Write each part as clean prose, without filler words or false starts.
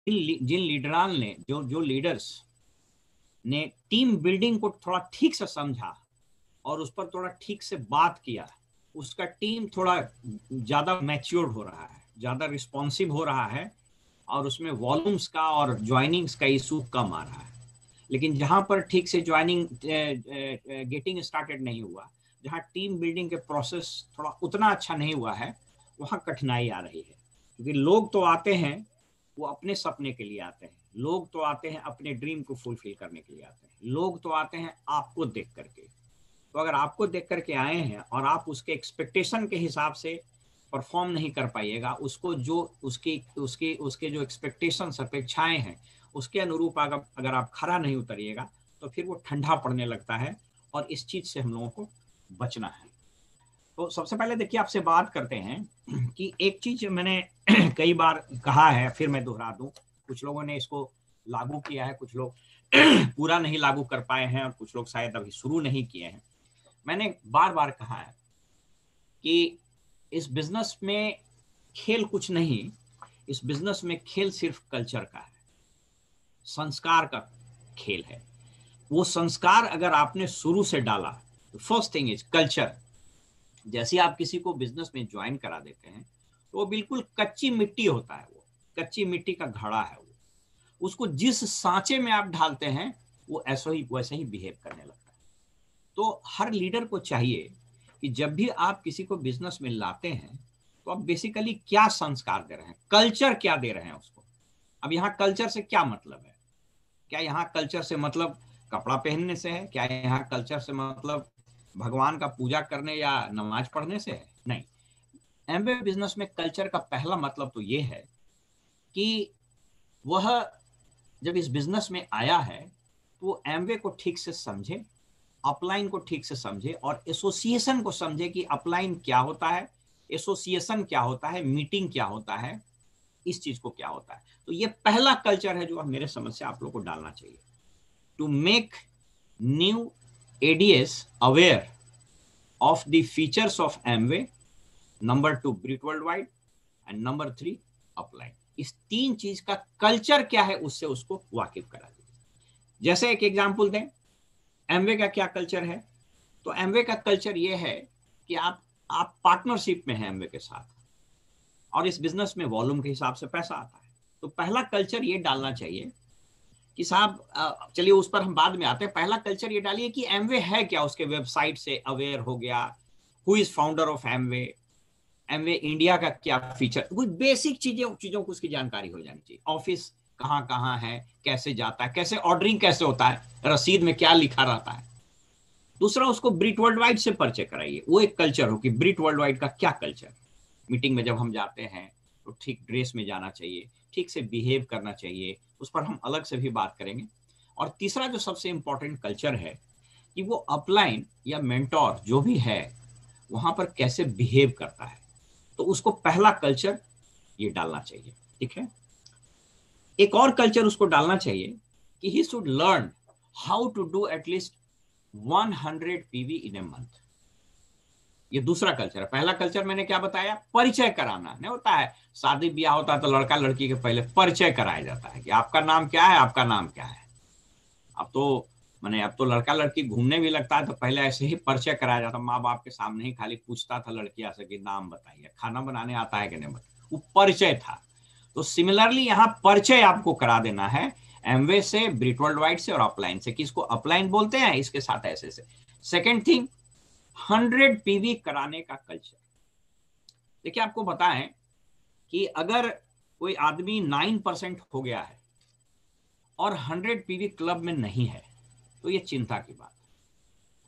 जिन लीडरान ने जो लीडर्स ने टीम बिल्डिंग को थोड़ा ठीक से समझा और उस पर थोड़ा ठीक से बात किया, उसका टीम थोड़ा ज्यादा मैच्योर्ड हो रहा है, ज्यादा रिस्पॉन्सिव हो रहा है और उसमें वॉल्यूम्स का और ज्वाइनिंग्स का इशू कम आ रहा है। लेकिन जहां पर ठीक से ज्वाइनिंग गेटिंग स्टार्टेड नहीं हुआ, जहां टीम बिल्डिंग के प्रोसेस थोड़ा उतना अच्छा नहीं हुआ है, वहां कठिनाई आ रही है। क्योंकि लोग तो आते हैं वो अपने सपने के लिए आते हैं, लोग तो आते हैं अपने ड्रीम को फुलफिल करने के लिए आते हैं, लोग तो आते हैं आपको देख करके। तो अगर आपको देख करके आए हैं और आप उसके एक्सपेक्टेशन के हिसाब से परफॉर्म नहीं कर पाइएगा, उसको जो उसकी उसके उसके जो एक्सपेक्टेशंस अपेक्षाएं हैं उसके अनुरूप अगर आप खरा नहीं उतरिएगा तो फिर वो ठंडा पड़ने लगता है, और इस चीज से हम लोगों को बचना है। तो सबसे पहले देखिए आपसे बात करते हैं कि एक चीज मैंने कई बार कहा है, फिर मैं दोहरा दूं। कुछ लोगों ने इसको लागू किया है, कुछ लोग पूरा नहीं लागू कर पाए हैं और कुछ लोग शायद अभी शुरू नहीं किए हैं। मैंने बार बार कहा है कि इस बिजनेस में खेल कुछ नहीं, इस बिजनेस में खेल सिर्फ कल्चर का है, संस्कार का खेल है। वो संस्कार अगर आपने शुरू से डाला, तो फर्स्ट थिंग इज कल्चर। जैसे आप किसी को बिजनेस में ज्वाइन करा देते हैं तो वो बिल्कुल कच्ची मिट्टी होता है, वो कच्ची मिट्टी का घड़ा है, वो उसको जिस सांचे में आप ढालते हैं वो वैसे ही बिहेव करने लगता है। तो हर लीडर को चाहिए कि जब भी आप किसी को बिजनेस में लाते हैं तो आप बेसिकली क्या संस्कार दे रहे हैं, कल्चर क्या दे रहे हैं उसको। अब यहाँ कल्चर से क्या मतलब है? क्या यहाँ कल्चर से मतलब कपड़ा पहनने से है? क्या यहाँ कल्चर से मतलब भगवान का पूजा करने या नमाज पढ़ने से है? नहीं। एमवे बिजनेस में कल्चर का पहला मतलब तो ये है कि वह जब इस बिजनेस में आया है तो वो एमवे को ठीक से समझे, अपलाइन को ठीक से समझे और एसोसिएशन को समझे कि अपलाइन क्या होता है, एसोसिएशन क्या होता है, मीटिंग क्या होता है, इस चीज को क्या होता है। तो ये पहला कल्चर है जो मेरे समझ से आप लोग को डालना चाहिए, to make new ADS aware of the features of Amway, number 2 Brit Worldwide and number 3 Upline। इस तीन चीज का कल्चर क्या है उससे उसको वाकिफ करा दीजिए। जैसे एक एग्जांपल दें, एमवे का क्या कल्चर है? तो एमवे का कल्चर ये है कि आप पार्टनरशिप में हैं एमवे के साथ और इस बिजनेस में वॉल्यूम के हिसाब से पैसा आता है। तो पहला कल्चर ये डालना चाहिए कि साहब, चलिए उस पर हम बाद में आते हैं। पहला कल्चर ये डालिए कि एमवे है क्या, उसके वेबसाइट से अवेयर हो गया, who is founder of Amway, Amway India का क्या फीचर, कुछ बेसिक चीजों को उसकी जानकारी हो जानी चाहिए। ऑफिस कहाँ कहाँ है, कैसे जाता है, कैसे ऑर्डरिंग कैसे होता है, रसीद में क्या लिखा रहता है। दूसरा, उसको ब्रिट वर्ल्ड वाइड से परिचय कराइए। वो एक कल्चर हो कि ब्रिट वर्ल्ड वाइड का क्या कल्चर। मीटिंग में जब हम जाते हैं तो ठीक ड्रेस में जाना चाहिए, ठीक से बिहेव करना चाहिए, उस पर हम अलग से भी बात करेंगे। और तीसरा जो सबसे इंपॉर्टेंट कल्चर है कि वो अपलाइन या मेंटोर जो भी है वहां पर कैसे बिहेव करता है, तो उसको पहला कल्चर ये डालना चाहिए। ठीक है। एक और कल्चर उसको डालना चाहिए कि he should learn how to do at least 100 PV in a month. ये दूसरा कल्चर है। पहला कल्चर मैंने क्या बताया, परिचय कराना नहीं होता है। शादी ब्याह होता है तो लड़का लड़की के पहले परिचय कराया जाता है कि आपका नाम क्या है, आपका नाम क्या है। अब तो लड़का लड़की घूमने भी लगता है तो पहले ऐसे ही परिचय कराया जाता, माँ बाप के सामने ही खाली पूछता था लड़कियां से कि नाम बताइए, खाना बनाने आता है कि नहीं बताइए, वो परिचय था। तो सिमिलरली यहाँ परिचय आपको करा देना है एमवे से, ब्रिट वर्ल्ड वाइड से और अपलाइन से, कि इसको अपलाइन बोलते हैं, इसके साथ ऐसे से। सेकेंड थिंग, 100 पीवी कराने का कल्चर। देखिए आपको बताएं कि अगर कोई आदमी 9% हो गया है और 100 पीवी क्लब में नहीं है तो ये चिंता की बात है,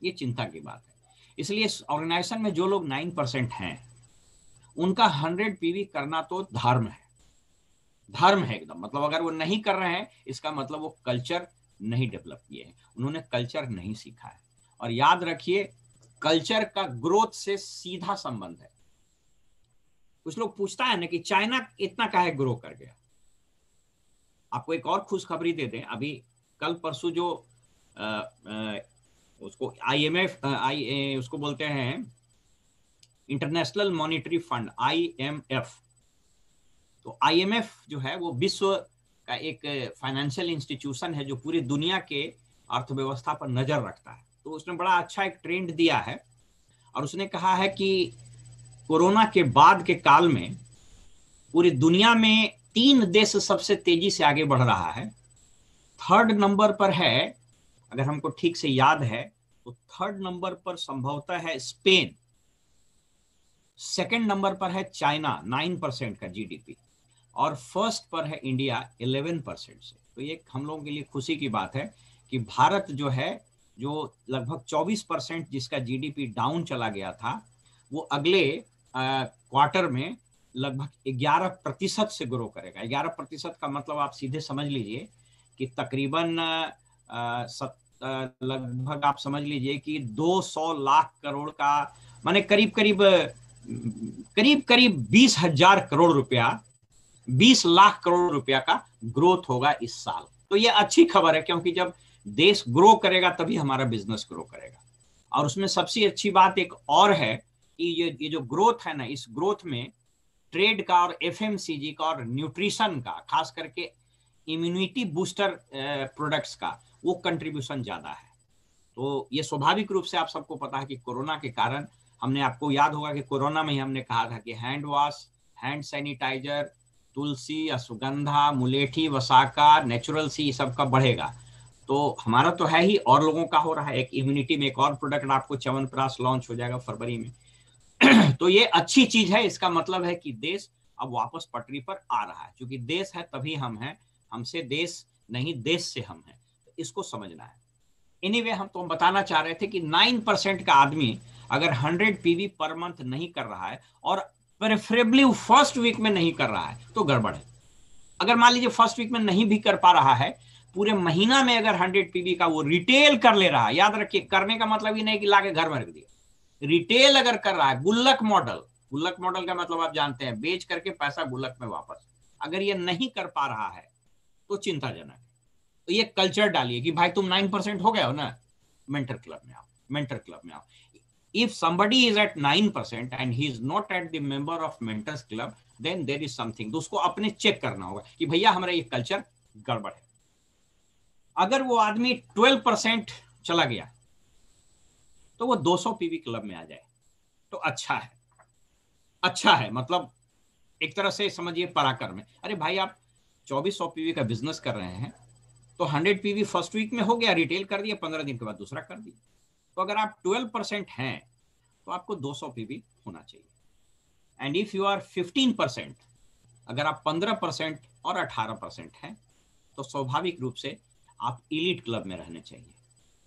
ये चिंता की बात है। इसलिए इस ऑर्गेनाइजेशन में जो लोग 9% हैं उनका 100 पीवी करना तो धर्म है, धर्म है एकदम। मतलब अगर वो नहीं कर रहे हैं इसका मतलब वो कल्चर नहीं डेवलप किए हैं, उन्होंने कल्चर नहीं सीखा है। और याद रखिए, कल्चर का ग्रोथ से सीधा संबंध है। कुछ लोग पूछता है ना कि चाइना इतना काहे ग्रो कर गया। आपको एक और खुशखबरी दे दें, अभी कल परसों जो उसको आईएमएफ उसको बोलते हैं इंटरनेशनल मॉनिटरी फंड, आईएमएफ। तो आईएमएफ जो है वो विश्व का एक फाइनेंशियल इंस्टीट्यूशन है जो पूरी दुनिया के अर्थव्यवस्था पर नजर रखता है। तो उसने बड़ा अच्छा एक ट्रेंड दिया है और उसने कहा है कि कोरोना के बाद के काल में पूरी दुनिया में 3 देश सबसे तेजी से आगे बढ़ रहा है। थर्ड नंबर पर है, अगर हमको ठीक से याद है तो थर्ड नंबर पर संभवतः है स्पेन, सेकंड नंबर पर है चाइना 9% का जीडीपी, और फर्स्ट पर है इंडिया 11% से। तो ये हम लोगों के लिए खुशी की बात है कि भारत जो है, जो लगभग 24% जिसका जीडीपी डाउन चला गया था, वो अगले क्वार्टर में लगभग 11% से ग्रो करेगा। 11% का मतलब आप सीधे समझ लीजिए कि तकरीबन लगभग आप समझ लीजिए कि 200 लाख करोड़ का, माने करीब करीब 20,000 करोड़ रुपया, 20 लाख करोड़ रुपया का ग्रोथ होगा इस साल। तो ये अच्छी खबर है, क्योंकि जब देश ग्रो करेगा तभी हमारा बिजनेस ग्रो करेगा। और उसमें सबसे अच्छी बात एक और है कि ये जो ग्रोथ है ना, इस ग्रोथ में ट्रेड का और एफएमसीजी का और न्यूट्रिशन का, खास करके इम्यूनिटी बूस्टर प्रोडक्ट्स का वो कंट्रीब्यूशन ज्यादा है। तो ये स्वाभाविक रूप से आप सबको पता है कि कोरोना के कारण, हमने, आपको याद होगा कि कोरोना में ही हमने कहा था कि हैंड वॉश, हैंड सैनिटाइजर, तुलसी, अश्वगंधा, मुलेठी, वसाका, नेचुरल सी, सब का बढ़ेगा। तो हमारा तो है ही, और लोगों का हो रहा है। एक इम्यूनिटी में एक और प्रोडक्ट आपको च्यवनप्राश लॉन्च हो जाएगा फरवरी में। तो ये अच्छी चीज है, इसका मतलब है कि देश अब वापस पटरी पर आ रहा है। क्योंकि देश है तभी हम हैं, हमसे देश नहीं, देश से हम हैं। तो इसको समझना है। एनीवे, हम तो बताना चाह रहे थे कि 9% का आदमी अगर 100 पीवी पर मंथ नहीं कर रहा है, और प्रेफरेबली फर्स्ट वीक में नहीं कर रहा है, तो गड़बड़ है। अगर मान लीजिए फर्स्ट वीक में नहीं भी कर पा रहा है, पूरे महीना में अगर 100 पीवी का वो रिटेल कर ले रहा है, याद रखिए, करने का मतलब ये नहीं कि लाके घर में रख दिया। रिटेल अगर कर रहा है, गुल्लक मॉडल, गुल्लक मॉडल का मतलब आप जानते हैं, बेच करके पैसा गुल्लक में वापस, अगर ये नहीं कर पा रहा है तो चिंताजनक है। तो ये कल्चर डालिए कि भाई तुम 9% हो गए हो ना, मेंटर क्लब में आओ, मेंटर क्लब में आओ। If somebody is at 9% and he is not at the member of mentors club, then there is something। तो उसको अपने चेक करना होगा कि भैया हमारा ये कल्चर गड़बड़ है। अगर वो आदमी 12% चला गया तो वो 200 पीवी क्लब में आ जाए तो अच्छा है, अच्छा है। मतलब एक तरह से समझिए पराक्रम है। अरे भाई, आप 2400 पीवी का बिजनेस कर रहे हैं, तो 100 पीवी फर्स्ट वीक में हो गया, रिटेल कर दिया, 15 दिन के बाद दूसरा कर दिया। तो अगर आप 12% हैं तो आपको 200 पीवी होना चाहिए। एंड इफ यू आर 15%, अगर आप 15% और 18% हैं, तो स्वाभाविक रूप से आप इलीट क्लब में रहने चाहिए,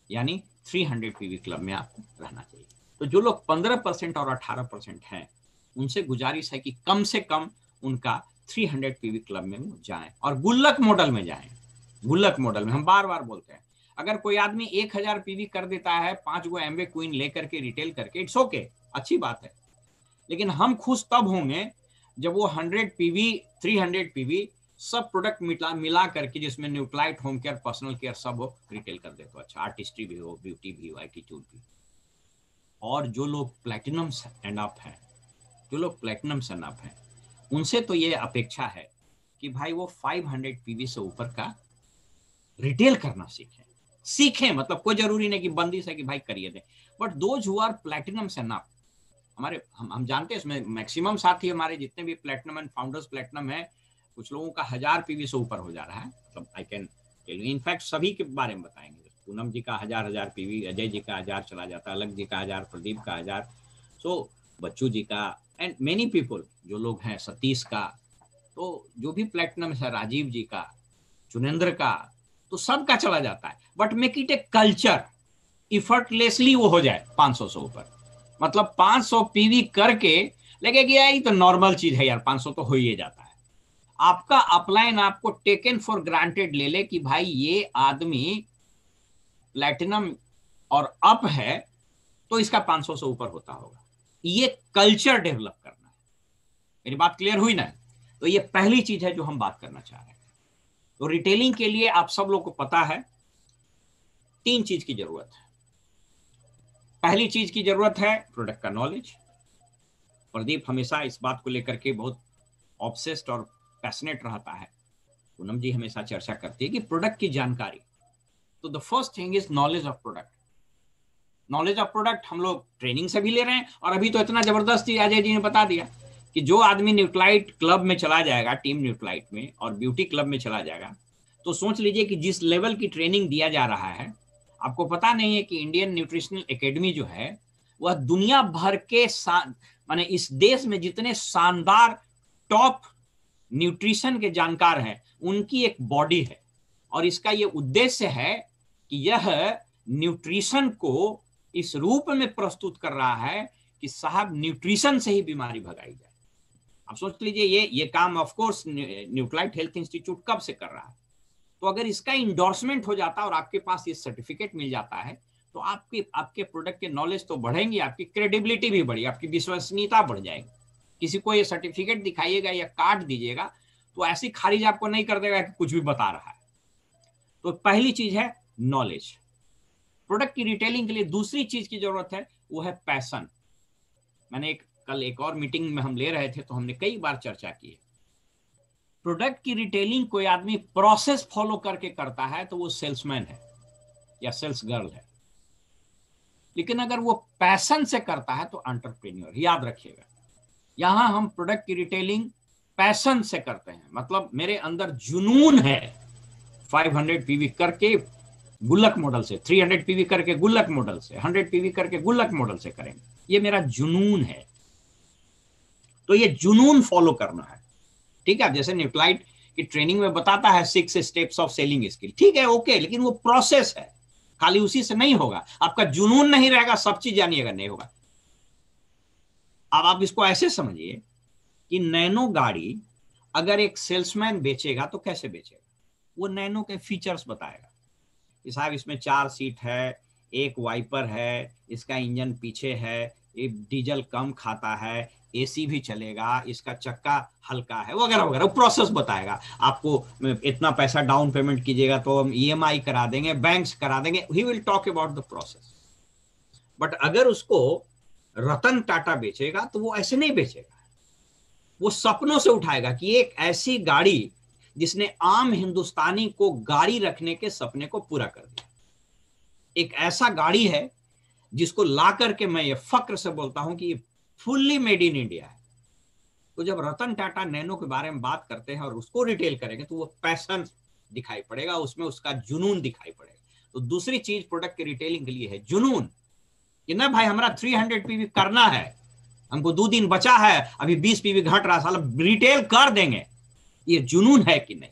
यानी 300 पीवी क्लब में आपको रहना चाहिए। तो जो लोग 15% और 18% हैं, उनसे गुजारिश है कि कम से कम उनका 300 पीवी क्लब में वो जाएं, और गुल्लक मॉडल में जाएं। गुल्लक मॉडल में हम बार बार बोलते हैं, अगर कोई आदमी 1000 पीवी कर देता है 5 गो एमवे क्वीन लेकर के, रिटेल करके, इट्स ओके, अच्छी बात है। लेकिन हम खुश तब होंगे जब वो 100 पीवी, 300 पीवी सब प्रोडक्ट मिला करके, जिसमें न्यूट्राइट, होम केयर, पर्सनल केयर सब हो, रिटेल कर दे तो अच्छा। आर्टिस्ट्री भी हो, ब्यूटी भी हो, एटीट्यूड भी। और जो लोग प्लेटिनम एंड अप हैं, जो लोग प्लेटिनम से अप हैं, उनसे तो ये अपेक्षा है कि भाई वो 500 पीवी से ऊपर का रिटेल करना सीखें। मतलब कोई जरूरी नहीं कि बंदिश है कि भाई करिए दे, but those who are platinum से अप, हमारे हम जानते हैं इसमें मैक्सिमम साथी हमारे जितने भी प्लेटिनम एंड फाउंडर्स प्लेटिनम है, कुछ लोगों का 1000 पीवी से ऊपर हो जा रहा है। मतलब I can tell you, in fact सभी के बारे में बताएंगे। पूनम जी का 1000 पीवी, अजय जी का 1000 चला जाता है, अलग जी का 1000, प्रदीप का 1000, सो बच्चू जी का, एंड मेनी पीपल जो लोग हैं, सतीश का, तो जो भी प्लेटिनम है, राजीव जी का, चुनेंद्र का, तो सबका चला जाता है। But make it a culture, effortlessly वो हो जाए 500 से ऊपर। मतलब 500 पीवी करके लगे कि यार ये तो नॉर्मल चीज है यार, 500 तो हो ही जाता है। आपका अपलाइन आपको टेकन फॉर ग्रांटेड ले ले कि भाई ये आदमी प्लेटिनम और अप है, तो इसका 500 से ऊपर होता होगा। ये कल्चर डेवलप करना है। मेरी बात क्लियर हुई ना? तो ये पहली चीज है जो हम बात करना चाह रहे हैं। तो रिटेलिंग के लिए आप सब लोग को पता है 3 चीज की जरूरत है। पहली चीज की जरूरत है प्रोडक्ट का नॉलेज। प्रदीप हमेशा इस बात को लेकर के बहुत ऑब्सेस्ड और पैशनेट रहता है। पूनम जी हमेशा चर्चा करती है कि प्रोडक्ट की जानकारी। तो the first thing is knowledge of product. Knowledge of product हम लोग ट्रेनिंग से भी ले रहे हैं, और अभी तो इतना जबरदस्त अजय जी ने बता दिया कि जो आदमी न्यूट्राइट क्लब में चला जाएगा, टीम न्यूट्राइट में और ब्यूटी क्लब में चला जाएगा, तो सोच लीजिए कि जिस लेवल की ट्रेनिंग दिया जा रहा है, आपको पता नहीं है कि इंडियन न्यूट्रिशनल एकेडमी जो है वह दुनिया भर के माने इस देश में जितने शानदार टॉप न्यूट्रिशन के जानकार हैं उनकी एक बॉडी है। और इसका ये उद्देश्य है कि यह न्यूट्रिशन को इस रूप में प्रस्तुत कर रहा है कि साहब न्यूट्रिशन से ही बीमारी भगाई जाए। आप सोच लीजिए ये काम ऑफ कोर्स न्यूक्लाइट हेल्थ इंस्टीट्यूट कब से कर रहा है। तो अगर इसका इंडोर्समेंट हो जाता और आपके पास ये सर्टिफिकेट मिल जाता है तो आपके प्रोडक्ट के नॉलेज तो बढ़ेंगे, आपकी क्रेडिबिलिटी भी बढ़ी, आपकी विश्वसनीयता बढ़ जाएगी। किसी को ये सर्टिफिकेट दिखाइएगा या कार्ड दीजिएगा तो ऐसी खारिज आपको नहीं कर देगा कि कुछ भी बता रहा है। तो पहली चीज है नॉलेज। प्रोडक्ट की रिटेलिंग के लिए दूसरी चीज की जरूरत है, वो है पैशन। मैंने कल एक और मीटिंग में हम ले रहे थे तो हमने कई बार चर्चा की है, प्रोडक्ट की रिटेलिंग कोई आदमी प्रोसेस फॉलो करके करता है तो वो सेल्समैन है या सेल्स गर्ल है, लेकिन अगर वो पैशन से करता है तो एंटरप्रेन्योर। याद रखिएगा, यहां हम प्रोडक्ट की रिटेलिंग पैशन से करते हैं, मतलब मेरे अंदर जुनून है। 500 पीवी करके गुल्लक मॉडल से, 300 पीवी करके गुल्लक मॉडल से, 100 पीवी करके गुल्लक मॉडल से करेंगे, ये मेरा जुनून है। तो ये जुनून फॉलो करना है, ठीक है। जैसे न्यूक्लाइट की ट्रेनिंग में बताता है 6 स्टेप्स ऑफ सेलिंग स्किल, ठीक है, ओके, लेकिन वो प्रोसेस है, खाली उसी से नहीं होगा। आपका जुनून नहीं रहेगा, सब चीज जानिएगा, नहीं होगा। अब आप इसको ऐसे समझिए कि नैनो गाड़ी अगर एक सेल्समैन बेचेगा तो कैसे बेचेगा? वो नैनो के फीचर्स बताएगा कि साहब इसमें 4 सीट है, एक वाइपर है, इसका इंजन पीछे है, ये डीजल कम खाता है, एसी भी चलेगा, इसका चक्का हल्का है, वगैरह वगैरह। प्रोसेस बताएगा आपको, इतना पैसा डाउन पेमेंट कीजिएगा तो हम ईएमआई करा देंगे, बैंक्स करा देंगे। He will talk about the process. But अगर उसको रतन टाटा बेचेगा तो वो ऐसे नहीं बेचेगा, वो सपनों से उठाएगा कि एक ऐसी गाड़ी जिसने आम हिंदुस्तानी को गाड़ी रखने के सपने को पूरा कर दिया, एक ऐसा गाड़ी है जिसको ला करके मैं ये फक्र से बोलता हूं कि ये फुल्ली मेड इन इंडिया है। तो जब रतन टाटा नैनो के बारे में बात करते हैं और उसको रिटेल करेंगे तो वो पैशन दिखाई पड़ेगा, उसमें उसका जुनून दिखाई पड़ेगा। तो दूसरी चीज प्रोडक्ट के रिटेलिंग के लिए है जुनून, कि ना भाई हमारा 300 पीवी करना है, हमको 2 दिन बचा है, अभी 20 पीवी घट रहा, साला रिटेल कर देंगे। ये जुनून है कि नहीं?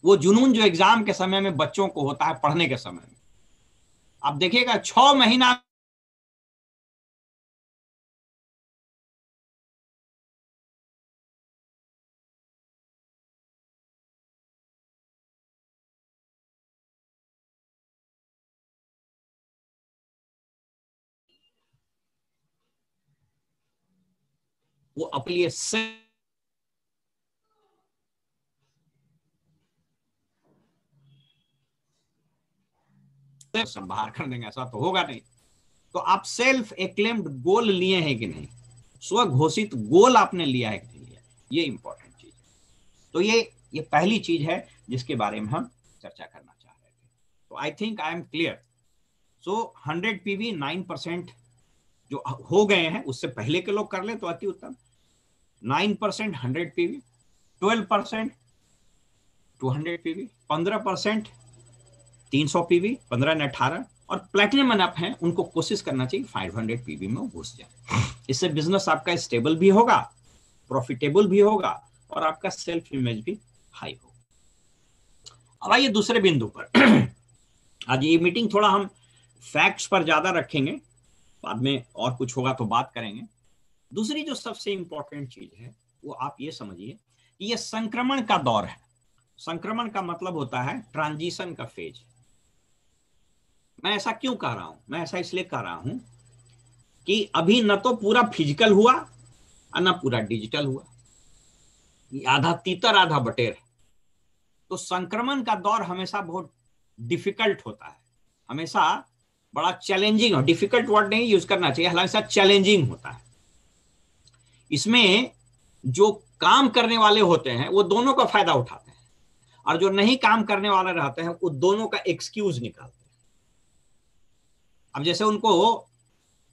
वो जुनून जो एग्जाम के समय में बच्चों को होता है, पढ़ने के समय में। आप देखिएगा 6 महीना वो अपने लिए संभाल कर देंगे, ऐसा तो होगा नहीं। तो आप सेल्फ एक्लेम्ड गोल लिए हैं कि नहीं, स्व घोषित गोल आपने लिया है कि नहीं लिया, ये इंपॉर्टेंट चीज है। तो ये पहली चीज है जिसके बारे में हम चर्चा करना चाह रहे थे। तो आई think I M clear. So 100 PV 9% जो हो गए हैं, उससे पहले के लोग कर ले तो अति उत्तम। 9% 100 पीवी, 12% 200 पीवी, 15% 300 पीवी, 15 ने 18, और प्लेटिनम एंड अप हैं उनको कोशिश करना चाहिए 500 पीवी में घुस जाए। इससे बिजनेस आपका स्टेबल भी होगा, प्रॉफिटेबल भी होगा, और आपका सेल्फ इमेज भी हाई होगा। अब आइए दूसरे बिंदु पर। आज ये मीटिंग थोड़ा हम फैक्ट्स पर ज्यादा रखेंगे, बाद में और कुछ होगा तो बात करेंगे। दूसरी जो सबसे इंपॉर्टेंट चीज है वो आप ये समझिए कि ये संक्रमण का दौर है। संक्रमण का मतलब होता है ट्रांजिशन का फेज। मैं ऐसा क्यों कह रहा हूं? मैं ऐसा इसलिए कह रहा हूं कि अभी न तो पूरा फिजिकल हुआ और न पूरा डिजिटल हुआ, आधा तीतर आधा बटेर है। तो संक्रमण का दौर हमेशा बहुत डिफिकल्ट होता है, हमेशा बड़ा चैलेंजिंग हो। डिफिकल्ट वर्ड नहीं यूज करना चाहिए, हमेशा चैलेंजिंग होता है। इसमें जो काम करने वाले होते हैं वो दोनों का फायदा उठाते हैं। और जो नहीं काम करने वाले रहते हैं वो दोनों का एक्सक्यूज निकालते हैं। अब जैसे उनको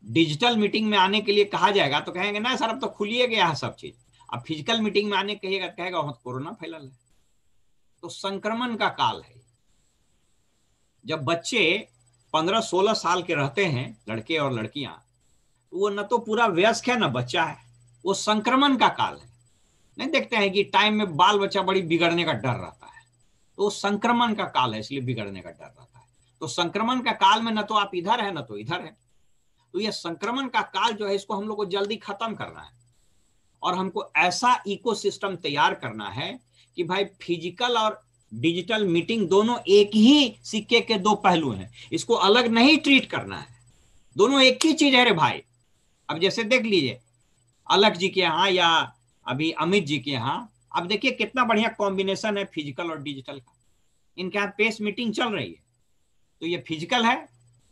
डिजिटल मीटिंग में आने के लिए कहा जाएगा तो कहेंगे ना सर अब तो खुलिए गया है सब चीज। अब फिजिकल मीटिंग में आने कहिएगा कहेगा कोरोना फैलल है। तो संक्रमण का काल है। जब बच्चे 15-16 साल के रहते हैं, लड़के और लड़कियां, तो वो न तो पूरा वयस्क है न बच्चा है, वो संक्रमण का काल है। नहीं देखते हैं कि टाइम में बाल बच्चा बड़ी बिगड़ने का डर रहता है, तो संक्रमण का काल है, इसलिए बिगड़ने का डर रहता है। तो संक्रमण का काल में न तो आप इधर है न तो इधर है। तो ये संक्रमण का काल जो है इसको हम लोग को जल्दी खत्म करना है और हमको ऐसा इकोसिस्टम तैयार करना है कि भाई फिजिकल और डिजिटल मीटिंग दोनों एक ही सिक्के के दो पहलू हैं, इसको अलग नहीं ट्रीट करना है, दोनों एक ही चीज है रे भाई। अब जैसे देख लीजिए अलख जी के यहाँ या अभी अमित जी के यहाँ, अब देखिए कितना बढ़िया कॉम्बिनेशन है फिजिकल और डिजिटल का। इनके यहाँ पेस मीटिंग चल रही है तो ये फिजिकल है,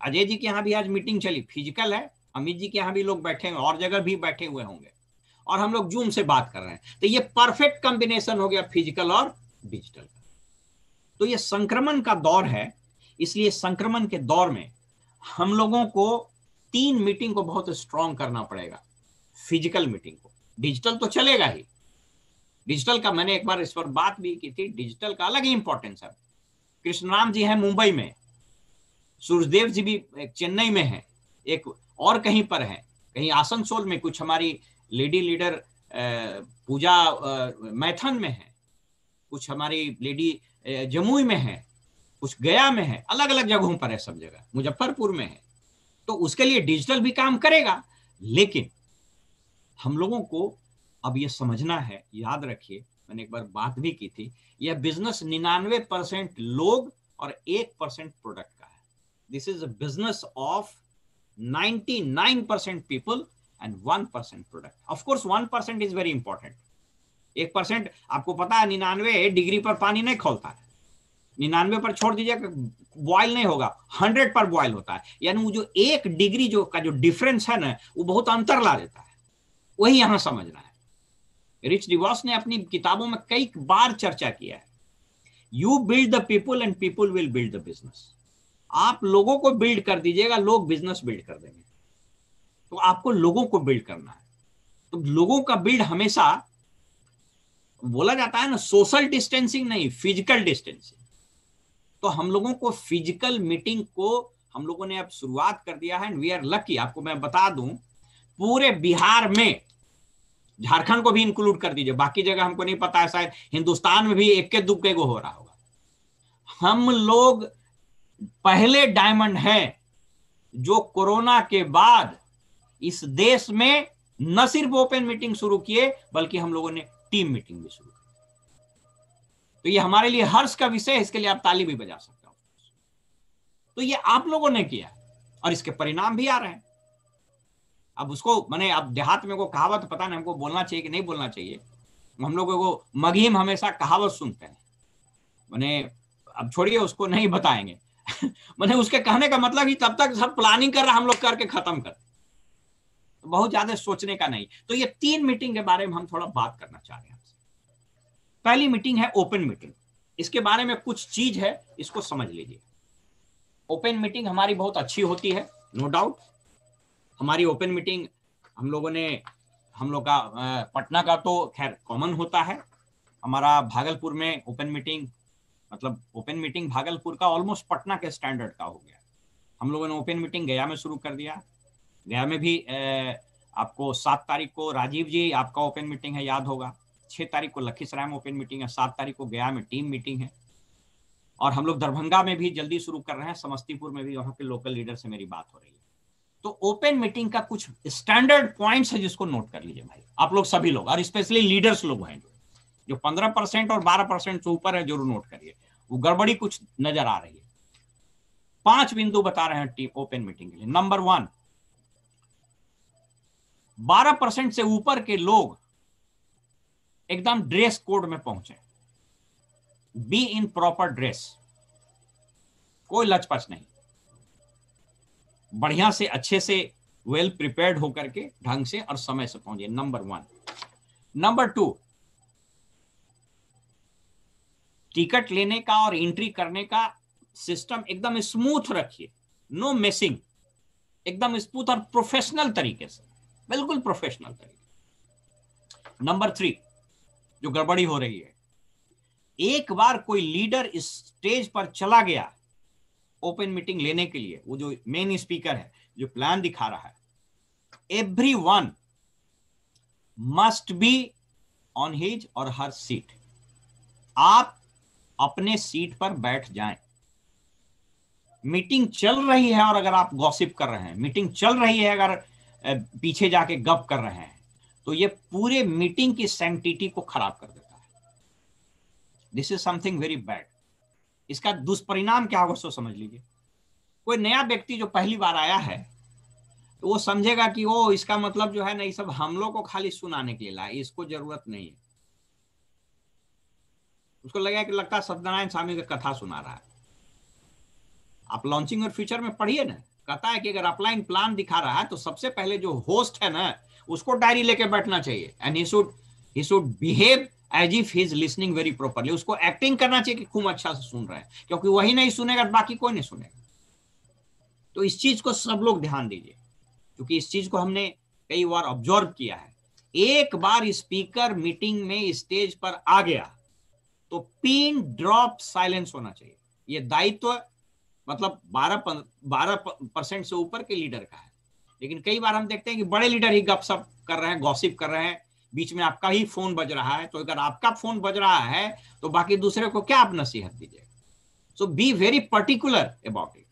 अजय जी के यहाँ भी आज मीटिंग चली फिजिकल है, अमित जी के यहाँ भी लोग बैठे हुए और जगह भी बैठे हुए होंगे और हम लोग जूम से बात कर रहे हैं। तो ये परफेक्ट कॉम्बिनेशन हो गया फिजिकल और डिजिटल का। तो ये संक्रमण का दौर है, इसलिए संक्रमण के दौर में हम लोगों को 3 मीटिंग को बहुत स्ट्रांग करना पड़ेगा। फिजिकल मीटिंग को, डिजिटल तो चलेगा ही, डिजिटल का मैंने एक बार इस पर बात भी की थी, डिजिटल का अलग ही इंपॉर्टेंस है। कृष्णराम जी हैं मुंबई में, सूर्यदेव जी भी चेन्नई में है, एक और कहीं पर है, कहीं आसनसोल में, कुछ हमारी लेडी लीडर पूजा मैथन में है, कुछ हमारी लेडी जमुई में है, कुछ गया में है, अलग अलग जगहों पर है, सब जगह मुजफ्फरपुर में है। तो उसके लिए डिजिटल भी काम करेगा, लेकिन हम लोगों को अब ये समझना है, याद रखिए मैंने एक बार बात भी की थी, यह बिजनेस 99% लोग और 1% प्रोडक्ट का है। This is a business of 99% people and 1% product. Of course 1% is very important. 1% आपको पता है 99 डिग्री पर पानी नहीं खोलता है, 99 पर छोड़ दीजिए बॉयल नहीं होगा, 100 पर बॉयल होता है। यानी वो जो 1 डिग्री जो का जो डिफरेंस है ना, वो बहुत अंतर ला देता है। वही यहां समझना है। रिच डिवॉस ने अपनी किताबों में कई बार चर्चा किया है, you build the people and people will build the business. आप लोगों को बिल्ड कर दीजिएगा, लोग बिजनेस बिल्ड कर देंगे। तो आपको लोगों को बिल्ड करना है। तो लोगों का बिल्ड हमेशा बोला जाता है ना, सोशल डिस्टेंसिंग नहीं, फिजिकल डिस्टेंसिंग। तो हम लोगों को फिजिकल मीटिंग को हम लोगों ने अब शुरुआत कर दिया है, एंड वी आर लकी। आपको मैं बता दूं, पूरे बिहार में, झारखंड को भी इंक्लूड कर दीजिए, बाकी जगह हमको नहीं पता है, शायद हिंदुस्तान में भी इक्के दुक्के को हो रहा होगा, हम लोग पहले डायमंड हैं जो कोरोना के बाद इस देश में न सिर्फ ओपन मीटिंग शुरू किए, बल्कि हम लोगों ने टीम मीटिंग भी शुरू की। तो ये हमारे लिए हर्ष का विषय है, इसके लिए आप ताली भी बजा सकते हो। तो ये आप लोगों ने किया और इसके परिणाम भी आ रहे हैं। अब उसको मैंने, अब देहात में को कहावत पता नहीं हमको बोलना चाहिए कि नहीं बोलना चाहिए, हम लोगों को मगहीम हमेशा कहावत सुनते हैं, मैंने अब छोड़िए उसको नहीं बताएंगे मैंने उसके कहने का मतलब ही तब तक सब प्लानिंग कर रहा हम लोग करके खत्म कर, तो बहुत ज्यादा सोचने का नहीं। तो ये 3 मीटिंग के बारे में हम थोड़ा बात करना चाह रहे हैं। पहली मीटिंग है ओपन मीटिंग। इसके बारे में कुछ चीज है, इसको समझ लीजिए। ओपन मीटिंग हमारी बहुत अच्छी होती है, नो डाउट। हमारी ओपन मीटिंग हम लोग का पटना का तो खैर कॉमन होता है, हमारा भागलपुर में ओपन मीटिंग, मतलब ओपन मीटिंग भागलपुर का ऑलमोस्ट पटना के स्टैंडर्ड का हो गया। हम लोगों ने ओपन मीटिंग गया में शुरू कर दिया, गया में भी आपको 7 तारीख को राजीव जी आपका ओपन मीटिंग है, याद होगा। 6 तारीख को लखीसराय में ओपन मीटिंग है, 7 तारीख को गया में टीम मीटिंग है, और हम लोग दरभंगा में भी जल्दी शुरू कर रहे हैं, समस्तीपुर में भी, वहां के लोकल लीडर से मेरी बात हो रही है। तो ओपन मीटिंग का कुछ स्टैंडर्ड पॉइंट्स है जिसको नोट कर लीजिए भाई, आप लोग सभी लोग, और स्पेशली लीडर्स लोग हैं जो 15% और 12% से ऊपर है, जरूर नोट करिए, वो गड़बड़ी कुछ नजर आ रही है। 5 बिंदु बता रहे हैं टीम ओपन मीटिंग के लिए। नंबर 1, 12% से ऊपर के लोग एकदम ड्रेस कोड में पहुंचे, बी इन प्रॉपर ड्रेस, कोई लचपच नहीं, बढ़िया से अच्छे से वेल प्रिपेयर्ड होकर के ढंग से और समय से पहुंचे, नंबर 1। नंबर 2, टिकट लेने का और एंट्री करने का सिस्टम एकदम स्मूथ रखिए, नो मेसिंग, एकदम स्मूथ और प्रोफेशनल तरीके से, बिल्कुल प्रोफेशनल तरीके। नंबर 3 जो गड़बड़ी हो रही है, एक बार कोई लीडर इस स्टेज पर चला गया ओपन मीटिंग लेने के लिए, वो जो मेन स्पीकर है जो प्लान दिखा रहा है, everyone must be on his और हर सीट। आप अपने सीट पर बैठ जाएं। मीटिंग चल रही है और अगर आप गॉसिप कर रहे हैं, मीटिंग चल रही है अगर पीछे जाके गप कर रहे हैं, तो ये पूरे मीटिंग की सैंक्टिटी को खराब कर देता है। This is something very bad. इसका दुष्परिणाम क्या होगा सो समझ लीजिए। कोई नया व्यक्ति जो पहली बार आया है, तो वो समझेगा कि वो इसका मतलब जो है ना, ये सब हम लोग को खाली सुनाने के लिए लाए, इसको जरूरत नहीं है। उसको लगेगा कि लगता है सत्यनारायण स्वामी का कथा सुना रहा है। आप लॉन्चिंग और फ्यूचर में पढ़िए ना, कहता है कि अगर अपलाइन प्लान दिखा रहा है तो सबसे पहले जो होस्ट है ना, उसको डायरी लेके बैठना चाहिए, and he should behave as if he is listening very properly. उसको एक्टिंग करना चाहिए कि खूब अच्छा से सुन रहे हैं, क्योंकि वही नहीं सुनेगा बाकी कोई नहीं सुनेगा। तो इस चीज को सब लोग ध्यान दीजिए, क्योंकि इस चीज को हमने कई बार ऑब्जर्व किया है। एक बार स्पीकर मीटिंग में स्टेज पर आ गया तो पिन ड्रॉप साइलेंस होना चाहिए। ये दायित्व मतलब 12% से ऊपर के लीडर का है। लेकिन कई बार हम देखते हैं कि बड़े लीडर ही गपशप कर रहे हैं, गॉसिप कर रहे हैं, बीच में आपका ही फोन बज रहा है। तो अगर आपका फोन बज रहा है तो बाकी दूसरे को क्या आप नसीहत दीजिएगा? So be very particular about it.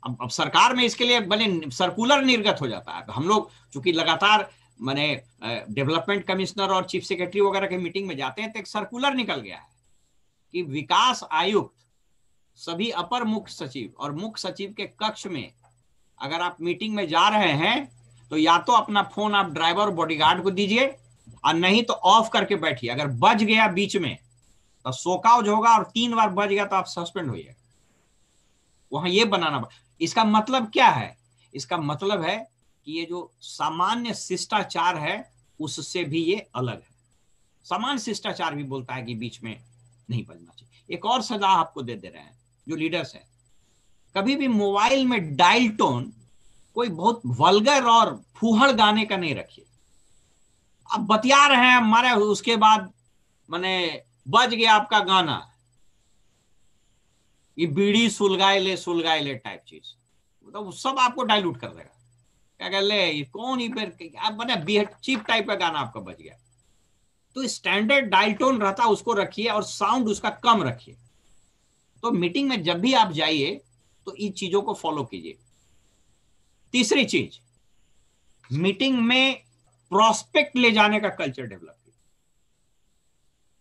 अब सरकार में इसके लिए बने सर्कुलर निर्गत हो जाता है। हम लोग चूंकि लगातार मैंने डेवलपमेंट कमिश्नर और चीफ सेक्रेटरी वगैरह के मीटिंग में जाते हैं, तो एक सर्कुलर निकल गया है कि विकास आयुक्त, सभी अपर मुख्य सचिव और मुख्य सचिव के कक्ष में अगर आप मीटिंग में जा रहे हैं तो या तो अपना फोन आप ड्राइवर और बॉडीगार्ड को दीजिए, और नहीं तो ऑफ करके बैठिए। अगर बज गया बीच में तो शोकआउट होगा, और 3 बार बज गया तो आप सस्पेंड होइए। वहां ये बनाना। इसका मतलब क्या है? इसका मतलब है कि ये जो सामान्य शिष्टाचार है उससे भी ये अलग है। सामान्य शिष्टाचार भी बोलता है कि बीच में नहीं बजना चाहिए। एक और सलाह आपको दे रहे हैं जो लीडर्स है, कभी भी मोबाइल में डायल टोन कोई बहुत वल्गर और फूहड़ गाने का नहीं रखिए। अब बतिया रहे हैं हमारे, उसके बाद माने बज गया आपका गाना, ये बीड़ी सुलगाए ले टाइप चीज, मतलब सब आपको डाइल्यूट कर देगा। क्या कह ले, ये कौन ही बने चीप टाइप का गाना आपका बज गया। तो स्टैंडर्ड डायल टोन रहता है उसको रखिए, और साउंड उसका कम रखिए। तो मीटिंग में जब भी आप जाइए तो इन चीजों को फॉलो कीजिए। तीसरी चीज, मीटिंग में प्रोस्पेक्ट ले जाने का कल्चर डेवलप कीजिए।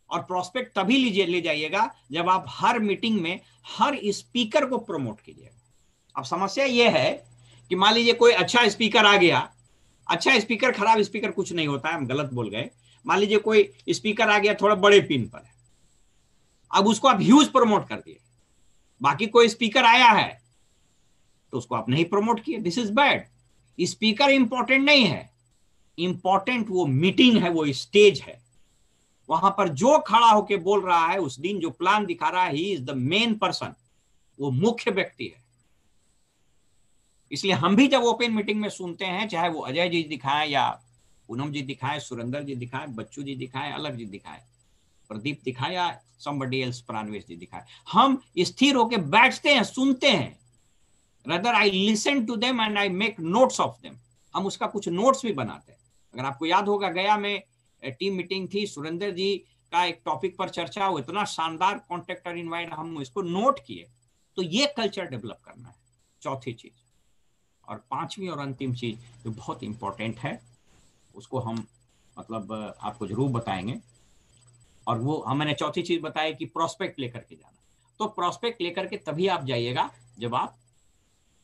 और प्रोस्पेक्ट तभी ले जाइएगा जब आप हर मीटिंग में हर स्पीकर को प्रमोट कीजिएगा। अब समस्या यह है कि मान लीजिए कोई अच्छा स्पीकर आ गया, अच्छा स्पीकर खराब स्पीकर कुछ नहीं होता है, हम गलत बोल गए। मान लीजिए कोई स्पीकर आ गया थोड़ा बड़े पिन पर है, अब उसको आप ह्यूज प्रमोट कर दिए। बाकी कोई स्पीकर आया है तो उसको आप नहीं प्रमोट किए, this is bad. Speaker important नहीं है, इंपॉर्टेंट वो मीटिंग है, वो स्टेज है। वहां पर जो खड़ा होकर बोल रहा है उस दिन, जो प्लान दिखा रहा है, he is the main person, वो मुख्य व्यक्ति है। इसलिए हम भी जब ओपन मीटिंग में सुनते हैं, चाहे वो अजय जी दिखाएं या पूनम जी दिखाएं, सुरेंद्र जी दिखाएं, बच्चू जी दिखाएं, अलग जी दिखाएं, प्रदीप दिखाएं, या somebody else प्राणवेश जी दिखाएं, हम स्थिर होकर बैठते हैं, सुनते हैं। rather I listen to them and I make notes of them। हम उसका कुछ नोट्स भी बनाते हैं। अगर आपको याद होगा, गया में टीम मीटिंग थी, सुरेंद्र जी का एक टॉपिक पर चर्चा हो, इतना शानदार कॉन्टेक्ट और इनवाइट, हम इसको नोट किए। तो ये कल्चर डेवलप करना है, चौथी चीज। और पांचवी और अंतिम चीज जो बहुत इंपॉर्टेंट है, उसको हम मतलब आपको जरूर बताएंगे। और वो मैंने चौथी चीज बताई कि प्रोस्पेक्ट लेकर के जाना। तो प्रोस्पेक्ट लेकर के तभी आप जाइएगा जब आप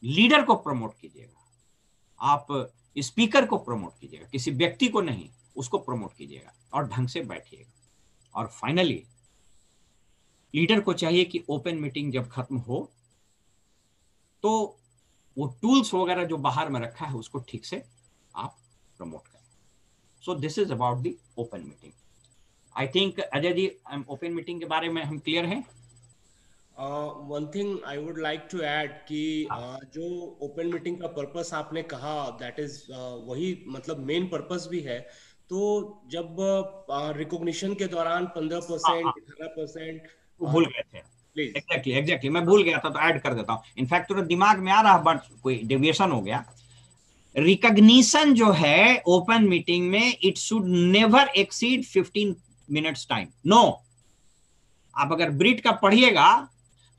लीडर को प्रमोट कीजिएगा, आप स्पीकर को प्रमोट कीजिएगा, किसी व्यक्ति को नहीं, उसको प्रमोट कीजिएगा और ढंग से बैठिएगा। और फाइनली लीडर को चाहिए कि ओपन मीटिंग जब खत्म हो तो वो टूल्स वगैरह जो बाहर में रखा है उसको ठीक से आप प्रमोट करें। So this is about the open meeting. I think Ajay ji open meeting के बारे में हम क्लियर हैं? One thing I would like to add कि जो ओपन मीटिंग का पर्पस आपने कहा, दैट इज वही मतलब मेन पर्पस भी है। तो जब रिकॉग्निशन के दौरान हाँ हाँ, 15% 18%, वो भूल गए थे। प्लीज। एग्जैक्टली एग्जैक्टली, मैं भूल गया था तो ऐड कर देता हूँ। इनफैक्ट थोड़ा दिमाग में आ रहा बट कोई डेविएशन हो गया। रिकॉग्निशन जो है ओपन मीटिंग में, it should never exceed 15 minutes time. No, आप अगर ब्रीट का पढ़िएगा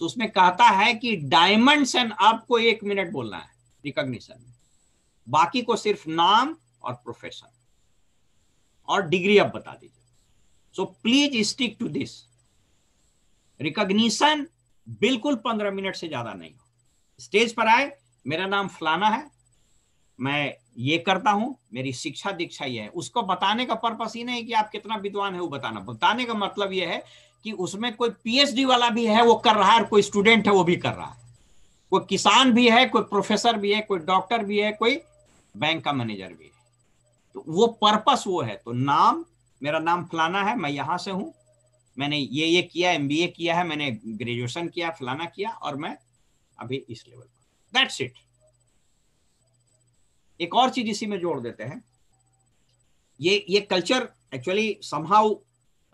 तो उसमें कहता है कि डायमंड्स एंड अप को 1 मिनट बोलना है रिकॉग्निशन में, बाकी को सिर्फ नाम और प्रोफेशन और डिग्री आप बता दीजिए। So please stick to this. Recognition बिल्कुल 15 मिनट से ज्यादा नहीं हो। स्टेज पर आए, मेरा नाम फलाना है, मैं ये करता हूं, मेरी शिक्षा दीक्षा ये है, उसको बताने का पर्पस ही नहीं कि आप कितना विद्वान है वो बताना। बताने का मतलब ये है कि उसमें कोई पीएचडी वाला भी है वो कर रहा है, और कोई स्टूडेंट है वो भी कर रहा है, कोई किसान भी है, कोई प्रोफेसर भी है, कोई डॉक्टर भी है, कोई बैंक का मैनेजर भी है। तो वो पर्पस वो है। तो नाम, मेरा नाम फलाना है, मैं यहां से हूं, मैंने ये किया, एमबीए किया है, मैंने ग्रेजुएशन किया, फलाना किया, और मैं अभी इस लेवल पर। That's it. एक और चीज इसी में जोड़ देते हैं। ये कल्चर एक्चुअली समहाउ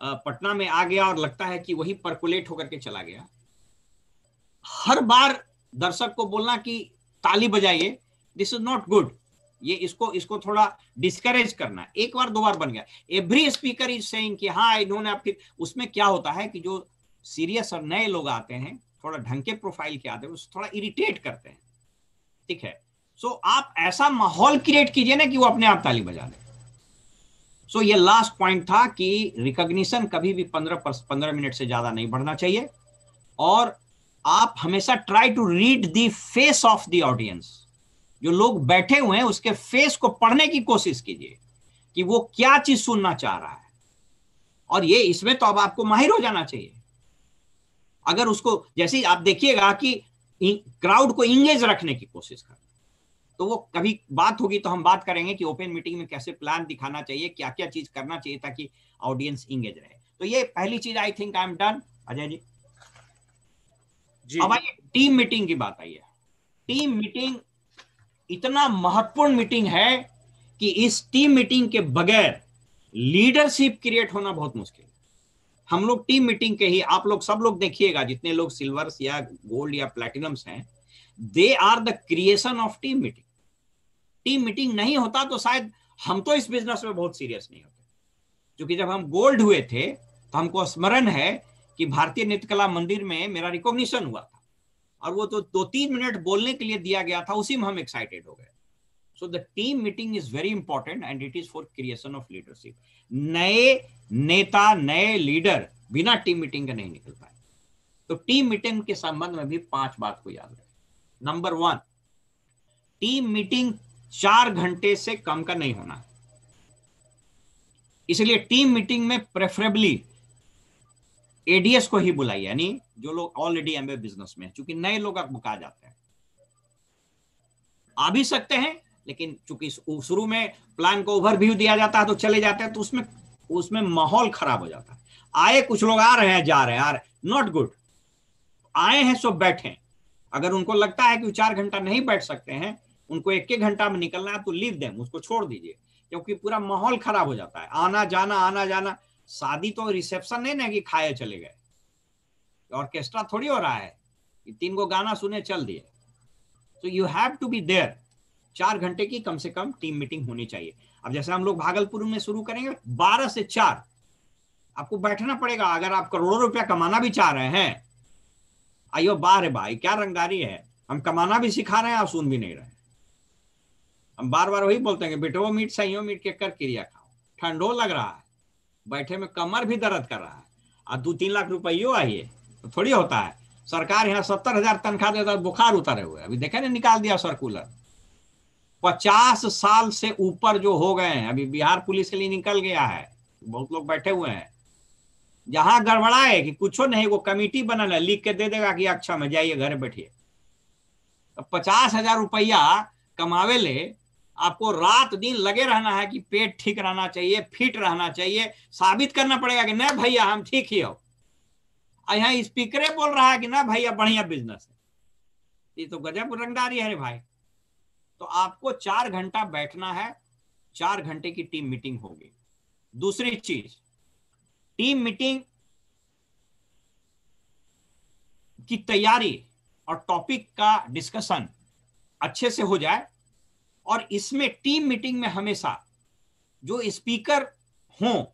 पटना में आ गया और लगता है कि वही परकुलेट होकर के चला गया। हर बार दर्शक को बोलना कि ताली बजाइए, दिस इज नॉट गुड। ये इसको इसको थोड़ा डिस्करेज करना। एक बार दो बार बन गया, एवरी स्पीकर इज सेइंग कि हाँ इन्होंने आपके। उसमें क्या होता है कि जो सीरियस और नए लोग आते हैं, थोड़ा ढंग के प्रोफाइल के आते हैं, थोड़ा इरिटेट करते हैं, ठीक है। सो आप ऐसा माहौल क्रिएट कीजिए ना कि वो अपने आप ताली बजा दे। सो ये लास्ट पॉइंट था कि रिकॉग्निशन कभी भी 15 मिनट से ज्यादा नहीं बढ़ना चाहिए। और आप हमेशा try to read the face of the audience. जो लोग बैठे हुए हैं उसके फेस को पढ़ने की कोशिश कीजिए कि वो क्या चीज सुनना चाह रहा है। और ये इसमें तो अब आपको माहिर हो जाना चाहिए। अगर उसको, जैसे आप देखिएगा कि क्राउड को इंगेज रखने की कोशिश कर, तो वो कभी बात होगी तो हम बात करेंगे कि ओपन मीटिंग में कैसे प्लान दिखाना चाहिए, क्या क्या चीज करना चाहिए ताकि ऑडियंस इंगेज रहे। तो ये पहली चीज, I think I am done. Ajay ji, जी अब जी। आइए टीम मीटिंग की बात आई है। टीम मीटिंग इतना महत्वपूर्ण मीटिंग है कि इस टीम मीटिंग के बगैर लीडरशिप क्रिएट होना बहुत मुश्किल है। हम लोग टीम मीटिंग के ही, आप लोग सब लोग देखिएगा, जितने लोग सिल्वर्स या गोल्ड या प्लेटिनम्स हैं, they are the creation of team meeting. Team meeting नहीं होता तो शायद हम तो इस बिजनेस में बहुत सीरियस नहीं होते। क्योंकि जब हम गोल्ड हुए थे तो हमको स्मरण है कि भारतीय नृत्यकला मंदिर में मेरा रिकॉग्निशन हुआ था, और वो तो 2-3 मिनट बोलने के लिए दिया गया था, उसी में हम एक्साइटेड हो गए। So the team meeting is very important and it is for creation of leadership. नए नेता, नए लीडर बिना टीम मीटिंग के नहीं निकल पाए। तो टीम मीटिंग के संबंध में भी 5 बात को याद रखें। नंबर 1, टीम मीटिंग 4 घंटे से कम का नहीं होना। इसलिए टीम मीटिंग में प्रेफरेबली एडीएस को ही बुलाइए, यानी जो लोग ऑलरेडी एमबीए बिजनेस में हैं, क्योंकि नए लोग बुका जाते हैं। आ भी सकते हैं, लेकिन चूंकि शुरू में प्लान को ओवरव्यू दिया जाता है तो चले जाते हैं, तो उसमें उसमें माहौल खराब हो जाता है। आए कुछ लोग आ रहे हैं, जा रहे हैं, नॉट गुड। आए हैं सो बैठे। अगर उनको लगता है कि 4 घंटा नहीं बैठ सकते हैं, उनको 1-1 घंटा में निकलना है, तो लीव देम, उसको छोड़ दीजिए, क्योंकि पूरा माहौल खराब हो जाता है। आना जाना आना जाना। शादी तो रिसेप्शन नहीं ना कि खाए चले गए, ऑर्केस्ट्रा थोड़ी हो रहा है 3 को गाना सुने चल दिए। तो you have to be there. 4 घंटे की कम से कम टीम मीटिंग होनी चाहिए। अब जैसे हम लोग भागलपुर में शुरू करेंगे 12 से 4, आपको बैठना पड़ेगा। अगर आप करोड़ों रुपया कमाना भी चाह रहे हैं, आइयो बार है भाई, क्या रंगदारी है। हम कमाना भी सिखा रहे हैं और सुन भी नहीं रहे। हम बार बार वही बोलते हैं कि बेटो मीट सही मीट के कर क्रिया खाओ। ठंडो लग रहा है, बैठे में कमर भी दर्द कर रहा है, और 2-3 लाख रुपये आइए तो थोड़ी होता है। सरकार यहाँ 70,000 तनख्वाह देता है, बुखार उतरे हुए। अभी देखे ना, निकाल दिया सर्कुलर। 50 साल से ऊपर जो हो गए हैं, अभी बिहार पुलिस के लिए निकल गया है, बहुत लोग बैठे हुए हैं। जहां गड़बड़ाए कि कुछ नहीं, वो कमेटी बनल है, लिख के दे देगा कि अच्छा में जाइए घर बैठिए। तो 50,000 रुपया कमावे ले, आपको रात दिन लगे रहना है कि पेट ठीक रहना चाहिए, फिट रहना चाहिए, साबित करना पड़ेगा कि नहीं भैया हम ठीक ही हो। यहाँ स्पीकरे बोल रहा है कि ना भैया बढ़िया बिजनेस है, ये तो गजब रंगदारी है रे भाई। तो आपको 4 घंटा बैठना है, 4 घंटे की टीम मीटिंग होगी। दूसरी चीज, टीम मीटिंग की तैयारी और टॉपिक का डिस्कशन अच्छे से हो जाए, और इसमें टीम मीटिंग में हमेशा जो स्पीकर हो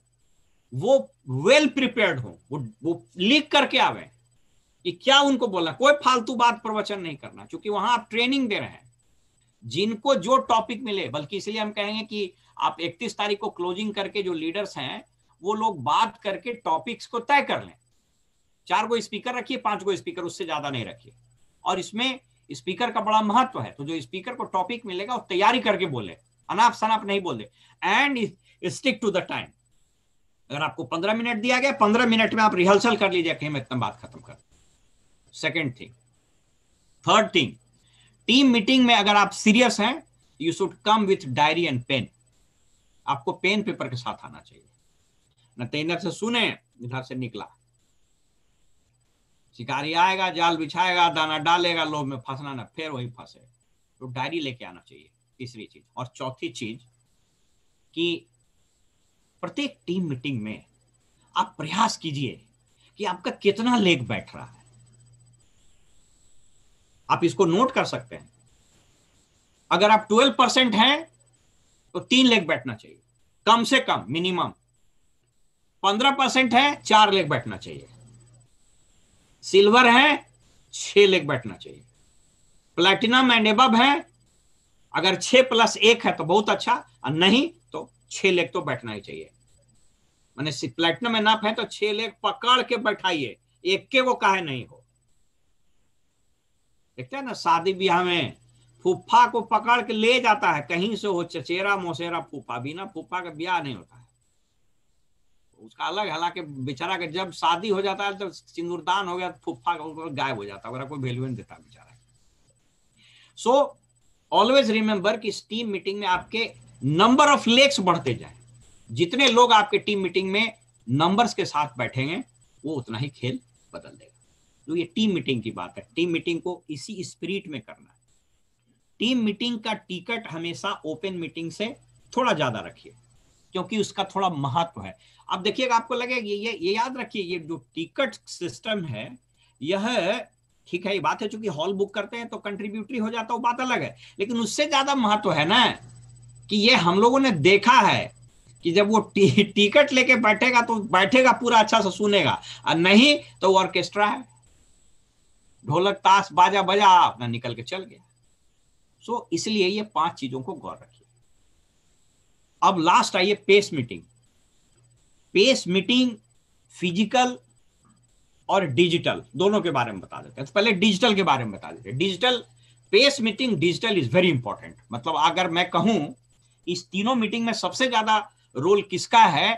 वो वेल प्रिपेयर्ड हो, वो लिख करके आवे कि क्या उनको बोलना, कोई फालतू बात प्रवचन नहीं करना, क्योंकि वहां आप ट्रेनिंग दे रहे हैं जिनको जो टॉपिक मिले। बल्कि इसलिए हम कहेंगे कि आप 31 तारीख को क्लोजिंग करके जो लीडर्स हैं वो लोग बात करके टॉपिक्स को तय कर लें। 4 गो स्पीकर रखिए, 5 गो स्पीकर, उससे ज्यादा नहीं रखिए। और इसमें स्पीकर का बड़ा महत्व है, तो जो स्पीकर को टॉपिक मिलेगा वो तैयारी करके बोले, अनाप शनाप नहीं बोले। And stick to the time. अगर आपको 15 मिनट दिया गया, 15 मिनट में आप रिहर्सल कर लीजिए कहीं मैं इतना बात खत्म कर। Second thing. Third thing, team meeting में अगर आप सीरियस हैं, you should come with diary and pen. आपको पेन पेपर के साथ आना चाहिए, न तो इधर से सुने इधर से निकला। शिकारी आएगा, जाल बिछाएगा, दाना डालेगा, लोभ में फंसना ना, फिर वही फंसे। तो डायरी लेके आना चाहिए, तीसरी चीज। और चौथी चीज कि प्रत्येक टीम मीटिंग में आप प्रयास कीजिए कि आपका कितना लेग बैठ रहा है। आप इसको नोट कर सकते हैं। अगर आप 12% हैं तो 3 लेग बैठना चाहिए कम से कम, मिनिमम। 15% है, 4 लेग बैठना चाहिए। सिल्वर है, 6 लेग बैठना चाहिए। प्लैटिनम एंड एबव है, अगर 6+1 है तो बहुत अच्छा, और नहीं तो 6 लेग तो बैठना ही चाहिए। मैंने प्लैटिनम एंड अप है तो 6 लेग पकड़ के बैठाइए, एक के वो काहे नहीं हो। देखते हैं ना शादी ब्याह में फूफा को पकड़ के ले जाता है, कहीं से हो चचेरा मोसेरा फूफा, बिना फूफा का ब्याह नहीं होता है, उसका अलग। हालांकि बेचारा के जब शादी हो जाता है तो सिंदूरदान हो गया, फूफा गायब हो जाता है, कोई वैल्यू नहीं देता बेचारा। सो ऑलवेज रिमेंबर कि इस टीम मीटिंग में आपके नंबर ऑफ लेग्स बढ़ते जाए। जितने लोग आपके टीम मीटिंग में नंबर्स के साथ बैठेंगे वो उतना ही खेल बदल देगा। तो ये टीम मीटिंग की बात है। टीम मीटिंग को इसी स्पिरिट में करना है। टीम मीटिंग का टिकट हमेशा ओपन मीटिंग से थोड़ा ज्यादा रखिए, क्योंकि उसका थोड़ा महत्व है। अब देखिएगा, आपको लगेगा ये याद रखिए, ये जो टिकट सिस्टम है यह ठीक है, ये बात है, चूंकि हॉल बुक करते हैं तो कंट्रीब्यूटरी हो जाता है, वो बात अलग है। लेकिन उससे ज्यादा महत्व है ना कि ये हम लोगों ने देखा है कि जब वो टिकट लेके बैठेगा तो बैठेगा पूरा अच्छा से सुनेगा, और नहीं तो ऑर्केस्ट्रा है, ढोलक ताश बाजा बजा अपना निकल के चल गया। सो इसलिए ये 5 चीजों को गौर रखिए। अब लास्ट आइए pace meeting. Pace meeting physical और डिजिटल दोनों के बारे में बता देते हैं। तो पहले डिजिटल के बारे में बता देते हैं। Digital pace meeting, digital is very important. मतलब अगर मैं कहूं इस तीनों मीटिंग में सबसे ज्यादा रोल किसका है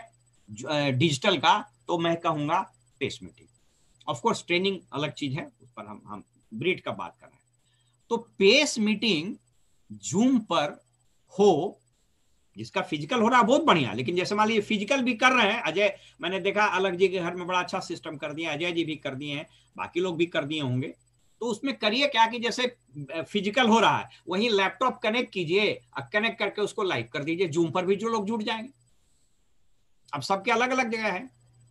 डिजिटल का, तो मैं कहूंगा pace meeting. Of course training अलग चीज है, उस पर हम ब्रीड का बात कर रहे हैं। तो पेस मीटिंग जूम पर हो, जिसका फिजिकल हो रहा है बहुत बढ़िया, लेकिन जैसे मान लीजिए फिजिकल भी कर रहे हैं, अजय मैंने देखा अलग जी के घर में बड़ा अच्छा सिस्टम कर दिया, अजय जी भी कर दिए हैं, बाकी लोग भी कर दिए होंगे। तो उसमें करिए क्या कि जैसे फिजिकल हो रहा है वहीं लैपटॉप कनेक्ट कीजिए और कनेक्ट करके उसको लाइव कर दीजिए, जूम पर भी जो लोग जुड़ जाएंगे। अब सबके अलग अलग जगह है,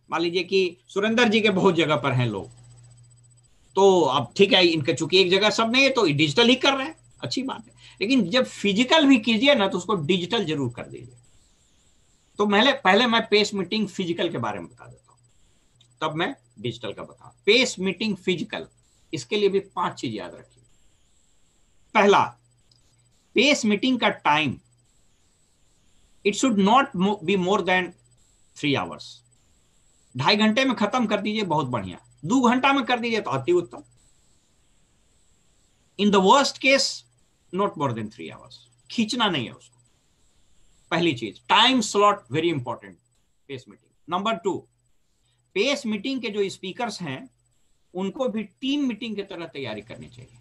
मान लीजिए कि सुरेंद्र जी के बहुत जगह पर हैं लोग, तो अब ठीक है, इनके चूंकि एक जगह सब नहीं है तो डिजिटल ही कर रहे हैं, अच्छी बात है। लेकिन जब फिजिकल भी कीजिए ना तो उसको डिजिटल जरूर कर दीजिए। तो पहले मैं पेस मीटिंग फिजिकल के बारे में बता देता हूं, तब मैं डिजिटल का बताऊं। पेस मीटिंग फिजिकल, इसके लिए भी 5 चीज याद रखिए। पहला, पेस मीटिंग का time, it should not be more than 3 hours. 2.5 घंटे में खत्म कर दीजिए, बहुत बढ़िया। 2 घंटा में कर दीजिए तो अति उत्तम। In the worst case not more than 3 hours, खींचना नहीं है उसको। पहली चीज, time slot very important pace meeting. Number 2, pace meeting के जो स्पीकर्स हैं उनको भी टीम मीटिंग की तरह तैयारी करनी चाहिए,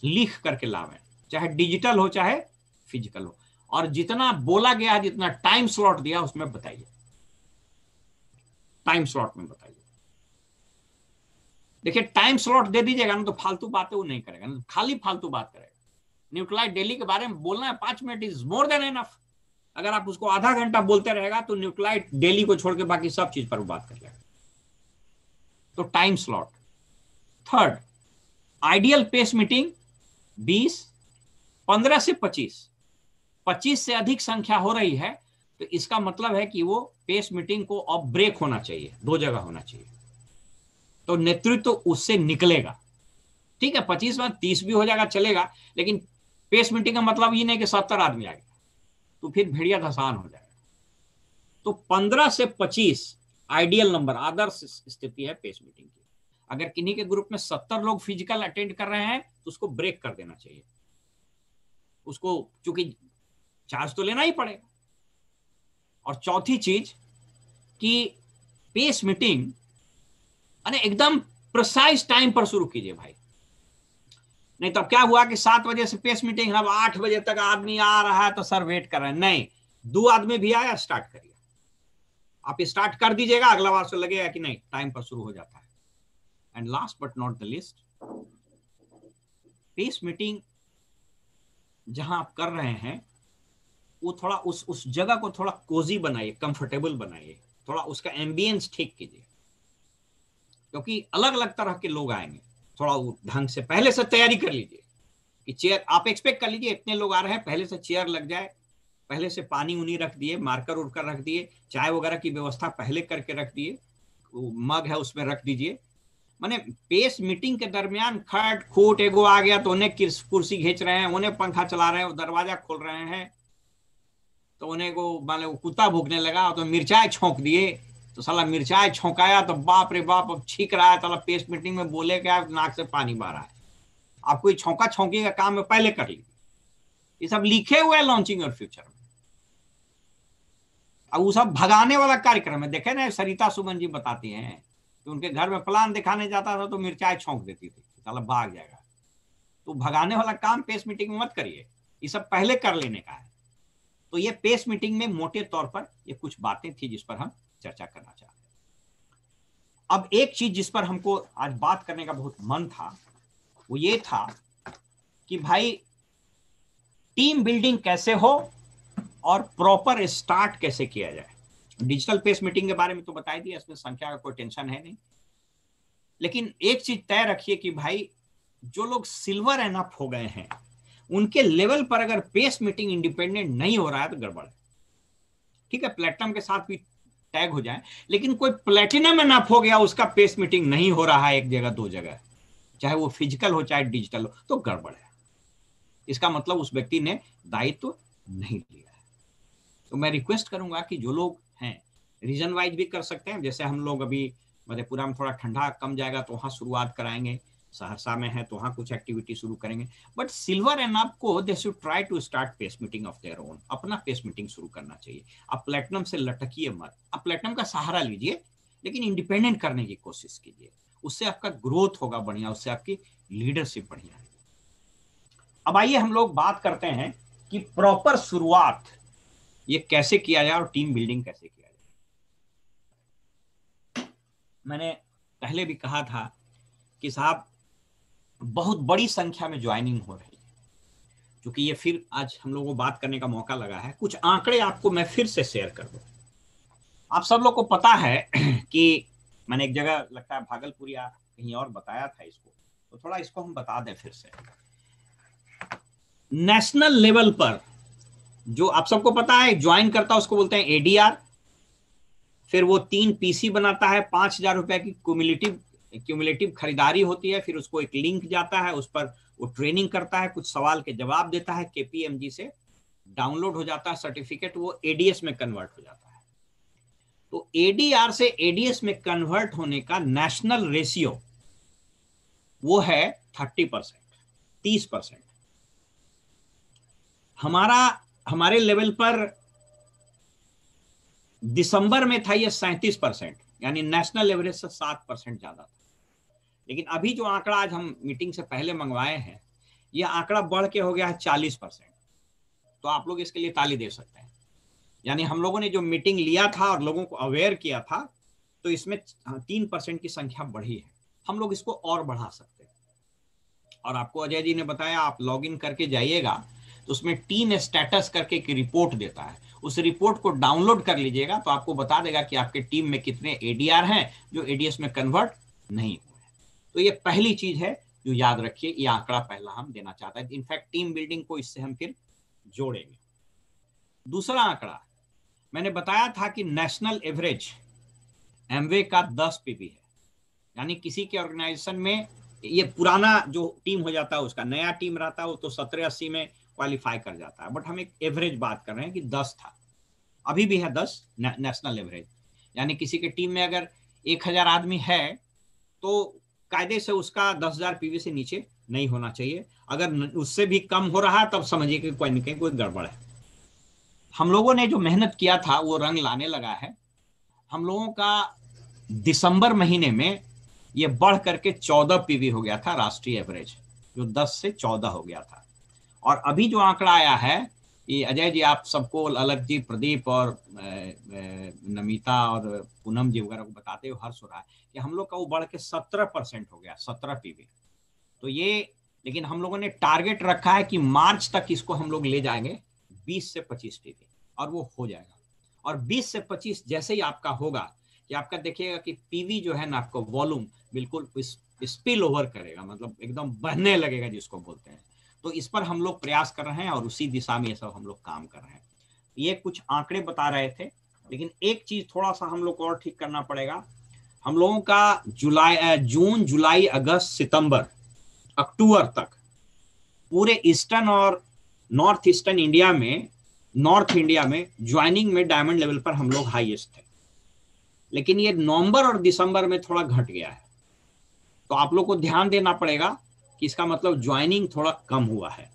लिख करके लावें, चाहे डिजिटल हो चाहे फिजिकल हो। और जितना बोला गया, जितना टाइम स्लॉट दिया उसमें बताइए, टाइम स्लॉट में बताइए। देखिए टाइम स्लॉट दे दीजिएगा ना तो फालतू बातें वो नहीं करेगा ना, खाली फालतू बात करेगा। न्यूक्लियाइड डेली के बारे में बोलना है 5 minute is more than enough. अगर आप उसको आधा घंटा बोलते रहेगा तो न्यूक्लियाइड डेली को छोड़ के बाकी सब चीज पर बात कर लेगा। तो time slot. Third, ideal pace meeting 20, 15 से 25। 25 से अधिक संख्या हो रही है तो इसका मतलब है कि वो पेस मीटिंग को अब ब्रेक होना चाहिए, 2 जगह होना चाहिए, तो नेतृत्व तो उससे निकलेगा। ठीक है 25 में 30 भी हो जाएगा चलेगा, लेकिन पेस मीटिंग का मतलब ये नहीं कि 70 आदमी आ गए तो फिर भेड़िया धसान हो जाएगा। तो 15 से 25 आइडियल नंबर, आदर्श स्थिति है पेस मीटिंग की। अगर किन्हीं के ग्रुप में 70 लोग फिजिकल अटेंड कर रहे हैं तो उसको ब्रेक कर देना चाहिए, उसको चूंकि चार्ज तो लेना ही पड़ेगा। और चौथी चीज कि पेस मीटिंग एकदम प्रिसाइज टाइम पर शुरू कीजिए भाई। नहीं तो अब क्या हुआ कि 7 बजे से पेस मीटिंग, अब 8 बजे तक आदमी आ रहा है तो सर वेट कर रहे हैं। नहीं, 2 आदमी भी आया स्टार्ट करिए। आप स्टार्ट कर दीजिएगा, अगला बार से लगेगा कि नहीं टाइम पर शुरू हो जाता है। And last but not the least, pace meeting जहां आप कर रहे हैं वो थोड़ा उस जगह को थोड़ा कोजी बनाइए, कंफर्टेबल बनाइए, थोड़ा उसका एम्बियंस ठीक कीजिए, क्योंकि अलग अलग तरह के लोग आएंगे। थोड़ा ढंग से पहले से तैयारी कर लीजिए कि चेयर, आप एक्सपेक्ट कर लीजिए इतने लोग आ रहे हैं, पहले से चेयर लग जाए, पहले से पानी उनी रख दिए, मार्कर उड़कर रख दिए, चाय वगैरह की व्यवस्था पहले करके रख दिए, मग है उसमें रख दीजिए। माने पेस मीटिंग के दरमियान खट खूट एगो आ गया तो उन्हें कुर्सी खींच रहे हैं, उन्हें पंखा चला रहे हैं, दरवाजा खोल रहे हैं, तो उन्हें को माने वो कुत्ता भूखने लगा तो मिर्चाई छोंक दिए, तो साला मिर्चाई छोंकाया तो बाप रे बाप अब छींक रहा है, साला पेस मीटिंग में बोले क्या नाक से पानी बह रहा है। आप कोई छौंका छौंकी का काम में पहले कर लीजिए, ये सब लिखे हुए हैं लॉन्चिंग और फ्यूचर में। अब वो सब भगाने वाला कार्यक्रम है। देखे ना सरिता सुमन जी बताती हैं कि उनके घर में प्लान दिखाने जाता था तो मिर्चाई छोंक देती थी, साला भाग जाएगा। तो भगाने वाला काम पेस मीटिंग में मत करिए, ये सब पहले कर लेने का है। तो ये पेस मीटिंग में मोटे तौर पर ये कुछ बातें थी जिस पर हम चर्चा करना चाहते हैं। अब एक चीज जिस पर हमको आज बात करने का बहुत मन था वो ये था कि भाई टीम बिल्डिंग कैसे हो और प्रॉपर स्टार्ट कैसे किया जाए। डिजिटल पेस मीटिंग के बारे में तो बता दिया, इसमें संख्या का कोई टेंशन है नहीं, लेकिन एक चीज तय रखिए कि भाई जो लोग सिल्वर एंड अप हो गए हैं उनके लेवल पर अगर पेस मीटिंग इंडिपेंडेंट नहीं हो रहा है तो गड़बड़ है। ठीक है प्लेटिनम के साथ भी टैग हो जाए, लेकिन कोई प्लेटिनम एंड अप हो गया उसका पेस मीटिंग नहीं हो रहा है एक जगह 2 जगह, चाहे वो फिजिकल हो चाहे डिजिटल हो, तो गड़बड़ है। इसका मतलब उस व्यक्ति ने दायित्व नहीं लिया है। तो मैं रिक्वेस्ट करूंगा कि जो लोग हैं रीजन वाइज भी कर सकते हैं, जैसे हम लोग अभी मधेपुरा में थोड़ा ठंडा कम जाएगा तो वहां शुरुआत कराएंगे, सहरसा में है तो वहां कुछ एक्टिविटी शुरू करेंगे, बट सिल्वर एंड अप को they should try to start pace meeting of their own, अपना पेस मीटिंग शुरू करना चाहिए। आप प्लेटिनम से लटकिए मत, आप प्लेटिनम का सहारा लीजिए लेकिन इंडिपेंडेंट करने की कोशिश कीजिए, उससे आपका ग्रोथ होगा बढ़िया, उससे आपकी लीडरशिप बढ़िया है। अब आइए हम लोग बात करते हैं कि प्रॉपर शुरुआत ये कैसे किया जाए और टीम बिल्डिंग कैसे किया जाए। मैंने पहले भी कहा था कि साहब बहुत बड़ी संख्या में ज्वाइनिंग हो रही है, क्योंकि ये फिर आज हम लोगों को बात करने का मौका लगा है। कुछ आंकड़े आपको मैं फिर से शेयर कर दूं। आप सब लोग को पता है कि मैंने एक जगह लगता है भागलपुर या कहीं और बताया था इसको, तो थोड़ा इसको हम बता दें फिर से। नेशनल लेवल पर जो आप सबको पता है ज्वाइन करता है उसको बोलते हैं एडीआर, फिर वो 3 पीसी बनाता है, 5,000 रुपए की क्यूमुलेटिव खरीदारी होती है, फिर उसको एक लिंक जाता है, उस पर वो ट्रेनिंग करता है, कुछ सवाल के जवाब देता है, केपीएमजी से डाउनलोड हो जाता है सर्टिफिकेट, वो एडीएस में कन्वर्ट हो जाता है। तो एडीआर से एडीएस में कन्वर्ट होने का नेशनल रेशियो वो है 30%, 30%। हमारे लेवल पर दिसंबर में था ये 37%, यानी नेशनल एवरेज से 7% ज्यादा था। लेकिन अभी जो आंकड़ा आज हम मीटिंग से पहले मंगवाए हैं ये आंकड़ा बढ़ के हो गया है 40%। तो आप लोग इसके लिए ताली दे सकते हैं। यानी हम लोगों ने जो मीटिंग लिया था और लोगों को अवेयर किया था, तो इसमें 3% की संख्या बढ़ी है। हम लोग इसको और बढ़ा सकते हैं। और आपको अजय जी ने बताया, आप लॉग इन करके जाइएगा तो उसमें टीम स्टेटस करके एक रिपोर्ट देता है, उस रिपोर्ट को डाउनलोड कर लीजिएगा तो आपको बता देगा कि आपके टीम में कितने एडीआर हैं जो एडीएस में कन्वर्ट नहीं हुए हैं। तो ये पहली चीज है जो याद रखिए, ये आंकड़ा पहला हम देना चाहते हैं। इनफैक्ट टीम बिल्डिंग को इससे हम फिर जोड़ेंगे। दूसरा आंकड़ा मैंने बताया था कि नेशनल एवरेज एमवे का 10 पीवी है। यानी किसी के ऑर्गेनाइजेशन में ये पुराना जो टीम हो जाता है, उसका नया टीम रहता है वो तो 70-80 में क्वालिफाई कर जाता है, बट हम एक एवरेज बात कर रहे हैं कि 10 था, अभी भी है 10 नेशनल एवरेज। यानी किसी के टीम में अगर 1000 आदमी है तो कायदे से उसका 10,000 पीवी से नीचे नहीं होना चाहिए। अगर उससे भी कम हो रहा है तब समझिए कि कोई न कोई गड़बड़ है। हम लोगों ने जो मेहनत किया था वो रंग लाने लगा है। हम लोगों का दिसंबर महीने में ये बढ़ करके 14 पीवी हो गया था राष्ट्रीय एवरेज, जो 10 से 14 हो गया था। और अभी जो आंकड़ा आया है, ये अजय जी आप सबको, अलग जी, प्रदीप और नमिता और पूनम जी वगैरह को बताते हुए हर्ष हो रहा है कि हम लोग का वो बढ़ के 17% हो गया, 17 पीवी। तो ये, लेकिन हम लोगों ने टारगेट रखा है कि मार्च तक इसको हम लोग ले जाएंगे 20 से 25 पीवी, और वो हो जाएगा। और 20 से 25 जैसे ही आपका होगा कि आपका देखिएगा कि पीवी जो है ना, आपको वॉल्यूम बिल्कुल स्पिल ओवर करेगा, मतलब एकदम बहने लगेगा जिसको बोलते हैं। तो इस पर हम लोग प्रयास कर रहे हैं और उसी दिशा में ये सब हम लोग काम कर रहे हैं। ये कुछ आंकड़े बता रहे थे, लेकिन एक चीज थोड़ा सा हम लोग को और ठीक करना पड़ेगा। हम लोगों का जून, जुलाई, अगस्त, सितंबर, अक्टूबर तक पूरे ईस्टर्न और नॉर्थ ईस्टर्न इंडिया में, नॉर्थ इंडिया में ज्वाइनिंग में डायमंड लेवल पर हम लोग हाईएस्ट थे। लेकिन ये नवंबर और दिसंबर में थोड़ा घट गया है। तो आप लोग को ध्यान देना पड़ेगा कि इसका मतलब ज्वाइनिंग थोड़ा कम हुआ है।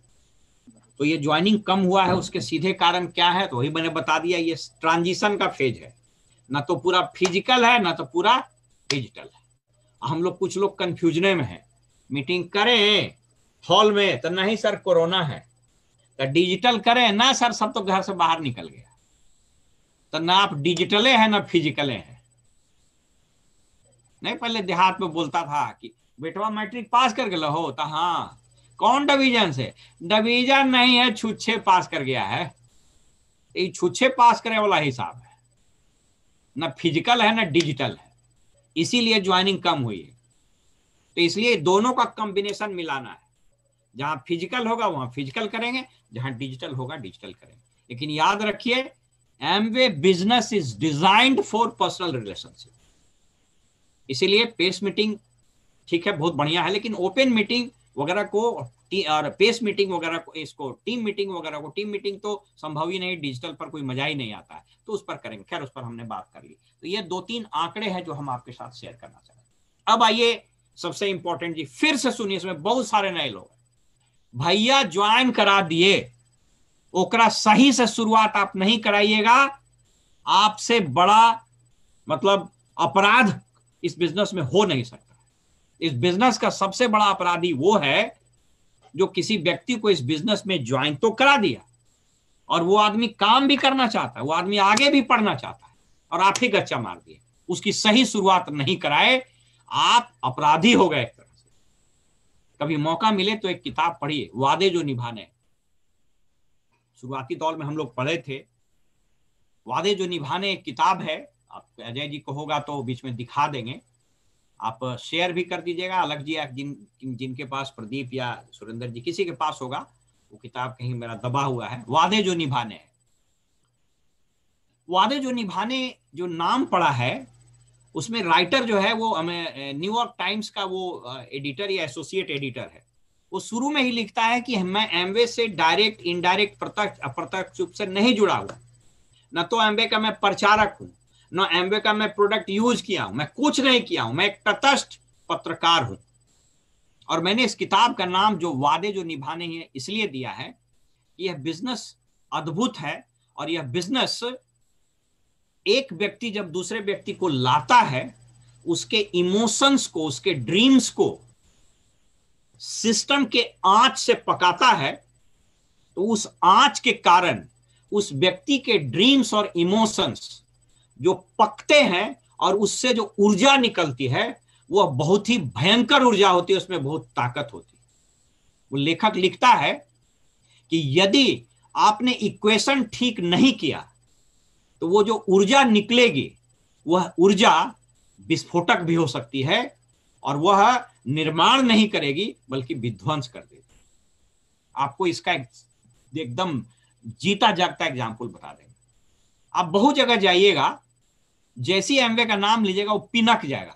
तो ये ज्वाइनिंग कम हुआ है, उसके सीधे कारण क्या है तो वही मैंने बता दिया, ये ट्रांजिशन का फेज है। ना तो पूरा फिजिकल है ना तो पूरा डिजिटल है। हम लोग, कुछ लोग कंफ्यूजन में है, मीटिंग करें हॉल में तो नहीं सर कोरोना है, तो डिजिटल करें ना सर सब तो घर से बाहर निकल गया। तो ना आप डिजिटले हैं ना फिजिकले हैं। नहीं, पहले देहात में बोलता था कि बेटवा मैट्रिक पास कर गया हो, तो हाँ, कौन डिवीजन से? डिवीजन नहीं है, छुच्छे पास कर गया है। ये छुच्छे पास करे वाला हिसाब है, ना फिजिकल है ना डिजिटल है, इसीलिए ज्वाइनिंग कम हुई है। तो इसलिए दोनों का कॉम्बिनेशन मिलाना है। जहां फिजिकल होगा वहां फिजिकल करेंगे, जहां डिजिटल होगा डिजिटल करेंगे। लेकिन याद रखिए, Amway business is designed for personal relationship. इसीलिए पेस मीटिंग ठीक है, बहुत बढ़िया है, लेकिन ओपन मीटिंग वगैरह को और पेस मीटिंग वगैरह को, इसको टीम मीटिंग वगैरह को, टीम मीटिंग तो संभव ही नहीं, डिजिटल पर कोई मजा ही नहीं आता है, तो उस पर करेंगे। खैर, उस पर हमने बात कर ली। तो ये 2-3 आंकड़े हैं जो हम आपके साथ शेयर करना चाहते हैं। अब आइए सबसे इंपॉर्टेंट जी, फिर से सुनिए, इसमें बहुत सारे नए लोग, भैया ज्वाइन करा दिए, ओकरा सही से शुरुआत आप नहीं कराइएगा, आपसे बड़ा मतलब अपराध इस बिजनेस में हो नहीं सकता। इस बिजनेस का सबसे बड़ा अपराधी वो है जो किसी व्यक्ति को इस बिजनेस में ज्वाइन तो करा दिया और वो आदमी काम भी करना चाहता है, वो आदमी आगे भी पढ़ना चाहता है, और आप ही गच्चा मार दिए, उसकी सही शुरुआत नहीं कराए, आप अपराधी हो गए एक तरह से। कभी मौका मिले तो एक किताब पढ़िए, वादे जो निभाने। शुरुआती दौर में हम लोग पढ़े थे, वादे जो निभाने एक किताब है। आप अजय जी को होगा तो बीच में दिखा देंगे, आप शेयर भी कर दीजिएगा। अलग जी, जिनके पास, प्रदीप या सुरेंद्र जी, किसी के पास होगा, वो किताब कहीं मेरा दबा हुआ है, वादे जो निभाने है। वादे जो निभाने जो नाम पड़ा है, उसमें राइटर जो है वो हमें न्यूयॉर्क टाइम्स का वो एडिटर या एसोसिएट एडिटर है। वो शुरू में ही लिखता है कि मैं एमवे से डायरेक्ट, इनडायरेक्ट, प्रत्यक्ष अप्रत्यक्ष रूप से नहीं जुड़ा हुआ, न तो एमवे का मैं प्रचारक हूं, न एमवे का मैं प्रोडक्ट यूज किया हूं, मैं कुछ नहीं किया हूं, मैं एक तटस्थ पत्रकार हूं। और मैंने इस किताब का नाम जो वादे जो निभाने हैं इसलिए दिया है, यह बिजनेस अद्भुत है, और यह बिजनेस एक व्यक्ति जब दूसरे व्यक्ति को लाता है, उसके इमोशंस को, उसके ड्रीम्स को सिस्टम के आंच से पकाता है, तो उस आंच के कारण उस व्यक्ति के ड्रीम्स और इमोशंस जो पकते हैं और उससे जो ऊर्जा निकलती है वह बहुत ही भयंकर ऊर्जा होती है, उसमें बहुत ताकत होती है। वो लेखक लिखता है कि यदि आपने इक्वेशन ठीक नहीं किया तो वो जो ऊर्जा निकलेगी वह ऊर्जा विस्फोटक भी हो सकती है और वह निर्माण नहीं करेगी बल्कि विध्वंस कर देगी। आपको इसका एकदम जीता जागता एग्जाम्पल बता देंगे। आप बहुत जगह जाइएगा, जैसी एमवे का नाम लीजिएगा वो पिनक जाएगा।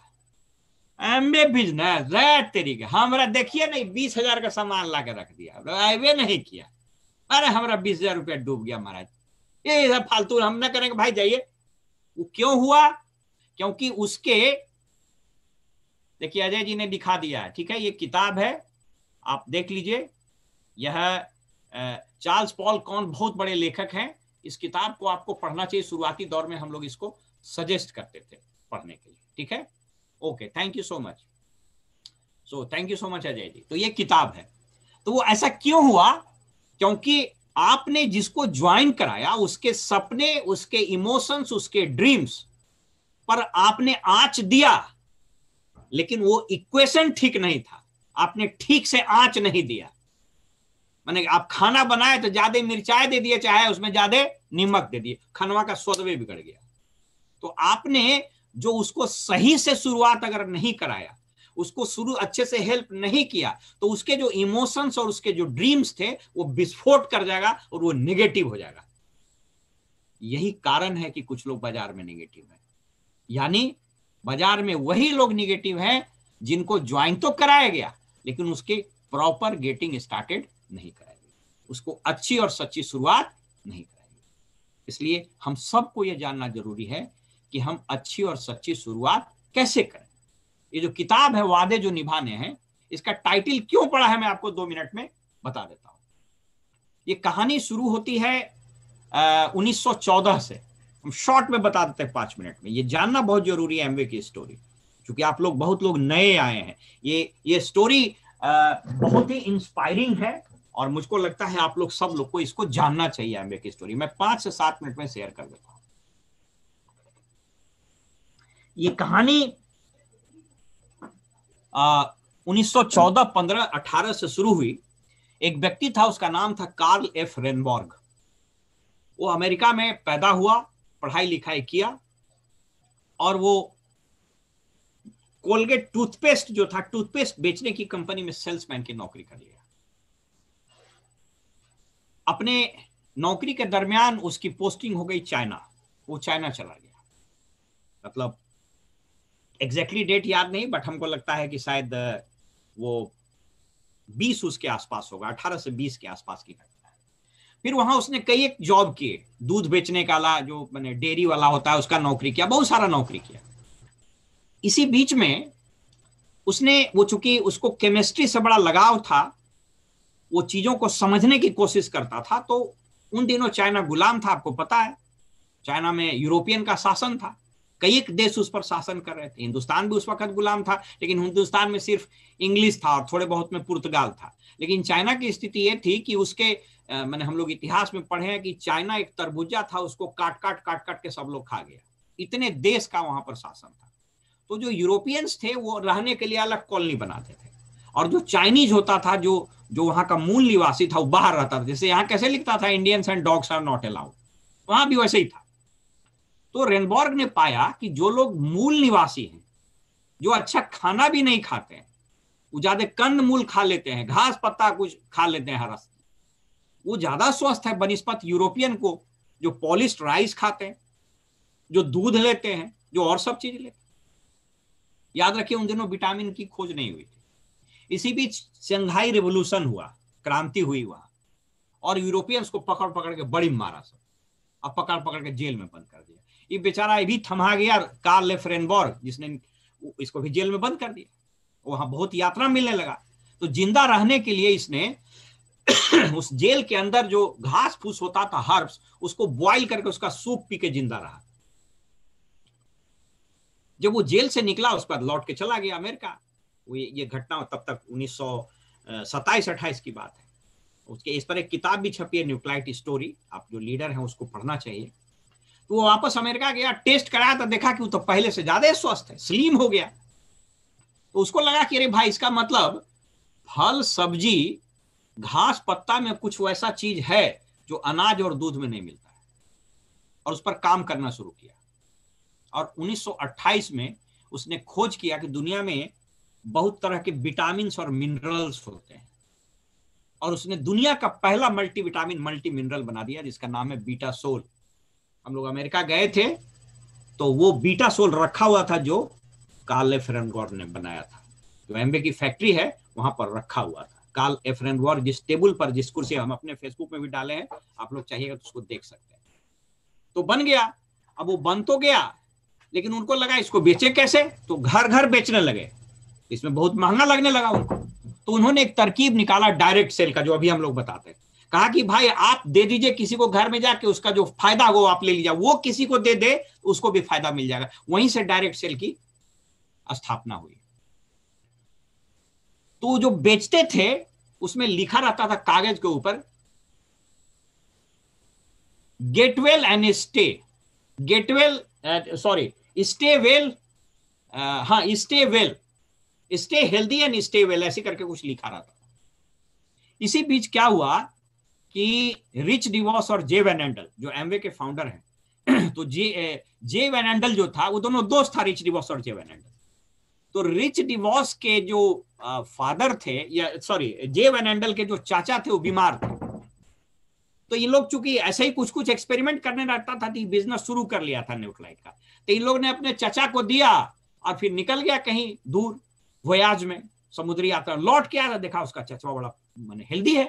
एमवे बिजनेस तरीके हमारा देखिए नहीं 20,000 का सामान ला के रख दिया, एमवे नहीं किया, अरे हमारा 20,000 रुपया डूब गया महाराज, ये सब फालतू हम ना करेंगे भाई जाइए। वो क्यों हुआ? क्योंकि उसके, देखिए अजय जी ने दिखा दिया है, ठीक है, ये किताब है आप देख लीजिए। यह चार्ल्स पॉल कौन बहुत बड़े लेखक हैं, इस किताब को आपको पढ़ना चाहिए। शुरुआती दौर में हम लोग इसको सजेस्ट करते थे पढ़ने के लिए, ठीक है। Okay, thank you so much. Thank you so much Ajay ji. तो ये किताब है। तो वो ऐसा क्यों हुआ? क्योंकि आपने जिसको ज्वाइन कराया उसके सपने, उसके इमोशंस, उसके ड्रीम्स पर आपने आंच दिया, लेकिन वो इक्वेशन ठीक नहीं था, आपने ठीक से आंच नहीं दिया। माने आप खाना बनाए तो ज्यादा मिर्चाई दे दिए, चाहे उसमें ज्यादा नमक दे दिए, खानवा का स्वाद भी बिगड़ गया। तो आपने जो उसको सही से शुरुआत अगर नहीं कराया, उसको शुरू अच्छे से हेल्प नहीं किया, तो उसके जो इमोशंस और उसके जो ड्रीम्स थे वो विस्फोट कर जाएगा और वो नेगेटिव हो जाएगा। यही कारण है कि कुछ लोग बाजार में नेगेटिव है। यानी बाजार में वही लोग नेगेटिव हैं जिनको ज्वाइन तो कराया गया लेकिन उसके प्रॉपर गेटिंग स्टार्टेड नहीं कराया गया, उसको अच्छी और सच्ची शुरुआत नहीं कराई गई। इसलिए हम सबको यह जानना जरूरी है कि हम अच्छी और सच्ची शुरुआत कैसे करें। ये जो किताब है वादे जो निभाने हैं, इसका टाइटल क्यों पड़ा है मैं आपको 2 मिनट में बता देता हूं। ये कहानी शुरू होती है 1914 से। हम शॉर्ट में बता देते हैं 5 मिनट में। ये जानना बहुत जरूरी है एमवे की स्टोरी, क्योंकि आप लोग बहुत लोग नए आए हैं। ये स्टोरी बहुत ही इंस्पायरिंग है और मुझको लगता है आप लोग सब लोग को इसको जानना चाहिए। एमवे की स्टोरी मैं 5 से 7 मिनट में शेयर कर देता हूं। ये कहानी 1914, 15, 18 से शुरू हुई। एक व्यक्ति था, उसका नाम था कार्ल एफ रेनबॉर्ग। वो अमेरिका में पैदा हुआ, पढ़ाई लिखाई किया और वो कोलगेट टूथपेस्ट जो था, टूथपेस्ट बेचने की कंपनी में सेल्समैन की नौकरी कर लिया। अपने नौकरी के दरमियान उसकी पोस्टिंग हो गई चाइना। वो चाइना चला गया, मतलब एग्जैक्टली डेट याद नहीं, बट हमको लगता है कि शायद वो 20 उसके आसपास होगा, 18 से 20 के आसपास की घटना है। फिर वहां उसने कई एक जॉब किए, दूध बेचने का जो मैंने डेयरी वाला होता है उसका नौकरी किया, बहुत सारा नौकरी किया। इसी बीच में उसने, वो चूंकि उसको केमिस्ट्री से बड़ा लगाव था, वो चीजों को समझने की कोशिश करता था। तो उन दिनों चाइना गुलाम था, आपको पता है, चाइना में यूरोपियन का शासन था, कई एक देश उस पर शासन कर रहे थे। हिंदुस्तान भी उस वक्त गुलाम था, लेकिन हिंदुस्तान में सिर्फ इंग्लिश था और थोड़े बहुत में पुर्तगाल था। लेकिन चाइना की स्थिति ये थी कि उसके मैंने हम लोग इतिहास में पढ़े हैं कि चाइना एक तरबूजा था, उसको काट काट के सब लोग खा गया, इतने देश का वहां पर शासन था। तो जो यूरोपियंस थे वो रहने के लिए अलग कॉलोनी बनाते थे, और जो चाइनीज होता था, जो वहां का मूल निवासी था, वो बाहर रहता था। जैसे यहाँ कैसे लिखता था Indians and dogs are not allowed, वहां भी वैसे ही था। तो रेनबॉर्ग ने पाया कि जो लोग मूल निवासी हैं, जो अच्छा खाना भी नहीं खाते हैं, वो ज्यादा कंद मूल खा लेते हैं, घास पत्ता कुछ खा लेते हैं हरा, वो ज्यादा स्वस्थ है बनिस्पत यूरोपियन को, जो पॉलिश्ड राइस खाते हैं, जो दूध लेते हैं, जो और सब चीज लेते हैं। याद रखिए उन दिनों विटामिन की खोज नहीं हुई थी। इसी बीच शंघाई रेवोल्यूशन हुआ, क्रांति हुई वहां, और यूरोपियंस को पकड़ पकड़ के बड़ी मारा सब, अब पकड़ पकड़ के जेल में बंद कर दिया। ये बेचारा ये भी थमा गया, कार्ल एफ रेनबॉर्ग, जिसने इसको भी जेल में बंद कर दिया। वहां बहुत यात्रा मिलने लगा, तो जिंदा रहने के लिए इसने उस जेल के अंदर जो घास फूस होता था, हर्ब्स, उसको बॉइल करके उसका सूप पी के जिंदा रहा। जब वो जेल से निकला उसके बाद लौट के चला गया अमेरिका। वो ये घटना तब तक 1927-28 की बात है। उसके इस पर एक किताब भी छपी है, न्यूक्लाइड स्टोरी, आप जो लीडर हैं उसको पढ़ना चाहिए। तो वो वापस अमेरिका गया, टेस्ट कराया तो देखा कि वो तो पहले से ज्यादा स्वस्थ है, स्लिम हो गया। तो उसको लगा कि अरे भाई, इसका मतलब फल सब्जी घास पत्ता में कुछ वैसा चीज है जो अनाज और दूध में नहीं मिलता है, और उस पर काम करना शुरू किया। और 1928 में उसने खोज किया कि दुनिया में बहुत तरह के विटामिन और मिनरल्स होते हैं, और उसने दुनिया का पहला मल्टीविटामिन मल्टी मिनरल बना दिया जिसका नाम है बीटा सोल। हम लोग अमेरिका गए थे तो वो बीटा सोल रखा हुआ था जो कार्ल एफ रेनगॉर ने बनाया था, जो एम्बे की फैक्ट्री है वहां पर रखा हुआ था। कार्ल एफ रेनगॉर जिस टेबल पर, जिस कुर्सी, हम अपने फेसबुक में भी डाले हैं, आप लोग चाहिएगा तो उसको देख सकते हैं। तो बन गया। अब वो बन तो गया, लेकिन उनको लगा इसको बेचे कैसे, तो घर घर बेचने लगे, इसमें बहुत महंगा लगने लगा उनको। तो उन्होंने एक तरकीब निकाला डायरेक्ट सेल का, जो अभी हम लोग बताते हैं। कहा कि भाई आप दे दीजिए किसी को, घर में जाके उसका जो फायदा हो आप ले लीजिए, वो किसी को दे दे उसको भी फायदा मिल जाएगा। वहीं से डायरेक्ट सेल की स्थापना हुई। तो जो बेचते थे उसमें लिखा रहता था कागज के ऊपर, get well and stay, get well, sorry, stay well, हाँ stay well, stay healthy and stay well, ऐसे करके कुछ लिखा रहता था। इसी बीच क्या हुआ कि रिच डिवॉस और जे वैन एंडल जो एमवे के फाउंडर हैं, तो जे वैन एंडल जो था, वो दोनों दोस्त था, रिच डिवॉस और जे वैन एंडल। तो रिच डिवॉस के जो फादर थे, या सॉरी जे वैन एंडल के जो चाचा थे वो बीमार थे। तो ये लोग चूंकि ऐसे ही कुछ कुछ एक्सपेरिमेंट करने रहता था, तो बिजनेस शुरू कर लिया था न्यूक्लाइड का। तो इन लोग ने अपने चाचा को दिया और फिर निकल गया कहीं दूर वोयाज में, समुद्री यात्रा, लौट के आया, देखा उसका चचवा बड़ा माने हेल्दी है।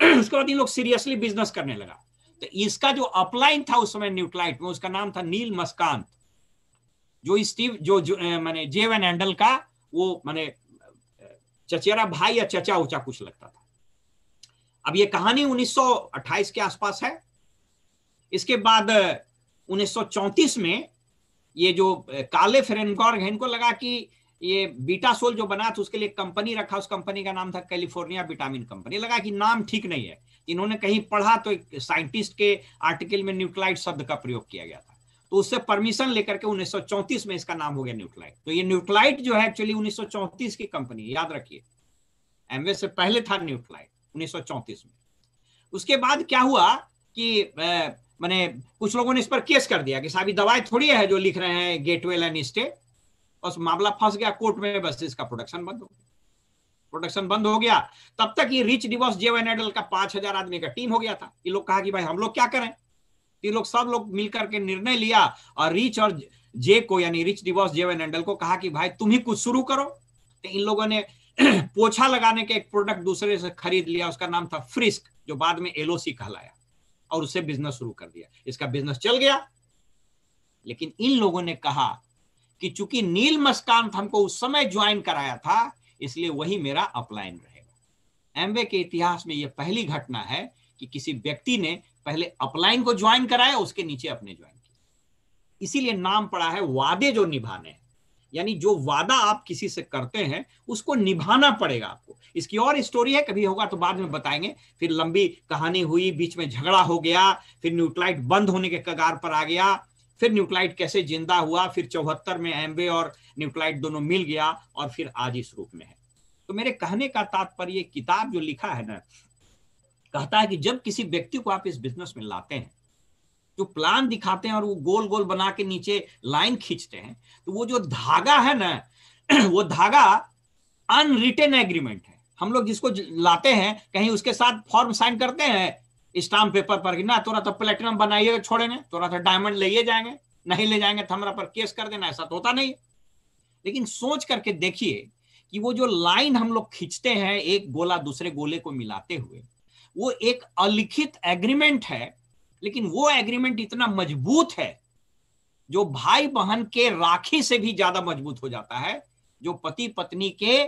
उसके बाद इन लोग सीरियसली बिजनेस करने लगा। तो इसका जो अपलाइन था उस समय न्यूक्लाइड में, उसका नाम था नील मस्कांत। जो स्टीव जो माने जे वैन एंडल का वो माने चचेरा भाई या चचा उचा कुछ लगता था। अब ये कहानी 1928 के आसपास है। इसके बाद 1934 में ये जो काले फ्रेनगॉर्ग है, इनको लगा कि ये बीटा सोल जो बना था उसके लिए कंपनी रखा, उस कंपनी का नाम था कैलिफोर्निया विटामिन कंपनी। लगा कि नाम ठीक नहीं है। इन्होंने कहीं पढ़ा तो एक साइंटिस्ट के आर्टिकल में न्यूक्लाइड शब्द का प्रयोग किया गया था, तो उससे परमिशन लेकर के 1934 में इसका नाम हो गया न्यूक्लाइड। तो ये न्यूक्लाइड जो है एक्चुअली 1934 की कंपनी, याद रखिए, एमवे से पहले था न्यूक्लाइड 1934 में। उसके बाद क्या हुआ कि मैंने कुछ लोगों ने इस पर केस कर दिया कि साहब दवाई थोड़ी है जो लिख रहे हैं गेटवेल एंड स्टे। बस मामला फंस गया कोर्ट में, बस इसका प्रोडक्शन बंद हो गया। प्रोडक्शन बंद हो गया, तब तक ये रिच डिवॉस जे वैन एंडल का 5000 आदमी का टीम हो गया था। ये लोग कहा कि भाई हम लोग क्या करें। ये लोग सब लोग मिलकर के निर्णय लिया और रिच और जे को, यानी रिच डिवॉस जे वैन एंडल को कहा कि भाई तुम ही कुछ शुरू करो। तो इन लोगों ने पोछा लगाने के एक प्रोडक्ट दूसरे से खरीद लिया, उसका नाम था फ्रिस्क, जो बाद में एलओसी कहलाया, और उससे बिजनेस शुरू कर दिया। इसका बिजनेस चल गया। लेकिन इन लोगों ने कहा कि चूंकि नील मस्कांत हमको उस समय ज्वाइन कराया था, इसलिए वही मेरा अपलाइन रहेगा। एमवे के इतिहास में यह पहली घटना है कि किसी व्यक्ति ने पहले अपलाइन को ज्वाइन कराया, उसके नीचे अपने ज्वाइन किया। इसीलिए नाम पड़ा है वादे जो निभाने, यानी जो वादा आप किसी से करते हैं उसको निभाना पड़ेगा आपको। इसकी और स्टोरी है, कभी होगा तो बाद में बताएंगे। फिर लंबी कहानी हुई, बीच में झगड़ा हो गया, फिर न्यूक्लाइड बंद होने के कगार पर आ गया, फिर न्यूक्लाइड कैसे जिंदा हुआ, फिर 74 में एम्बे और न्यूक्लाइड दोनों मिल गया, और फिर आज इस रूप में है। तो मेरे कहने का तात्पर्य, किताब जो लिखा है ना, कहता है कि जब किसी व्यक्ति को आप इस बिजनेस में लाते हैं, जो प्लान दिखाते हैं और वो गोल गोल बना के नीचे लाइन खींचते हैं, तो वो जो धागा है ना, वो धागा अनरिटन एग्रीमेंट है। हम लोग जिसको लाते हैं कहीं उसके साथ फॉर्म साइन करते हैं स्टाम्प पेपर पर कि ना तोरा तो प्लेटिनम बनाइए छोड़ेंगे, तोरा तो डायमंड ले जाएंगे, नहीं ले जाएंगे तो हमारा पर केस कर देना, ऐसा तो होता नहीं। लेकिन सोच करके देखिए कि वो जो लाइन हम लोग खींचते हैं एक गोला दूसरे गोले को मिलाते हुए, वो एक अलिखित एग्रीमेंट है। लेकिन वो एग्रीमेंट इतना मजबूत है जो भाई बहन के राखी से भी ज्यादा मजबूत हो जाता है, जो पति पत्नी के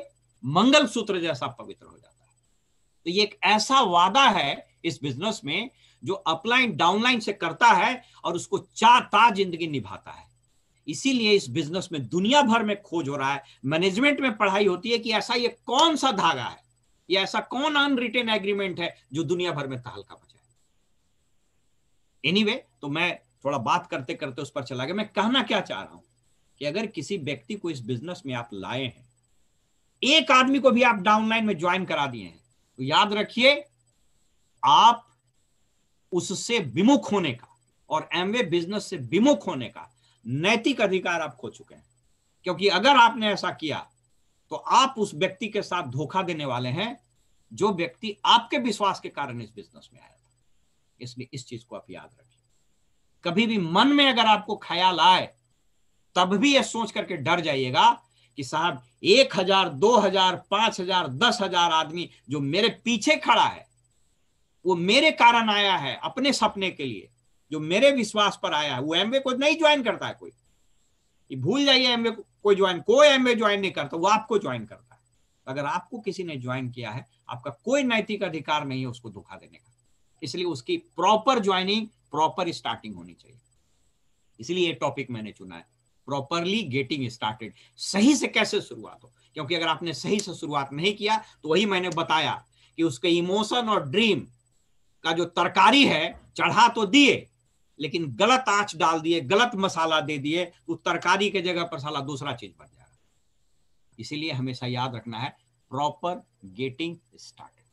मंगलसूत्र जैसा पवित्र हो जाता है। तो ये एक ऐसा वादा है इस बिजनेस में जो अपलाइन डाउनलाइन से करता है और उसको चाहता जिंदगी निभाता है। इसीलिए इस बिजनेस में दुनिया भर में खोज हो रहा है, मैनेजमेंट में पढ़ाई होती है कि ऐसा ये कौन सा धागा है ये ऐसा कौन अनरिटेन एग्रीमेंट है जो दुनिया भर में तहलका मचाए? एनीवे, तो मैं थोड़ा बात करते करते उस पर चला गया। मैं कहना क्या चाह रहा हूं कि अगर किसी व्यक्ति को इस बिजनेस में आप लाए हैं, एक आदमी को भी आप डाउनलाइन में ज्वाइन करा दिए हैं, तो याद रखिए आप उससे विमुख होने का और एमवे बिजनेस से विमुख होने का नैतिक अधिकार आप खो चुके हैं। क्योंकि अगर आपने ऐसा किया तो आप उस व्यक्ति के साथ धोखा देने वाले हैं जो व्यक्ति आपके विश्वास के कारण इस बिजनेस में आया था। इसलिए इस चीज को आप याद रखिए। कभी भी मन में अगर आपको ख्याल आए तब भी यह सोच करके डर जाइएगा कि साहब 1000, 2000, 5000, 10,000 आदमी जो मेरे पीछे खड़ा है, वो मेरे कारण आया है अपने सपने के लिए, जो मेरे विश्वास पर आया है, वो एमवे को नहीं ज्वाइन करता है कोई। ये भूल जाइए एमवे को कोई एमवे ज्वाइन नहीं करता, वो आपको ज्वाइन करता है। अगर आपको किसी ने ज्वाइन किया है, आपका कोई नैतिक अधिकार नहीं है उसको धोखा देने का। इसलिए उसकी प्रॉपर ज्वाइनिंग, प्रॉपर स्टार्टिंग होनी चाहिए। इसलिए ये टॉपिक मैंने चुना है, प्रॉपरली गेटिंग स्टार्टेड। सही से कैसे शुरुआत हो, क्योंकि अगर आपने सही से शुरुआत नहीं किया तो वही मैंने बताया कि उसके इमोशन और ड्रीम का जो तरकारी है चढ़ा तो दिए, लेकिन गलत आंच डाल दिए, गलत मसाला दे दिए, तो तरकारी के जगह पर साला दूसरा चीज बन जाएगा। इसीलिए हमेशा याद रखना है प्रॉपर गेटिंग स्टार्टेड।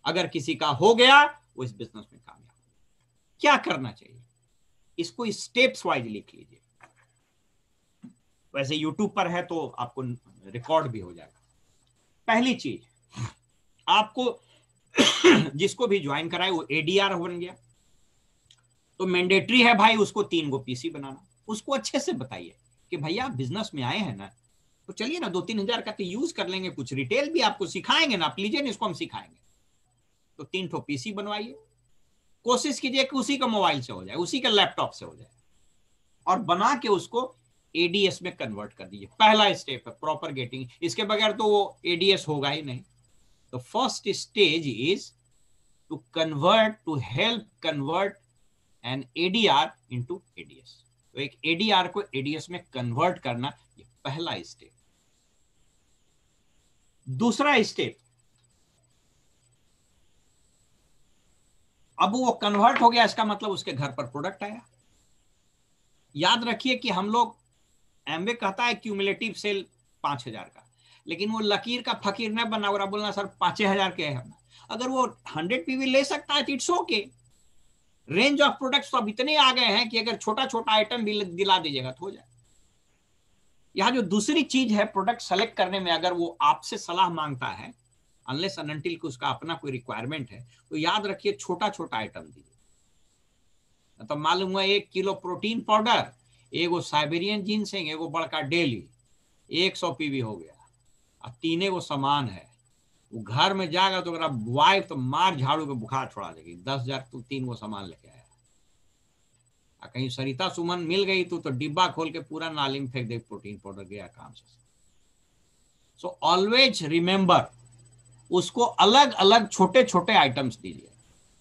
अगर किसी का हो गया वो इस बिजनेस में कामयाब। क्या करना चाहिए, इसको स्टेप्स वाइज लिख लीजिए। वैसे यूट्यूब पर है तो आपको रिकॉर्ड भी हो जाएगा। पहली चीज, आपको जिसको भी ज्वाइन कराए वो एडीआर बन गया तो मैंडेटरी है भाई उसको 3 गो पीसी बनाना। उसको अच्छे से बताइए कि भैया बिजनेस में आए हैं ना, तो चलिए ना 2-3 हजार का तो यूज कर लेंगे, कुछ रिटेल भी आपको सिखाएंगे ना, आप लीजिए ना, इसको हम सिखाएंगे। तो 3 ठो पीसी बनवाइए, कोशिश कीजिए कि उसी का मोबाइल से हो जाए, उसी का लैपटॉप से हो जाए, और बना के उसको एडीएस में कन्वर्ट कर दीजिए। पहला स्टेप है प्रॉपर गेटिंग, इसके बगैर तो वो एडीएस होगा ही नहीं। तो first stage is to convert, to help convert an ADR into ADS. तो एक एडीआर को एडीएस में कन्वर्ट करना, ये पहला स्टेप। दूसरा स्टेप, अब वो कन्वर्ट हो गया, इसका मतलब उसके घर पर प्रोडक्ट आया। याद रखिए कि हम लोग, एमवे कहता है क्यूमुलेटिव सेल 5000 का, लेकिन वो लकीर का फकीर न बना और बोलना सर 5000 के है। अगर वो 100 पीवी ले सकता है तो it's okay. Range of products तो अब इतने आ गए हैं कि अगर छोटा छोटा आइटम भी दिला दीजिएगा तो हो जाए। यहां जो दूसरी चीज है प्रोडक्ट सेलेक्ट करने में, अगर वो आपसे सलाह मांगता है, अनलेस एंड अनटिल कि उसका अपना कोई रिक्वायरमेंट है, तो याद रखिए छोटा छोटा आइटम दीजिए। तो मालूम हुआ 1 किलो प्रोटीन पाउडर, एगो साइबेरियन जिनसेंग, एगो बड़का डेली, 100 पीवी हो गया। अब 3 गो सामान है, वो घर में जाएगा तो अगर वाइफ तो मार झाड़ू के बुखार छोड़ा देगी। 10,000 तू 3 गो सामान लेके आया। कहीं सरिता सुमन मिल गई तो डिब्बा खोल के पूरा नाली में फेंक दे, प्रोटीन पाउडर गया काम से। सो ऑलवेज रिमेंबर, उसको अलग अलग छोटे छोटे आइटम्स दीजिए।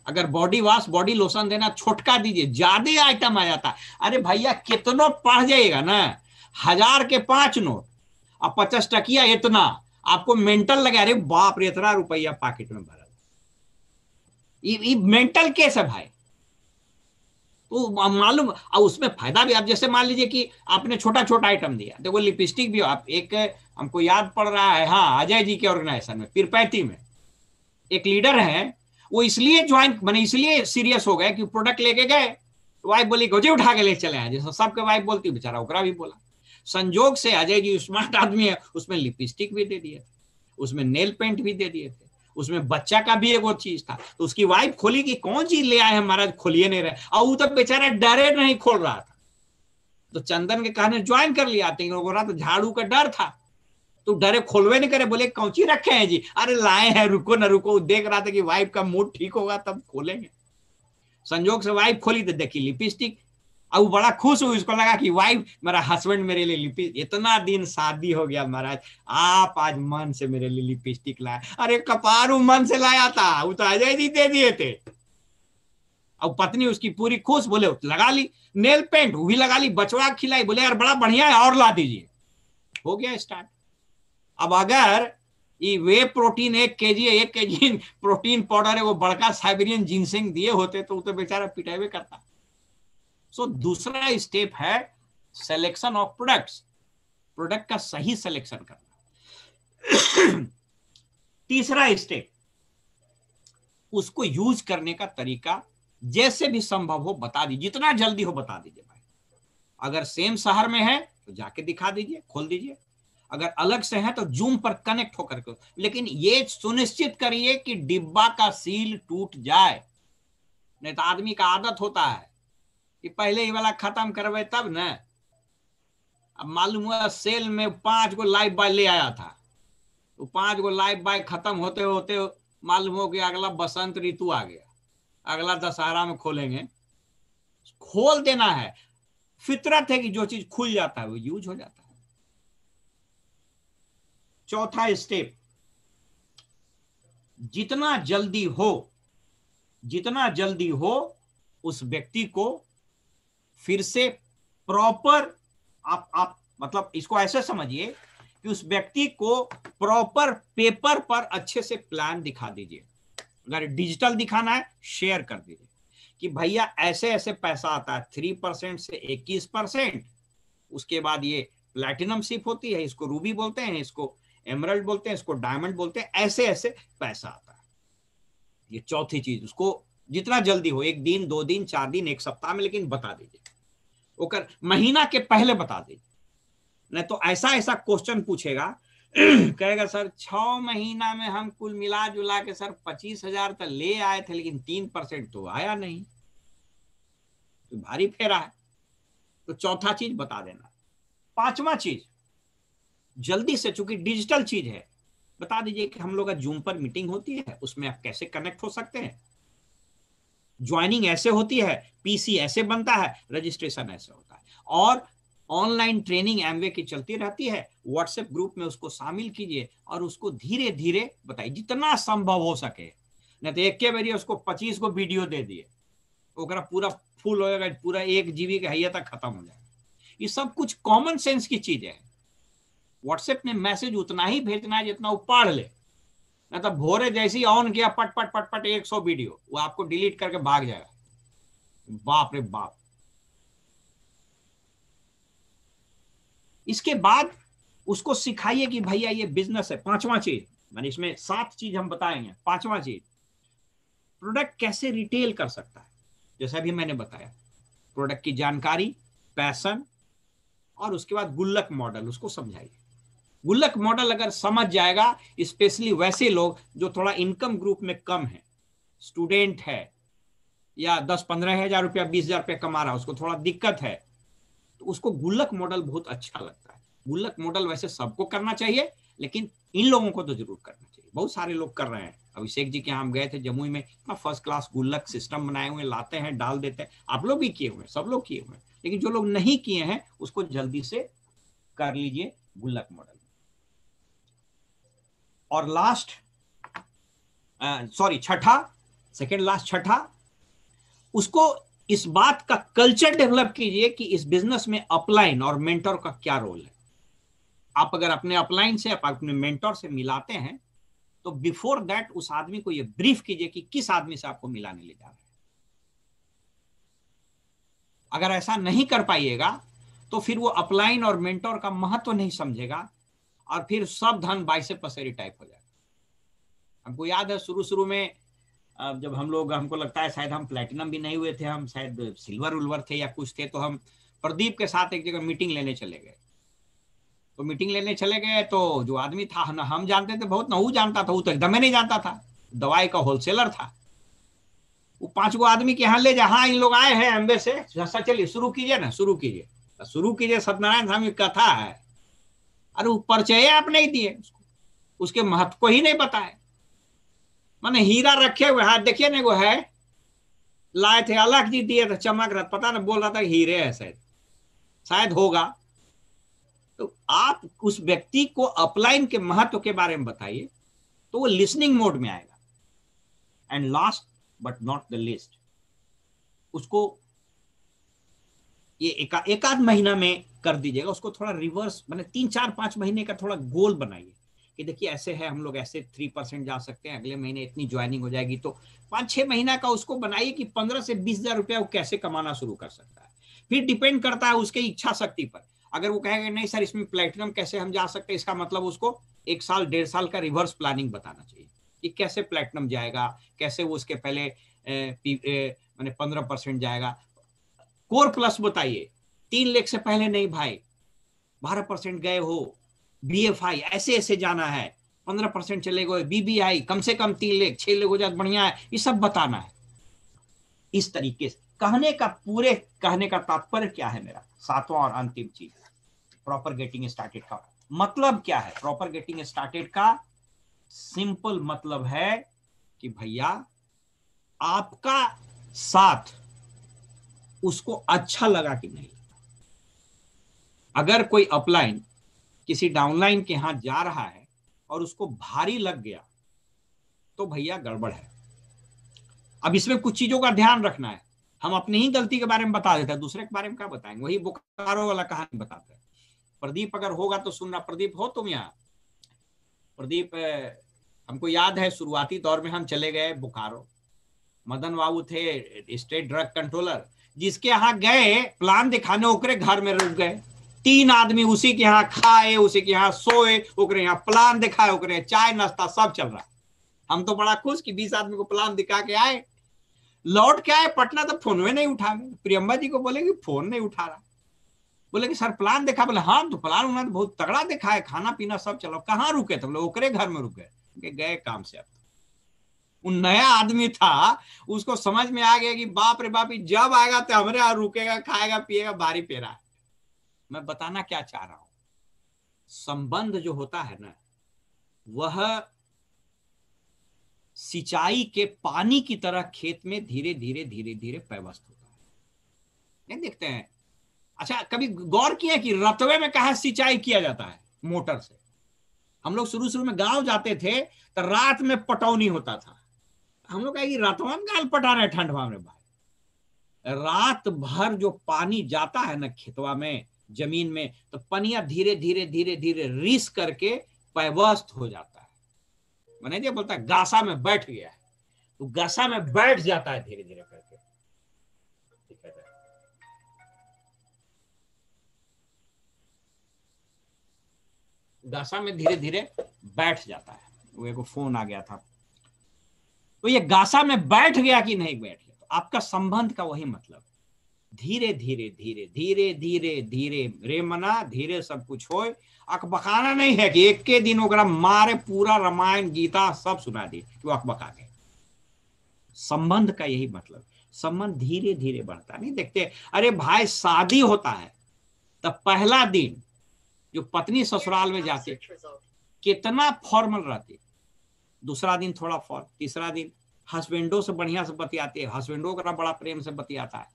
अगर बॉडी वॉश, बॉडी लोशन देना, छोटका दीजिए, ज्यादा आइटम आ जाता है। अरे भैया कितनों पढ़ जाइएगा ना, 1000 के 5 नोट और 50 टकिया, इतना आपको मेंटल लगे, अरे बाप रे इतना रुपया पॉकेट में भरा। ये मेंटल केस है भाई। तो मालूम, और उसमें फायदा भी, आप जैसे मान लीजिए कि आपने छोटा छोटा आइटम दिया, देखो लिपस्टिक भी, आप एक, हमको याद पड़ रहा है, हाँ अजय जी के ऑर्गेनाइजेशन में पीरपैती में एक लीडर है, वो इसलिए ज्वाइन, मैंने इसलिए सीरियस हो गए कि प्रोडक्ट लेके गए, वाइफ बोली गोजे उठा के ले चले आए, जैसे सबके वाइफ बोलती, बेचारा ओकरा भी बोला। संजोग से अजय जी स्मार्ट आदमी है, उसमें लिपस्टिक भी दे दिए थे, उसमें नेल पेंट भी दे दिए थे, उसमें बच्चा का भी एक वो चीज था। तो उसकी वाइफ खोली कि कौन चीज ले आए हैं महाराज, खोलिए नहीं रहे, और वो तो बेचारा डरे नहीं खोल रहा था। तो चंदन के कहने ज्वाइन कर लिया, तो झाड़ू का डर था, तो डरे खोलवे नहीं करे, बोले कौची रखे हैं जी, अरे लाए हैं, रुको ना रुको, देख रहा था कि वाइफ का मूड ठीक होगा तब खोलेंगे। संजोग से वाइफ खोली तो देखी लिपस्टिक, और वो बड़ा खुश हुई, उसको लगा कि वाइफ, मेरा हस्बैंड मेरे लिए लिपस्टिक, इतना दिन शादी हो गया महाराज, आप आज मन से मेरे लिए लिपस्टिक लाए। अरे कपारू मन से लाया था, वो तो अजय जी दे दिए थे। अब पत्नी उसकी पूरी खुश, बोले लगा ली, नेल पेंट वो भी लगा ली, बचवा खिलाई, बोले यार बड़ा बढ़िया है और ला दीजिए, हो गया स्टार्ट। अब अगर ये वे प्रोटीन 1 केजी प्रोटीन पाउडर है, वो बड़का साइबेरियन जिनसिंग दिए होते तो वो तो बेचारा पिटावे करता। सो दूसरा स्टेप है सिलेक्शन ऑफ प्रोडक्ट्स, प्रोडक्ट का सही सिलेक्शन करना। तीसरा स्टेप, उसको यूज करने का तरीका जैसे भी संभव हो बता दीजिए, जितना जल्दी हो बता दीजिए भाई। अगर सेम शहर में है तो जाके दिखा दीजिए, खोल दीजिए। अगर अलग से है तो जूम पर कनेक्ट होकर के, लेकिन ये सुनिश्चित करिए कि डिब्बा का सील टूट जाए। नहीं तो आदमी का आदत होता है कि पहले ही वाला खत्म करवे तब न। अब मालूम हुआ सेल में 5 गो लाइफ बॉय ले आया था, तो 5 गो लाइफ बॉय खत्म होते होते मालूम हो गया अगला बसंत ऋतु आ गया, अगला दशहरा में खोलेंगे। खोल देना है, फितरत है कि जो चीज खुल जाता है वो यूज हो जाता है। चौथा स्टेप, जितना जल्दी हो उस व्यक्ति को फिर से प्रॉपर, आप मतलब इसको ऐसे समझिए कि उस व्यक्ति को प्रॉपर पेपर पर अच्छे से प्लान दिखा दीजिए। अगर डिजिटल दिखाना है शेयर कर दीजिए कि भैया ऐसे ऐसे पैसा आता है 3% से 21%, उसके बाद ये प्लैटिनम शिप होती है, इसको रूबी बोलते हैं, इसको एमरल्ड बोलते हैं, इसको डायमंड बोलते हैं, ऐसे ऐसे पैसा आता है। ये चौथी चीज, उसको जितना जल्दी हो, 1 दिन 2 दिन 4 दिन 1 सप्ताह में, लेकिन बता दीजिए। ओकर महीना के पहले बता दीजिए, नहीं तो ऐसा ऐसा क्वेश्चन पूछेगा कहेगा सर 6 महीना में हम कुल मिला जुला के सर 25,000 तो ले आए थे, लेकिन 3% तो आया नहीं, तो भारी फेरा है। तो चौथा चीज बता देना। पांचवा चीज, जल्दी से, चूंकि डिजिटल चीज है, बता दीजिए कि हम लोग का जूम पर मीटिंग होती है, उसमें आप कैसे कनेक्ट हो सकते हैं, ज्वाइनिंग ऐसे होती है, पीसी ऐसे बनता है, रजिस्ट्रेशन ऐसे होता है, और ऑनलाइन ट्रेनिंग एमवे की चलती रहती है, व्हाट्सएप ग्रुप में उसको शामिल कीजिए और उसको धीरे धीरे बताइए जितना संभव हो सके। नहीं तो एक के बारी उसको 25 को वीडियो दे दिए, ओकरा पूरा फुल हो जाएगा, पूरा 1 GB की हैया तक खत्म हो जाएगा। ये सब कुछ कॉमन सेंस की चीज है। व्हाट्सएप में मैसेज उतना ही भेजना है जितना वो पढ़ ले, नहीं तो भोरे जैसे ही ऑन किया पट पट पट पट 100 वीडियो, वो आपको डिलीट करके भाग जाएगा। बाप रे बाप। इसके बाद उसको सिखाइए कि भैया ये बिजनेस है। पांचवा चीज, मैंने इसमें 7 चीज हम बताएंगे। पांचवा चीज, प्रोडक्ट कैसे रिटेल कर सकता है, जैसा भी मैंने बताया, प्रोडक्ट की जानकारी, पैशन, और उसके बाद गुल्लक मॉडल उसको समझाइए। गुल्लक मॉडल अगर समझ जाएगा, स्पेशली वैसे लोग जो थोड़ा इनकम ग्रुप में कम है, स्टूडेंट है या 10-15 हजार रुपया 20,000 रुपया कमा रहा है, उसको थोड़ा दिक्कत है, तो उसको गुल्लक मॉडल बहुत अच्छा लगता है। गुल्लक मॉडल वैसे सबको करना चाहिए, लेकिन इन लोगों को तो जरूर करना चाहिए। बहुत सारे लोग कर रहे हैं। अभिषेक जी के यहाँ हम गए थे जमुई में, इतना फर्स्ट क्लास गुल्लक सिस्टम बनाए हुए, लाते हैं डाल देते हैं। आप लोग भी किए हुए हैं, सब लोग किए हुए हैं, लेकिन जो लोग नहीं किए हैं उसको जल्दी से कर लीजिए गुल्लक मॉडल। और लास्ट, सॉरी छठा, सेकेंड लास्ट छठा, उसको इस बात का कल्चर डेवलप कीजिए कि इस बिजनेस में अपलाइन और मेंटर का क्या रोल है। आप अगर अपने अपलाइन से, आप अपने मेंटर से मिलाते हैं, तो बिफोर दैट उस आदमी को ये ब्रीफ कीजिए कि किस आदमी से आपको मिलाने ले जा रहे हैं। अगर ऐसा नहीं कर पाइएगा तो फिर वो अपलाइन और मेंटर का महत्व नहीं समझेगा, और फिर सब धन बाई से पसेरी टाइप हो जाएगा। हमको याद है शुरू शुरू में जब हम लोग, हमको लगता है शायद हम प्लैटिनम भी नहीं हुए थे, हम शायद सिल्वर उल्वर थे या कुछ थे, तो हम प्रदीप के साथ एक जगह मीटिंग लेने चले गए। तो मीटिंग लेने चले गए तो जो आदमी था ना हम जानते थे बहुत, ना वो जानता था, वो तो एकदम ही नहीं जानता था, दवाई का होलसेलर था। वो 5 गो आदमी के यहाँ ले जा, हाँ इन लोग आए हैं एम्बे से, चलिए शुरू कीजिए ना, शुरू कीजिए। सत्यनारायण स्वामी की कथा है। अरे वो परिचय आप नहीं दिए, उसके महत्व को ही नहीं बताए। माने हीरा रखे हुए हाथ देखिए ना, वो है लाए थे, अलग जी दिए थे, चमक रहा, पता ना बोल रहा था हीरे है, शायद होगा। तो आप उस व्यक्ति को अपलाइन के महत्व के बारे में बताइए, तो वो लिसनिंग मोड में आएगा। And last but not the list, उसको ये एक आध महीना में कर दीजिएगा। उसको थोड़ा रिवर्स, मैंने 3-4-5 महीने का थोड़ा गोल बनाइए कि देखिए ऐसे है, हम लोग ऐसे 3% जा सकते हैं, अगले महीने इतनी ज्वाइनिंग हो जाएगी, तो 5-6 महीना का उसको बनाइए कि 15 से 20,000 रुपया वो कैसे कमाना शुरू कर सकता है। फिर डिपेंड करता है उसके इच्छा शक्ति पर। अगर वो कहेगा नहीं सर इसमें प्लेटिनम कैसे हम जा सकते हैं, इसका मतलब उसको 1 साल 1.5 साल का रिवर्स प्लानिंग बताना चाहिए कि कैसे प्लेटिनम जाएगा, कैसे वो उसके पहले मैंने 15% जाएगा। कोर प्लस बताइए, 3 लाख से पहले नहीं भाई, 12% गए हो, BFI ऐसे ऐसे जाना है, 15% चले गए, BBI कम से कम 3 लाख 6 लाख हो जाए बढ़िया है, ये सब बताना है। इस तरीके से कहने का तात्पर्य क्या है मेरा, सातवां और अंतिम चीज, प्रॉपर गेटिंग स्टार्टेड का मतलब क्या है। प्रॉपर गेटिंग स्टार्टेड का सिंपल मतलब है कि भैया आपका साथ उसको अच्छा लगा कि नहीं। अगर कोई अपलाइन किसी डाउनलाइन के यहां जा रहा है और उसको भारी लग गया तो भैया गड़बड़ है। अब इसमें कुछ चीजों का ध्यान रखना है। हम अपनी ही गलती के बारे में बता देते हैं, दूसरे के बारे में क्या बताएंगे, वही बोकारो वाला कहानी बताते हैं। प्रदीप अगर होगा तो सुनना। प्रदीप हो तुम यहाँ? प्रदीप, हमको याद है शुरुआती दौर में हम चले गए बोकारो, मदन बाबू थे स्टेट ड्रग कंट्रोलर, जिसके यहाँ गए प्लान दिखाने, ओकरे घर में रुक गए। 3 आदमी उसी के यहाँ खाए, उसी के यहाँ सोए, ओकरे यहाँ प्लान दिखाए, ओकरे चाय नाश्ता सब चल रहा। हम तो बड़ा खुश कि 20 आदमी को प्लान दिखा के आए। लौट के आए पटना तो फोन में नहीं उठा। प्रियंबा जी को बोले कि फोन नहीं उठा रहा। बोले कि सर प्लान देखा। बोले हाँ तो प्लान उन्होंने बहुत तगड़ा देखा है, खाना पीना सब चलो। कहाँ रुके थे? बोले ओकरे घर में रुक गए। गए काम से। अब वो नया आदमी था, उसको समझ में आ गया कि बाप रे बाप जब आएगा तो हमारे यहाँ रुकेगा, खाएगा पिएगा, बारी पेरा। मैं बताना क्या चाह रहा हूं, संबंध जो होता है ना, वह सिंचाई के पानी की तरह खेत में धीरे धीरे धीरे धीरे पैवस्त होता है। नहीं देखते हैं? अच्छा कभी गौर किया कि रतवे में कहा सिंचाई किया जाता है? मोटर से। हम लोग शुरू शुरू में गांव जाते थे तो रात में पटौनी होता था। हम लोग कहे रतवा में गाल पटा रहे ठंडवा में भाई। रात भर जो पानी जाता है ना खेतवा में, जमीन में, तो पनिया धीरे धीरे धीरे धीरे रिस करके पैवस्त हो जाता है। मैंने जो बोलता है गासा में बैठ गया है, तो गासा में बैठ जाता है धीरे धीरे करके। गासा में धीरे धीरे बैठ जाता है। वो एक फोन आ गया था, तो ये गासा में बैठ गया कि नहीं बैठ गया, तो आपका संबंध का वही मतलब। धीरे धीरे धीरे धीरे धीरे धीरे रे मना धीरे सब कुछ हो। अकबकाना नहीं है कि एक के दिन ओकरा मारे पूरा रामायण गीता सब सुना दी कि वो अकबका गए। संबंध का यही मतलब, संबंध धीरे धीरे बढ़ता। नहीं देखते अरे भाई शादी होता है तब पहला दिन जो पत्नी ससुराल में जाती कितना फॉर्मल रहती, दूसरा दिन थोड़ा फॉर्मल, तीसरा दिन हस्बैंडों से बढ़िया से बतियाती है, हस्बैंडों का बड़ा प्रेम से बतियाता है।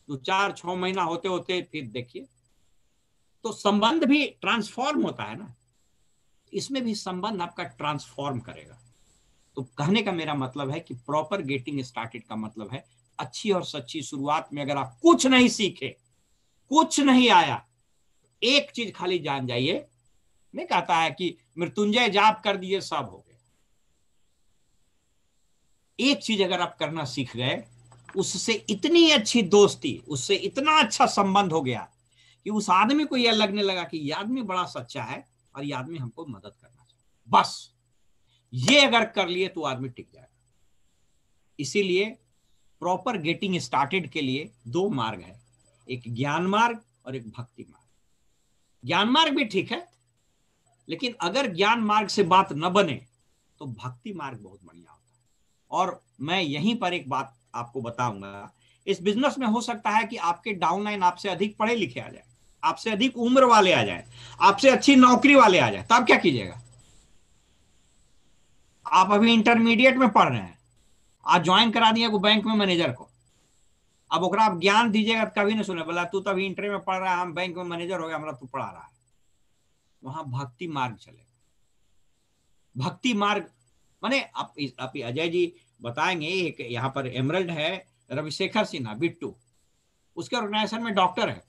2-4-6 महीना होते होते फिर देखिए तो संबंध भी ट्रांसफॉर्म होता है ना। इसमें भी संबंध आपका ट्रांसफॉर्म करेगा। तो कहने का मेरा मतलब है कि प्रॉपर गेटिंग स्टार्टेड का मतलब है अच्छी और सच्ची शुरुआत में अगर आप कुछ नहीं सीखे, कुछ नहीं आया, एक चीज खाली जान जाइए, नहीं कहता है कि मृत्युंजय जाप कर दिए सब हो गए। एक चीज अगर आप करना सीख गए, उससे इतनी अच्छी दोस्ती, उससे इतना अच्छा संबंध हो गया कि उस आदमी को यह लगने लगा कि यह आदमी बड़ा सच्चा है और यह आदमी हमको मदद करना चाहिए। बस ये अगर कर लिए तो आदमी टिक जाएगा। इसीलिए प्रॉपर गेटिंग स्टार्टेड के लिए 2 मार्ग है, एक ज्ञान मार्ग और एक भक्ति मार्ग। ज्ञान मार्ग भी ठीक है, लेकिन अगर ज्ञान मार्ग से बात न बने तो भक्ति मार्ग बहुत बढ़िया होता है। और मैं यहीं पर एक बात आपको बताऊंगा, इस बिजनेस में हो सकता है कि आपके डाउनलाइन आपसे अधिक पढ़े लिखे आ जाए, आपसे अधिक उम्र वाले आ जाए, आपसे अच्छी नौकरी वाले आ जाए, तब क्या कीजिएगा? आप अभी इंटरमीडिएट में पढ़ रहे हैं, आज ज्वाइन करा दिया को बैंक में मैनेजर को, अब ओकरा आप ज्ञान दीजिएगा तो कभी नहीं सुने, बोला तू तभी इंटर में पढ़ रहा है, हम बैंक में मैनेजर हो गया, हमरा तू पढ़ा रहा है। वहां भक्ति मार्ग चलेगा। भक्ति मार्ग माने आप अजय जी बताएंगे, एक यहाँ पर एमरल्ड है रविशेखर सिन्हा बिट्टू, उसके ऑर्गेनाइजेशन में डॉक्टर है।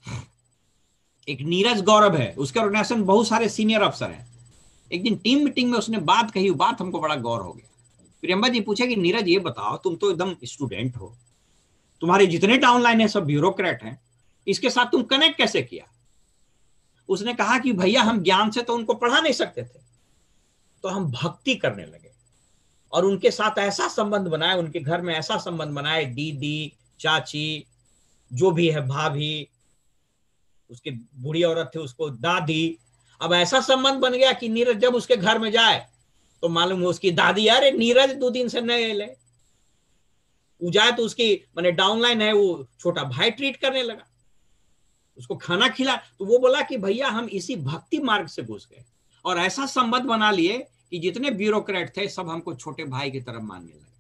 एक नीरज गौरव है, उसके ऑर्गेनाइजेशन बहुत सारे सीनियर अफसर हैं। एक दिन टीम मीटिंग में उसने बात कही, बात हमको बड़ा गौर हो गया। प्रियंबा जी पूछे कि नीरज ये बताओ, तुम तो एकदम स्टूडेंट हो, तुम्हारे जितने डाउनलाइन है सब ब्यूरोक्रेट हैं, इसके साथ तुम कनेक्ट कैसे किया? उसने कहा कि भैया हम ज्ञान से तो उनको पढ़ा नहीं सकते थे, तो हम भक्ति करने लगे और उनके साथ ऐसा संबंध बनाए, उनके घर में ऐसा संबंध बनाए, दीदी, चाची, जो भी है, भाभी, उसकी बूढ़ी औरत थी उसको दादी। अब ऐसा संबंध बन गया कि नीरज जब उसके घर में जाए तो मालूम है उसकी दादी, अरे नीरज 2 दिन से नहीं ले, वो जाए तो उसकी माने डाउनलाइन है वो छोटा भाई ट्रीट करने लगा, उसको खाना खिला। तो वो बोला कि भैया हम इसी भक्ति मार्ग से घुस गए और ऐसा संबंध बना लिए कि जितने ब्यूरोक्रेट थे सब हमको छोटे भाई की तरफ मानने लगे,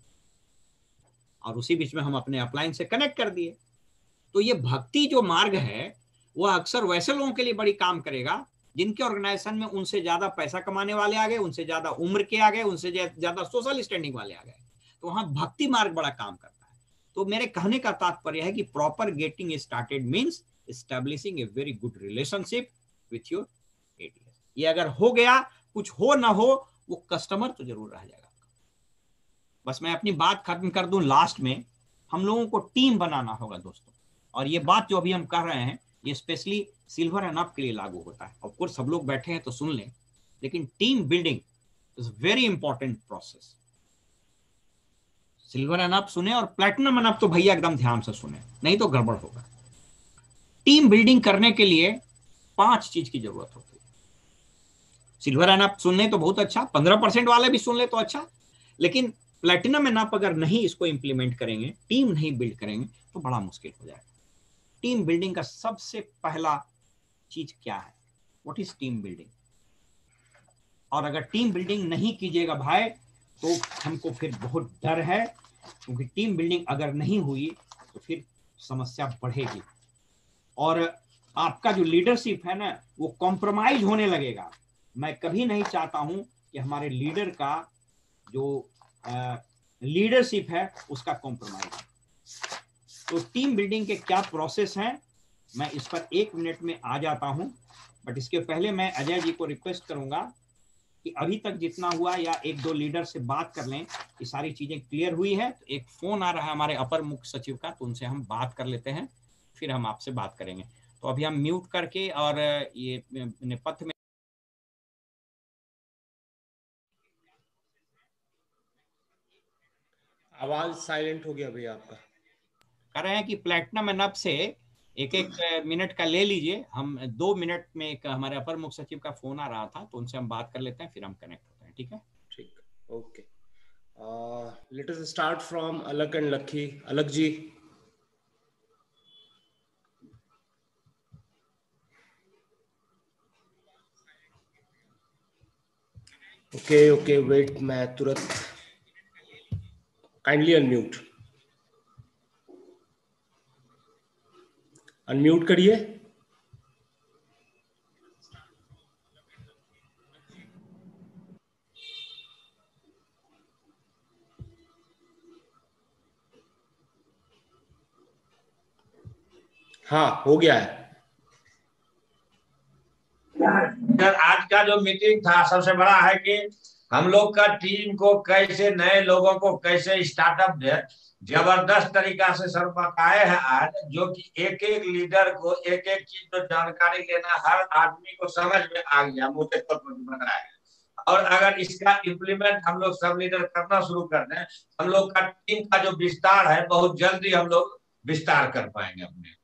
और उसी बीच में हम अपने अपलाइन से कनेक्ट कर दिए। तो ये भक्ति जो मार्ग है वह अक्सर वैसे लोगों के लिए बड़ी काम करेगा जिनके ऑर्गेनाइजेशन में उनसे ज्यादा पैसा कमाने वाले आ गए, उनसे ज्यादा उम्र के आ गए, उनसे ज्यादा सोशल स्टैंडिंग वाले आ गए, तो वहां भक्ति मार्ग बड़ा काम करता है। तो मेरे कहने का तात्पर्य है कि proper getting started means establishing a very good relationship with your ATS. ये अगर हो गया, कुछ हो ना हो, वो कस्टमर तो जरूर रह जाएगा। बस मैं अपनी बात खत्म कर दूं लास्ट में, हम लोगों को टीम बनाना होगा दोस्तों, और ये बात जो अभी हम कर रहे हैं ये स्पेशली सिल्वर एंड अप के लिए लागू होता है। ऑफ कोर्स सब लोग बैठे हैं तो सुन लें, लेकिन team building is very important process. Silver and up सुने और प्लैटिनम एंड अप तो भैया एकदम ध्यान से सुने, नहीं तो गड़बड़ होगा। टीम बिल्डिंग करने के लिए 5 चीज की जरूरत होती है। सिल्वर एंड अप सुनने तो बहुत अच्छा, 15% वाले भी सुन ले तो अच्छा, लेकिन प्लैटिनम एंड अप अगर नहीं इसको इंप्लीमेंट करेंगे, टीम नहीं बिल्ड करेंगे, तो बड़ा मुश्किल हो जाएगा। टीम बिल्डिंग का सबसे पहला चीज क्या है? What is team building? और अगर टीम बिल्डिंग नहीं कीजिएगा भाई तो हमको फिर बहुत डर है, क्योंकि टीम बिल्डिंग अगर नहीं हुई तो फिर समस्या बढ़ेगी और आपका जो लीडरशिप है ना वो कॉम्प्रोमाइज होने लगेगा। मैं कभी नहीं चाहता हूं कि हमारे लीडर का जो लीडरशिप है उसका कॉम्प्रोमाइज। तो टीम बिल्डिंग के क्या प्रोसेस हैं, मैं इस पर 1 मिनट में आ जाता हूं, बट इसके पहले मैं अजय जी को रिक्वेस्ट करूंगा कि अभी तक जितना हुआ या 1-2 लीडर से बात कर लें कि सारी चीजें क्लियर हुई है। तो एक फोन आ रहा है हमारे अपर मुख्य सचिव का, तो उनसे हम बात कर लेते हैं, फिर हम आपसे बात करेंगे। तो अभी हम म्यूट करके और ये नेपथ्य में आवाज साइलेंट हो गया भैया आपका। कर रहे हैं कि प्लैटिनम एंड अप से 1-1 मिनट का ले लीजिए। हम 2 मिनट में एक हमारे अपर मुख्य सचिव का फोन आ रहा था, तो उनसे हम बात कर लेते हैं, फिर हम कनेक्ट होते हैं। ठीक है, ठीक, okay. Let us start from Alak and Lucky. Alak ji. Okay okay, wait, मैं तुरंत, काइंडली अनम्यूट, अनम्यूट करिए। हाँ, हो गया है। सर आज का जो मीटिंग था सबसे बड़ा है कि हम लोग का टीम को कैसे, नए लोगों को कैसे स्टार्टअप जबरदस्त तरीका से सर बताए हैं आज, जो कि एक एक लीडर को एक एक चीज जो जानकारी लेना हर आदमी को समझ में आ गया, मोटे तौर पर बनाया गया। और अगर इसका इम्प्लीमेंट हम लोग सब लीडर करना शुरू कर दें, हम लोग का टीम का जो विस्तार है बहुत जल्दी हम लोग विस्तार कर पाएंगे अपने।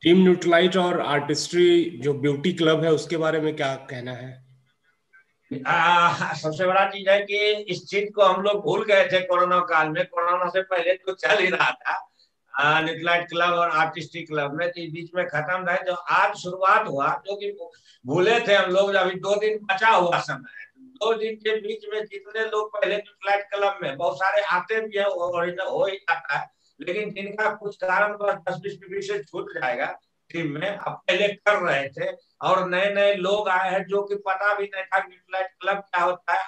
टीम न्यूट्रलाइट और आर्टिस्ट्री जो ब्यूटी क्लब है उसके बारे में क्या कहना है? सबसे बड़ा चीज है कि इस चीज को हम लोग भूल गए थे कोरोना काल में। कोरोना से पहले तो चल ही रहा था न्यूट्रलाइट क्लब और आर्टिस्टिक क्लब में, तो बीच में खत्म था। जो आज शुरुआत हुआ, जो कि भूले थे हम लोग, अभी 2 दिन बचा हुआ समय है, 2 दिन के बीच में जितने लोग पहले न्यूट्रलाइट क्लब में बहुत सारे आते भी है, ओरिजिनल हो ही जाता है, लेकिन जिनका कुछ कारण 10-20 से छूट जाएगा टीम में, अब पहले कर रहे थे और नए नए लोग आए हैं जो कि पता भी नहीं था न्यूट्रलाइट क्लब क्या होता है,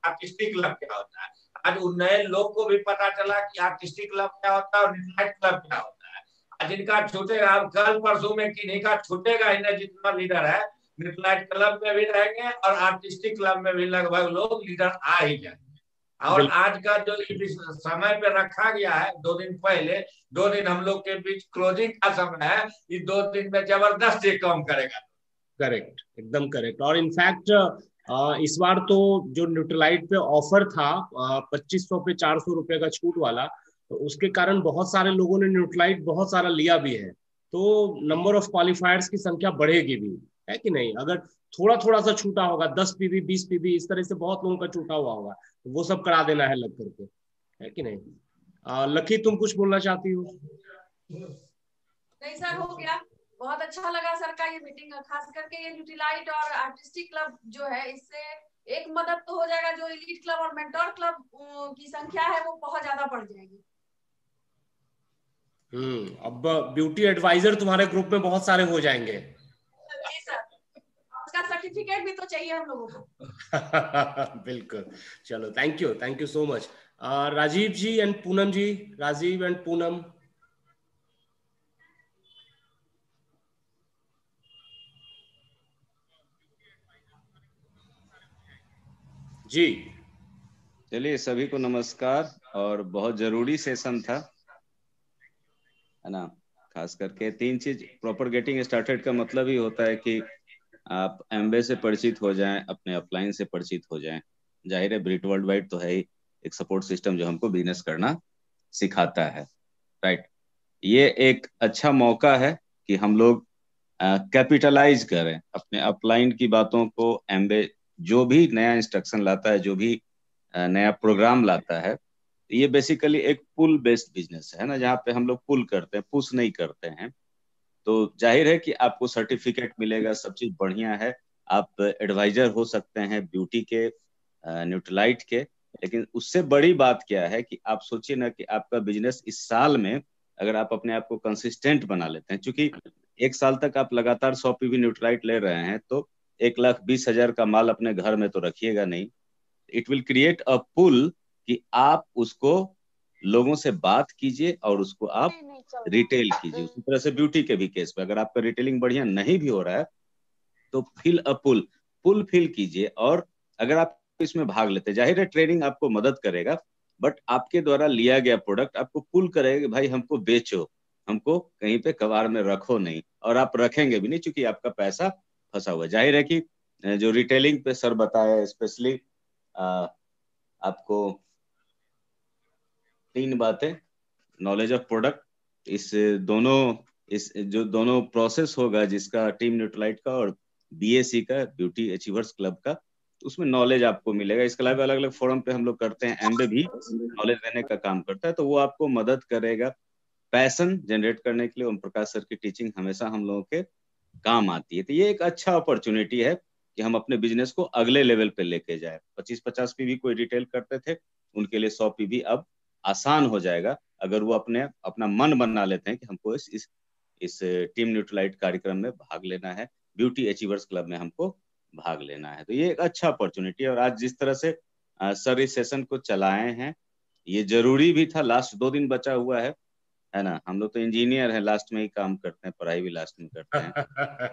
आर्टिस्टिक क्लब क्या होता है। आज उन नए लोग को भी पता चला कि आर्टिस्टिक क्लब क्या होता है और न्यूट्रलाइट क्लब क्या होता है। जिनका छूटेगा, अब कल परसों में किन्हीं का छूटेगा ही नहीं, जितना लीडर है न्यूट्रलाइट क्लब में भी रहेंगे और आर्टिस्टिक क्लब में भी लगभग लोग लीडर आ ही जाएंगे। और आज का जो समय पे रखा गया है 2 दिन पहले, 2 दिन हम लोग के बीच क्लोजिंग का समय है, इस 2 दिन में जबरदस्त ये काम करेगा। करेक्ट, एकदम करेक्ट। और इनफैक्ट इस बार तो जो न्यूट्रलाइट पे ऑफर था 2500 पे 400 रुपए का छूट वाला, तो उसके कारण बहुत सारे लोगों ने न्यूट्रलाइट बहुत सारा लिया भी है। तो नंबर ऑफ क्वालिफायर्स की संख्या बढ़ेगी भी, है कि नहीं? अगर थोड़ा थोड़ा सा छूटा होगा, 10 पीवी 20 पीवी, इस तरह से बहुत लोगों का छूटा हुआ होगा, तो वो सब करा देना है लग करके, है कि नहीं? लकी, तुम कुछ बोलना चाहती हो? नहीं सर, हो गया। बहुत अच्छा लगा सर का ये मीटिंग, खास करके ये न्यूट्रीलाइट और आर्टिस्टिक क्लब जो है, इससे एक मदद तो हो जाएगा, जो एलीट क्लब और मेंटोर क्लब की संख्या है वो बहुत ज्यादा बढ़ जाएगी। अब ब्यूटी एडवाइजर तुम्हारे ग्रुप में बहुत सारे हो जाएंगे। जी सर, उसका सर्टिफिकेट भी तो चाहिए हम लोगों को। बिल्कुल। चलो, thank you so much. Rajiv ji and Poonam ji, Rajiv and Poonam. जी चलिए, सभी को नमस्कार। और बहुत जरूरी सेशन था, है ना। खास करके 3 चीज। प्रॉपर गेटिंग स्टार्टेड का मतलब ही होता है कि आप एमबे से परिचित हो जाएं, अपने अपलाइन से परिचित हो जाएं। जाहिर है ब्रिट वर्ल्ड वाइड तो है ही एक सपोर्ट सिस्टम जो हमको बिजनेस करना सिखाता है, राइट। ये एक अच्छा मौका है कि हम लोग कैपिटलाइज करें अपने अपलाइन की बातों को। एमबे जो भी नया इंस्ट्रक्शन लाता है, जो भी नया प्रोग्राम लाता है, ये बेसिकली एक पुल बेस्ड बिजनेस है ना, जहाँ पे हम लोग पुल करते हैं, पुश नहीं करते हैं। तो जाहिर है कि आपको सर्टिफिकेट मिलेगा, सब चीज बढ़िया है। आप एडवाइजर हो सकते हैं ब्यूटी के, न्यूट्रलाइट के। लेकिन उससे बड़ी बात क्या है कि आप सोचिए ना कि आपका बिजनेस इस साल में अगर आप अपने आप को कंसिस्टेंट बना लेते हैं, क्योंकि 1 साल तक आप लगातार 100 पीवी न्यूट्रलाइट ले रहे हैं, तो 1,20,000 का माल अपने घर में तो रखिएगा नहीं। इट विल क्रिएट अ पुल कि आप उसको लोगों से बात कीजिए और उसको आप रिटेल कीजिए। उसी तरह से ब्यूटी के भी केस पे अगर आपका रिटेलिंग बढ़िया नहीं भी हो रहा है तो फिल अ पुल फिल कीजिए। और अगर आप इसमें भाग लेते, जाहिर है ट्रेनिंग आपको मदद करेगा, बट आपके द्वारा लिया गया प्रोडक्ट आपको पुल करेगा कि भाई हमको बेचो, हमको कहीं पे कबाड़ में रखो नहीं। और आप रखेंगे भी नहीं, क्योंकि आपका पैसा फंसा हुआ है। जाहिर है कि जो रिटेलिंग पे सर बताया, स्पेशली आपको 3 बातें, नॉलेज ऑफ प्रोडक्ट, इस जो दोनों प्रोसेस होगा जिसका टीम न्यूट्रलाइट का और बीएसी का, ब्यूटी अचीवर्स क्लब का, उसमें नॉलेज आपको मिलेगा। इसके अलावा अलग अलग फोरम पे हम लोग करते हैं, एमबे भी नॉलेज देने का काम करता है, तो वो आपको मदद करेगा पैशन जनरेट करने के लिए। ओम प्रकाश सर की टीचिंग हमेशा हम लोगों के काम आती है। तो ये एक अच्छा अपॉर्चुनिटी है कि हम अपने बिजनेस को अगले लेवल पे लेके जाए। 25-50 पीवी कोई रिटेल करते थे, उनके लिए 100 पीवी अब आसान हो जाएगा अगर वो अपना मन बना लेते हैं कि हमको इस टीम न्यूट्रलाइट कार्यक्रम में भाग लेना है, ब्यूटी अचीवर्स क्लब में हमको भाग लेना है। तो ये एक अच्छा अपॉर्चुनिटी है। और आज जिस तरह से सर इस सेशन को चलाए हैं, ये जरूरी भी था। लास्ट 2 दिन बचा हुआ है ना। हम लोग तो इंजीनियर हैं, लास्ट में ही काम करते हैं, पढ़ाई भी लास्ट में करते हैं।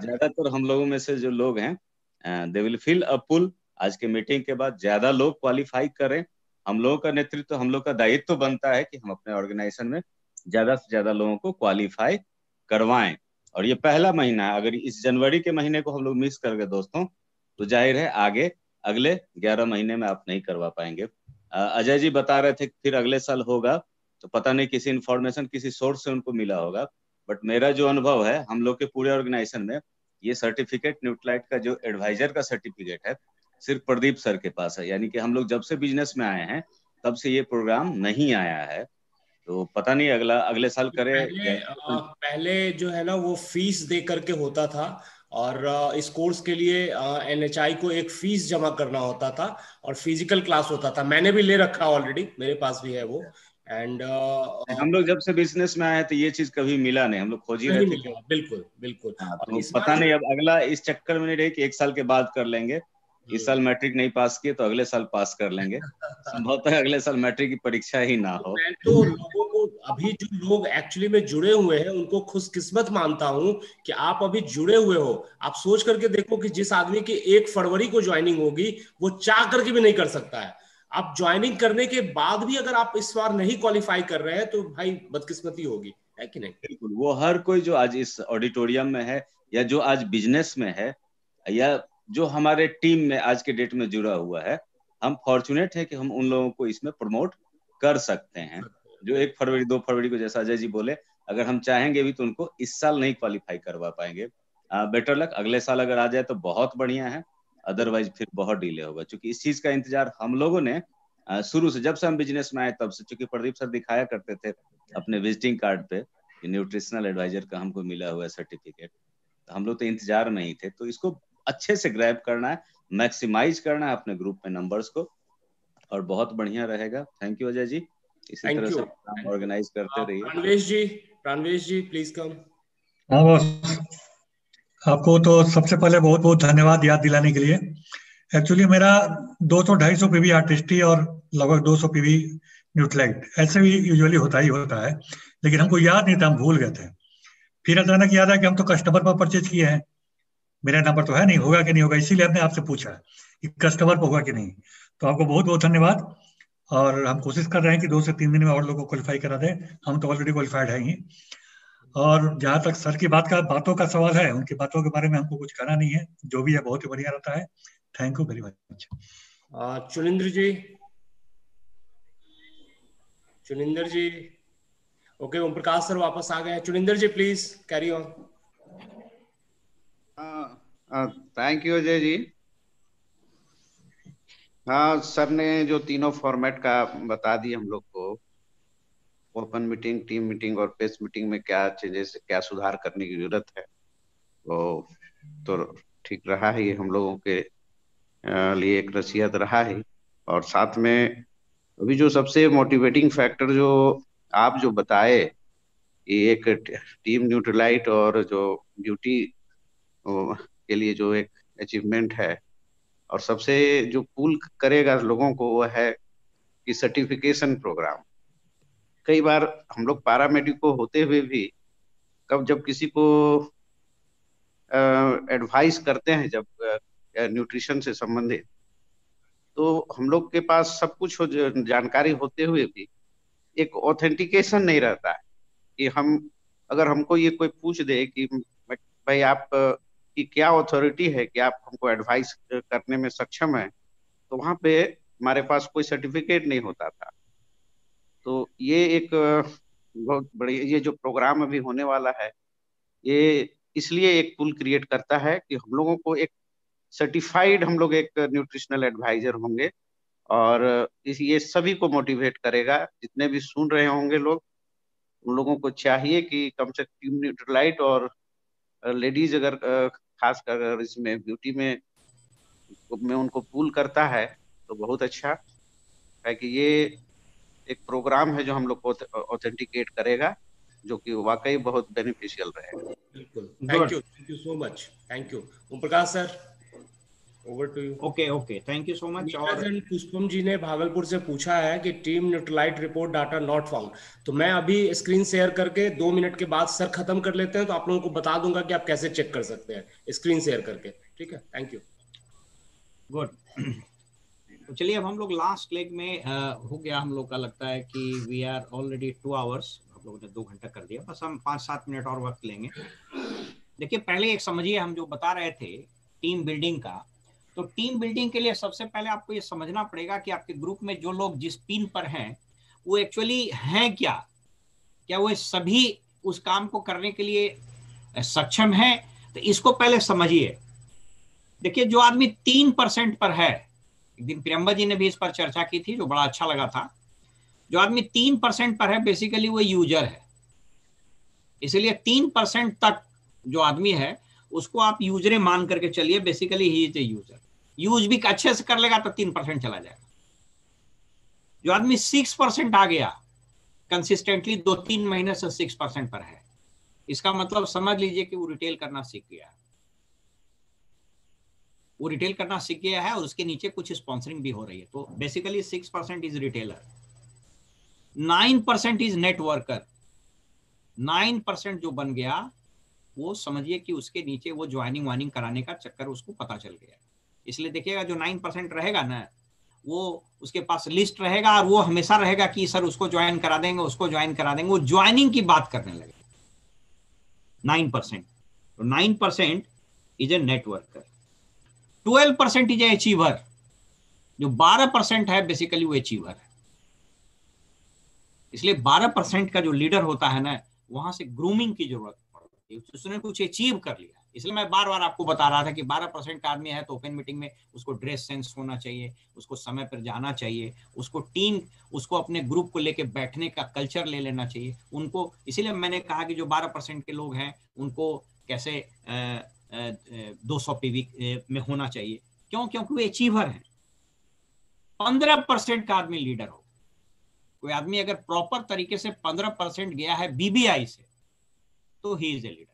ज्यादातर हम लोगों में से जो लोग हैं, दे विल फिल अ पुल। आज के मीटिंग के बाद ज्यादा लोग क्वालिफाई करें। हम लोगों का नेतृत्व, हम लोग का दायित्व तो बनता है कि हम अपने ऑर्गेनाइजेशन में ज्यादा से ज्यादा लोगों को क्वालिफाई करवाएं। और ये पहला महीना है, अगर इस जनवरी के महीने को हम लोग मिस कर गए दोस्तों, तो जाहिर है आगे अगले 11 महीने में आप नहीं करवा पाएंगे। अजय जी बता रहे थे कि फिर अगले साल होगा, तो पता नहीं किसी इंफॉर्मेशन किसी सोर्स से उनको मिला होगा, बट मेरा जो अनुभव है, हम लोग के पूरे ऑर्गेनाइजेशन में ये सर्टिफिकेट, न्यूट्रलाइट का जो एडवाइजर का सर्टिफिकेट है, सिर्फ प्रदीप सर के पास है। यानी कि हम लोग जब से बिजनेस में आए हैं तब से ये प्रोग्राम नहीं आया है। तो पता नहीं अगले साल करे। पहले जो है ना वो फीस दे करके होता था, और इस कोर्स के लिए एनएचआई को एक फीस जमा करना होता था, और फिजिकल क्लास होता था। मैंने भी ले रखा ऑलरेडी, मेरे पास भी है वो। एंड हम लोग जब से बिजनेस में आए हैं तो ये चीज कभी मिला नहीं, हम लोग खोज ही रहे थे। बिल्कुल बिल्कुल। हाँ, तो पता नहीं अब अगला इस चक्कर में नहीं रहे कि 1 साल के बाद कर लेंगे, इस साल मैट्रिक नहीं पास किए तो अगले साल पास कर लेंगे, संभवतः अगले साल मैट्रिक की परीक्षा ही ना हो। मैं तो लोगों को, अभी जो लोग एक्चुअली में जुड़े हुए हैं उनको खुशकिस्मत मानता हूं कि आप अभी जुड़े हुए हो। आप सोच करके देखो कि जिस आदमी की 1 फरवरी को ज्वाइनिंग होगी वो चाह करके भी नहीं कर सकता है। आप ज्वाइनिंग करने के बाद भी अगर आप इस बार नहीं क्वालिफाई कर रहे हैं तो भाई बदकिस्मती होगी, है कि नहीं? बिल्कुल, वो हर कोई जो आज इस ऑडिटोरियम में है या जो आज बिजनेस में है या जो हमारे टीम में आज के डेट में जुड़ा हुआ है, हम फॉर्चुनेट है कि हम उन लोगों को इसमें प्रमोट कर सकते हैं। जो 1 फरवरी 2 फरवरी को, जैसा अजय जी बोले, अगर हम चाहेंगे भी तो उनको इस साल नहीं क्वालिफाई करवा पाएंगे। बेटर लक, अगले साल अगर आ जाए तो बहुत बढ़िया है, अदरवाइज फिर बहुत डिले होगा। क्योंकि इस चीज का इंतजार हम लोगों ने शुरू से, जब से हम बिजनेस में आए तब से, चूंकि प्रदीप सर दिखाया करते थे अपने विजिटिंग कार्ड पे न्यूट्रिशनल एडवाइजर का हमको मिला हुआ सर्टिफिकेट, तो हम लोग तो इंतजार में ही थे। तो इसको अच्छे से ग्रैब करना है, मैक्सिमाइज करना है अपने ग्रुप में नंबर्स को, और बहुत बढ़िया रहेगा। थैंक यू अजय जी, इसी तरह से प्रोग्राम ऑर्गेनाइज करते रहिए। प्राणवेश जी प्लीज कम। हाँ बॉस, आपको तो सबसे पहले बहुत बहुत धन्यवाद याद दिलाने के लिए। एक्चुअली मेरा 200-250 पीवी आर्टिस्ट्री और लगभग 200 पीवी न्यूट्रालाइट ऐसे भी यूजुअली होता ही होता है, लेकिन हमको याद नहीं था, हम भूल गए थे। फिर अचानक याद आया कि हम तो कस्टमर पर परचेज किए हैं, मेरा नंबर तो है नहीं, होगा कि नहीं होगा, इसीलिए हमने आपसे पूछा कि कस्टमर पर होगा कि नहीं। तो आपको बहुत बहुत धन्यवाद, और हम कोशिश कर रहे हैं कि 2 से 3 दिन में और लोगों को क्वालिफाई करा दें। हम तो ऑलरेडी क्वालिफाइड हैं ही। और जहाँ तक सर की बातों का सवाल है, उनकी बातों के बारे में हमको कुछ कहना नहीं है, जो भी है बहुत ही बढ़िया रहता है। Thank you very much. Chuninder ji, okay, Om Prakash sir वापस आ गए। Chuninder ji please carry on. Thank you Ajay ji. हाँ, सर ने जो तीनों फॉर्मेट का बता दिया हम लोग को, ओपन मीटिंग, टीम मीटिंग और प्रेस मीटिंग में क्या चेंजेस, क्या सुधार करने की जरूरत है, वो तो ठीक रहा है, ये हम लोगों के लिए एक नसीहत रहा है। और साथ में अभी जो सबसे मोटिवेटिंग फैक्टर जो आप जो बताए, ये एक टीम न्यूट्रलाइट और जो ड्यूटी के लिए जो एक अचीवमेंट है, और सबसे जो पुल करेगा लोगों को वो है कि सर्टिफिकेशन प्रोग्राम। कई बार हम लोग पैरामेडिको होते हुए भी जब किसी को एडवाइस करते हैं, जब न्यूट्रिशन से संबंधित, तो हम लोग के पास सब कुछ जानकारी होते हुए भी एक ऑथेंटिकेशन नहीं रहता है कि अगर हमको ये कोई पूछ दे कि भाई आप की क्या अथॉरिटी है कि आप हमको एडवाइस करने में सक्षम है, तो वहां पे हमारे पास कोई सर्टिफिकेट नहीं होता था। तो ये एक बहुत बड़ी, ये जो प्रोग्राम अभी होने वाला है, ये इसलिए एक पुल क्रिएट करता है कि हम लोगों को एक सर्टिफाइड, हम लोग एक न्यूट्रिशनल एडवाइजर होंगे, और ये सभी को मोटिवेट करेगा। जितने भी सुन रहे होंगे लोग, उन लोगों को चाहिए कि कम से कम टीम न्यूट्रलाइट और लेडीज अगर खास कर इसमें ब्यूटी में उनको पुल करता है तो बहुत अच्छा है कि ये एक प्रोग्राम है जो हम लोग को ऑथेंटिकेट करेगा, जो कि वाकई बहुत बेनिफिशियल रहेगा। बिल्कुल, thank you so much, thank you. Om Prakash sir, over to you. Okay, thank you so much. और पुष्पम जी ने भागलपुर से पूछा है कि team Nutrilite report data not found. तो मैं अभी स्क्रीन शेयर करके 2 मिनट के बाद सर खत्म कर लेते हैं, तो आप लोगों को बता दूंगा कि आप कैसे चेक कर सकते हैं स्क्रीन शेयर करके। ठीक है, थैंक यू। गुड। तो चलिए, अब हम लोग लास्ट लेग में हो गया हम लोग का, लगता है कि वी आर ऑलरेडी 2 आवर्स, आप लोगों ने 2 घंटा कर दिया, बस हम 5-7 मिनट और वक्त लेंगे। देखिए, पहले एक समझिए, हम जो बता रहे थे टीम बिल्डिंग का, तो टीम बिल्डिंग के लिए सबसे पहले आपको ये समझना पड़ेगा कि आपके ग्रुप में जो लोग जिस पिन पर हैं वो एक्चुअली हैं क्या वो सभी उस काम को करने के लिए सक्षम है। तो इसको पहले समझिए। देखिए, जो आदमी 3% पर है, एक दिन प्रियंबा जी ने भी इस पर चर्चा की थी, जो बड़ा अच्छा लगा था। जो आदमी 3% पर है, बेसिकली वो यूजर है। इसलिए 3% तक जो आदमी है उसको आप यूजरे मान करके चलिए, basically he is a user. Use भी अच्छे से कर लेगा तो 3% चला जाएगा। जो आदमी 6% आ गया कंसिस्टेंटली 2-3 महीने से 6% पर है, इसका मतलब समझ लीजिए कि वो रिटेल करना सीख गया। वो रिटेल करना सीख गया है और उसके नीचे कुछ स्पॉन्सरिंग भी हो रही है। तो basically 6% is retailer, 9% is networker. 9% जो बन गया वो समझिए कि उसके नीचे वो ज्वाइनिंग वाइनिंग कराने का चक्कर उसको पता चल गया। इसलिए देखिएगा जो 9% रहेगा ना, वो उसके पास लिस्ट रहेगा और वो हमेशा रहेगा कि सर उसको ज्वाइन करा देंगे, उसको ज्वाइन करा देंगे, वो ज्वाइनिंग की बात करने लगे। 9%, तो 9% is a networker. 12% is a achiever. जो 12% है बेसिकली वो अचीवर है। इसलिए 12% का जो लीडर होता है ना, वहां से ग्रूमिंग की जरूरत पड़ती है, उसने कुछ अचीव कर लिया। इसलिए मैं बार बार आपको बता रहा था कि 12% का आदमी है तो ओपन मीटिंग में उसको ड्रेस सेंस होना चाहिए, उसको समय पर जाना चाहिए, उसको टीम, उसको अपने ग्रुप को लेके बैठने का कल्चर ले लेना चाहिए उनको। इसीलिए मैंने कहा कि जो 12% के लोग हैं उनको कैसे 200 पीवी में होना चाहिए। क्यों? क्योंकि वो अचीवर हैं। 15% का आदमी लीडर हो। कोई आदमी अगर प्रॉपर तरीके से 15% गया है बीबीआई से तो ही इज ए लीडर।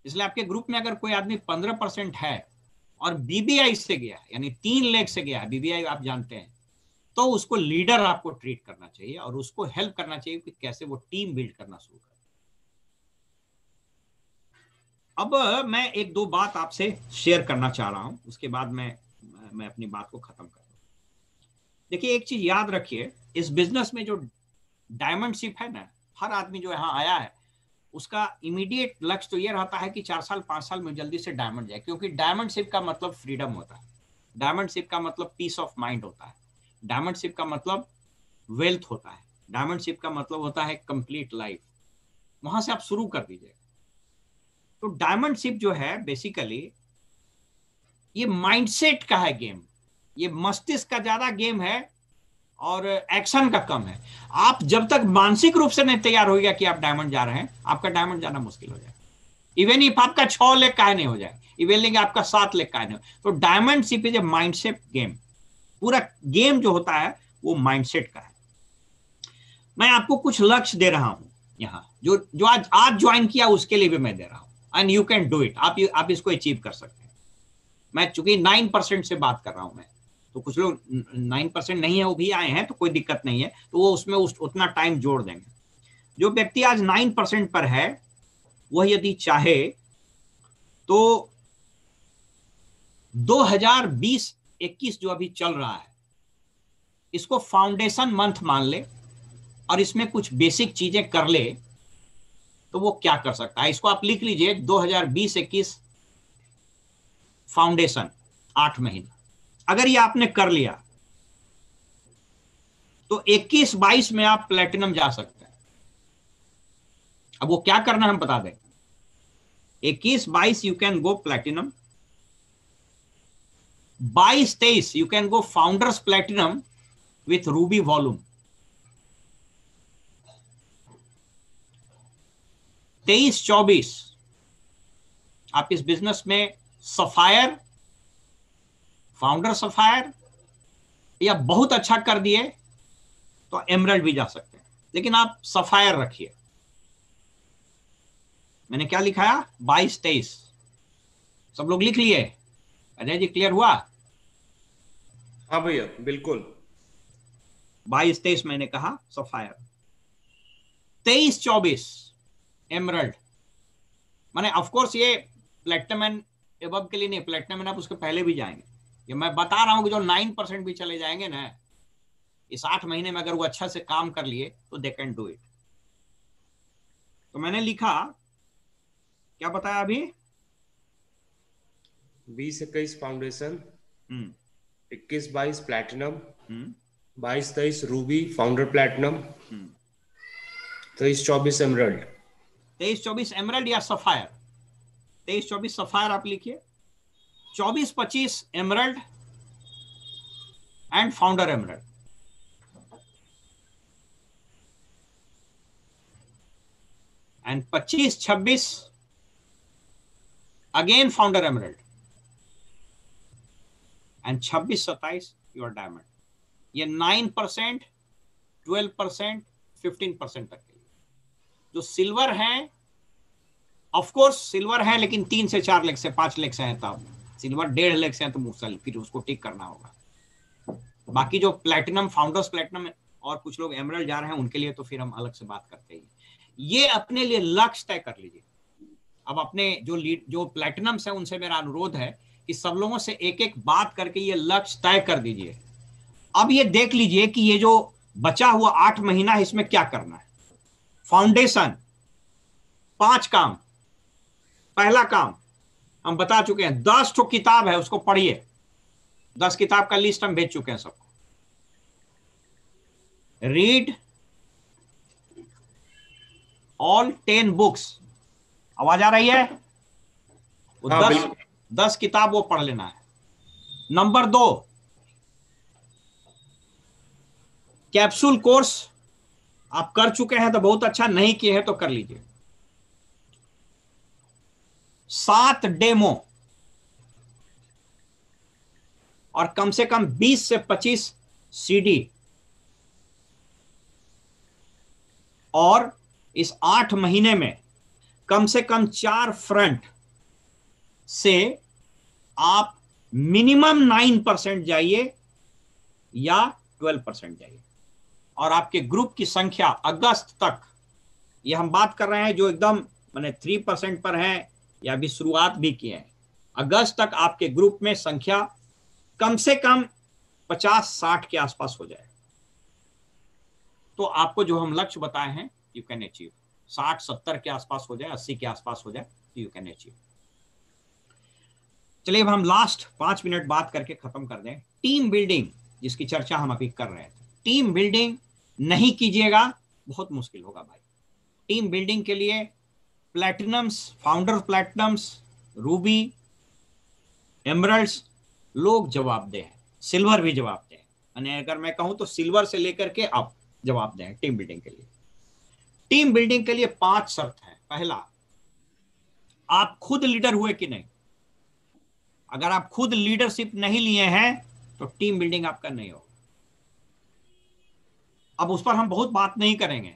इसलिए आपके ग्रुप में अगर कोई आदमी 15% है और बीबीआई से गया है, यानी 3 लेग से गया है, बीबीआई आप जानते हैं, तो उसको लीडर आपको ट्रीट करना चाहिए और उसको हेल्प करना चाहिए कि कैसे वो टीम बिल्ड करना शुरू करे। अब मैं एक दो बात आपसे शेयर करना चाह रहा हूं, उसके बाद मैं अपनी बात को खत्म कर दूं। देखिए एक चीज याद रखिए, इस बिजनेस में जो डायमंडशिप है ना, हर आदमी जो यहाँ आया है उसका इमीडिएट लक्ष्य तो ये रहता है कि 4 साल 5 साल में जल्दी से डायमंड जाए, क्योंकि डायमंडशिप का मतलब फ्रीडम होता है, डायमंडशिप का मतलब पीस ऑफ माइंड होता है, डायमंडशिप का मतलब वेल्थ होता है, डायमंडशिप का मतलब होता है कंप्लीट लाइफ। वहां से आप शुरू कर दीजिए। तो डायमंडशिप जो है बेसिकली ये माइंडसेट का है गेम, ये मस्तिष्क का ज्यादा गेम है और एक्शन का कम है। आप जब तक मानसिक रूप से नहीं तैयार होगा कि आप डायमंड जा रहे हैं, आपका डायमंड जाना मुश्किल हो जाए। इवन इफ आपका 6 लेग का नहीं हो जाए, इवन लेंगे आपका 7 लेग का नहीं हो, तो डायमंडशिप इज ए माइंडसेट गेम। पूरा गेम जो होता है वो माइंडसेट का है। मैं आपको कुछ लक्ष्य दे रहा हूं यहाँ, जो आज ज्वाइन किया उसके लिए भी मैं दे रहा हूं, and you can do it. आप इसको अचीव कर सकते हैं। मैं चूंकि 9% से बात कर रहा हूं, मैं तो कुछ लोग 9% नहीं है वो भी आए हैं, तो कोई दिक्कत नहीं है, तो वो उसमें उतना टाइम जोड़ देंगे। जो व्यक्ति आज 9% पर है वह यदि चाहे तो 2020-21 जो अभी चल रहा है इसको फाउंडेशन मंथ मान ले और इसमें कुछ बेसिक चीजें कर ले, तो वो क्या कर सकता है। इसको आप लिख लीजिए, 2020-21 फाउंडेशन 8 महीने। अगर ये आपने कर लिया तो 21-22 में आप प्लेटिनम जा सकते हैं। अब वो क्या करना हम बता दें। 21-22 you can go platinum, 22-23 you can go founders platinum with Ruby volume, 23-24 आप इस बिजनेस में सफायर, फाउंडर सफायर, या बहुत अच्छा कर दिए तो एमरल्ड भी जा सकते हैं, लेकिन आप सफायर रखिए। मैंने क्या लिखाया? 22-23 सब लोग लिख लिए? अजय जी क्लियर हुआ? हाँ भैया बिल्कुल। 22-23 मैंने कहा सफायर, 23-24 एमरल्ड। माने ऑफ कोर्स ये प्लेटिनम एंड एबव के लिए नहीं, प्लेटिनम एंड आप उसके पहले भी जाएंगे। ये मैं बता रहा हूं कि जो 9% भी चले जाएंगे ना इस 8 महीने में, अगर वो अच्छा से काम कर लिए तो दे कैन डू इट। तो मैंने लिखा, क्या बताया अभी? 20-21 foundation, 21-22 platinum, 22-23 Ruby founder platinum, 23-24 emerald. 23-24 emerald या सफायर। 23-24 सफायर आप लिखिए, 24-25 emerald and founder emerald. And 25-26 again founder emerald and 26-27 your diamond. ये 9%, 12%, 15% तक के लिए। जो सिल्वर है, ऑफ कोर्स सिल्वर है लेकिन 3 से 4 लेग से 5 लेग से है तब, सिल्वर 1.5 लाख से तो मुश्किल, फिर उसको टिक करना होगा। बाकी जो प्लैटिनम, फाउंडर्स प्लैटिनम और कुछ लोग एमरल्ड जा रहे हैं, उनके लिए तो फिर हम अलग से बात करते हैं। ये अपने लिए लक्ष्य तय कर लीजिए। अब अपने जो प्लैटिनम्स है उनसे मेरा अनुरोध है कि सब लोगों से एक एक बात करके ये लक्ष्य तय कर दीजिए। अब ये देख लीजिए कि ये जो बचा हुआ 8 महीना है इसमें क्या करना है। फाउंडेशन 5 काम। पहला काम हम बता चुके हैं, 10 ठो किताब है उसको पढ़िए। 10 किताब का लिस्ट हम भेज चुके हैं सबको। Read all 10 books. आवाज आ रही है? वो हाँ, 10 किताब वो पढ़ लेना है। नंबर 2, कैप्सूल कोर्स आप कर चुके हैं तो बहुत अच्छा, नहीं किए हैं तो कर लीजिए। 7 डेमो और कम से कम 20 से 25 सीडी। और इस 8 महीने में कम से कम 4 फ्रंट से आप मिनिमम 9% जाइए या 12% जाइए। और आपके ग्रुप की संख्या अगस्त तक, ये हम बात कर रहे हैं जो एकदम माने 3% पर हैं या अभी शुरुआत भी किए हैं, अगस्त तक आपके ग्रुप में संख्या कम से कम 50-60 के आसपास हो जाए तो आपको जो हम लक्ष्य बताए हैं यू कैन अचीव। 60-70 के आसपास हो जाए, 80 के आसपास हो जाए तो यू कैन अचीव। चलिए अब हम लास्ट 5 मिनट बात करके खत्म कर दें। टीम बिल्डिंग जिसकी चर्चा हम अभी कर रहे थे, टीम बिल्डिंग नहीं कीजिएगा बहुत मुश्किल होगा भाई। टीम बिल्डिंग के लिए प्लैटिनम्स, फाउंडर प्लैटिनम्स, रूबी, एमरल्ड्स लोग जवाब दें, सिल्वर भी जवाब दें। यानी अगर मैं कहूं तो सिल्वर से लेकर के अब जवाब दें टीम बिल्डिंग के लिए। टीम बिल्डिंग के लिए 5 शर्त है। पहला, आप खुद लीडर हुए कि नहीं। अगर आप खुद लीडरशिप नहीं लिए हैं तो टीम बिल्डिंग आपका नहीं होगा। अब उस पर हम बहुत बात नहीं करेंगे।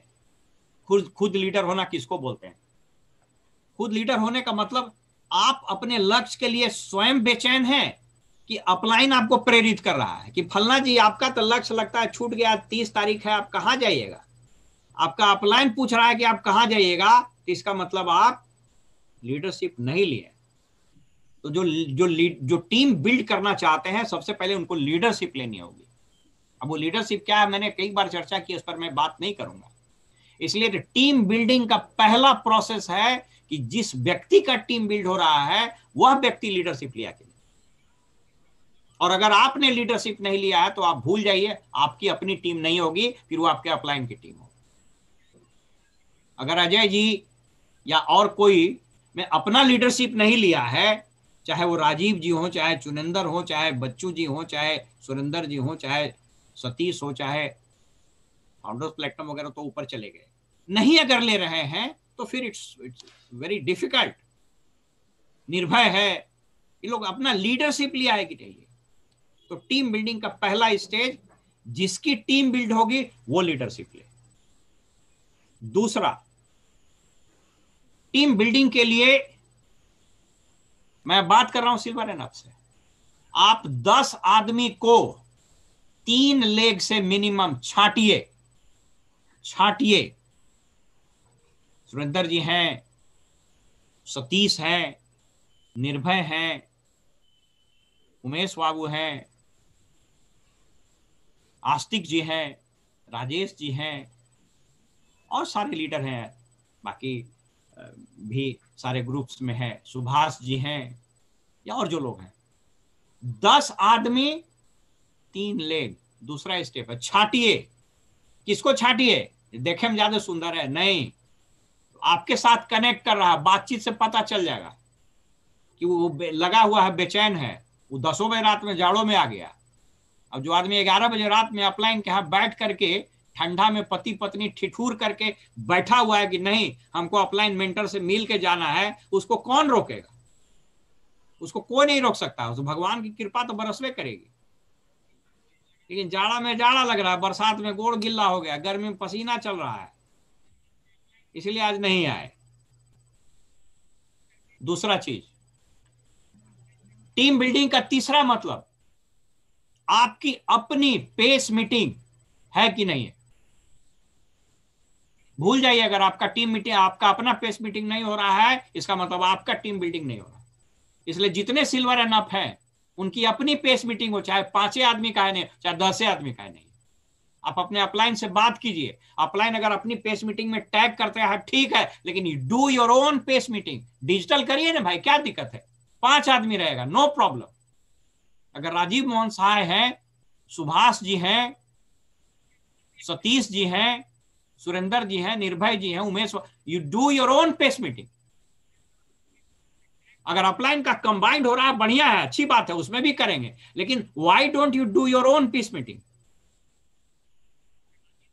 खुद लीडर होना किसको बोलते हैं। खुद लीडर होने का मतलब आप अपने लक्ष्य के लिए स्वयं बेचैन हैं कि अपलाइन आपको प्रेरित कर रहा है कि फलना जी आपका तो लक्ष्य लगता है छूट गया, 30 तारीख है, आप कहां जाइएगा। आपका अपलाइन पूछ रहा है कि आप कहां जाइएगा, तो इसका मतलब आप लीडरशिप नहीं लिए। तो जो टीम बिल्ड करना चाहते हैं सबसे पहले उनको लीडरशिप लेनी होगी। अब वो लीडरशिप क्या है मैंने कई बार चर्चा की, उस पर मैं बात नहीं करूंगा। इसलिए टीम बिल्डिंग का पहला प्रोसेस है कि जिस व्यक्ति का टीम बिल्ड हो रहा है वह व्यक्ति लीडरशिप लिया कि नहीं। और अगर आपने लीडरशिप नहीं लिया है तो आप भूल जाइए, आपकी अपनी टीम नहीं होगी, फिर वो आपके अपलाइन की टीम होगी। अगर अजय जी या और कोई में अपना लीडरशिप नहीं लिया है, चाहे वो राजीव जी हो, चाहे चुनिंदर हो, चाहे बच्चू जी हो, चाहे सुरेंद्र जी हो, चाहे सतीश हो, चाहे फाउंडर्स प्लेटफॉर्म वगैरह, तो ऊपर चले गए। नहीं अगर ले रहे हैं तो फिर इट्स वेरी डिफिकल्ट। निर्भय है, ये लोग अपना लीडरशिप लिया है कि नहीं। तो टीम बिल्डिंग का पहला स्टेज, जिसकी टीम बिल्ड होगी वो लीडरशिप ले। दूसरा, टीम बिल्डिंग के लिए मैं बात कर रहा हूं सिल्वर एंड अप से। आप 10 आदमी को 3 लेग से मिनिमम छांटिए। सुरेंद्र जी हैं, सतीश हैं, निर्भय हैं, उमेश बाबू हैं, आस्तिक जी हैं, राजेश जी हैं और सारे लीडर हैं, बाकी भी सारे ग्रुप्स में हैं, सुभाष जी हैं या और जो लोग हैं। 10 आदमी 3 लेग। दूसरा स्टेप है छाटिए। किसको छाटिए? देखे में ज्यादा सुंदर है नहीं, आपके साथ कनेक्ट कर रहा है, बातचीत से पता चल जाएगा कि वो लगा हुआ है, बेचैन है, वो 10 बजे रात में जाड़ों में आ गया। अब जो आदमी 11 बजे रात में अपलाइन के यहाँ बैठ करके ठंडा में पति पत्नी ठिठुर करके बैठा हुआ है कि नहीं हमको अपलाइन मेंटर से मिल के जाना है, उसको कौन रोकेगा? उसको कोई नहीं रोक सकता। उसको भगवान की कृपा तो बरसवे करेगी, लेकिन जाड़ा में जाड़ा लग रहा है, बरसात में गोड़ गिल्ला हो गया, गर्मी में पसीना चल रहा है, इसलिए आज नहीं आए। दूसरा चीज, टीम बिल्डिंग का तीसरा मतलब आपकी अपनी पेस मीटिंग है कि नहीं है। भूल जाइए, अगर आपका टीम मीटिंग, आपका अपना पेस मीटिंग नहीं हो रहा है, इसका मतलब आपका टीम बिल्डिंग नहीं हो रहा। इसलिए जितने सिल्वर एंड अप हैं उनकी अपनी पेस मीटिंग हो, चाहे 5 आदमी का है नहीं, चाहे 10 आदमी का है नहीं। आप अपने अपलाइन से बात कीजिए, अपलाइन अगर अपनी पेस मीटिंग में टैग करते हैं ठीक है, लेकिन you do your own pace meeting, digital करिए ना भाई, क्या दिक्कत है। 5 आदमी रहेगा, नो प्रॉब्लम। अगर राजीव मोहन साय हैं, सुभाष जी हैं, सतीश जी हैं, सुरेंद्र जी हैं, निर्भय जी हैं, Umesh, you do your own pace meeting. अगर अपलाइन का कंबाइंड हो रहा है, बढ़िया है, अच्छी बात है, उसमें भी करेंगे, लेकिन why don't you do your own pace meeting.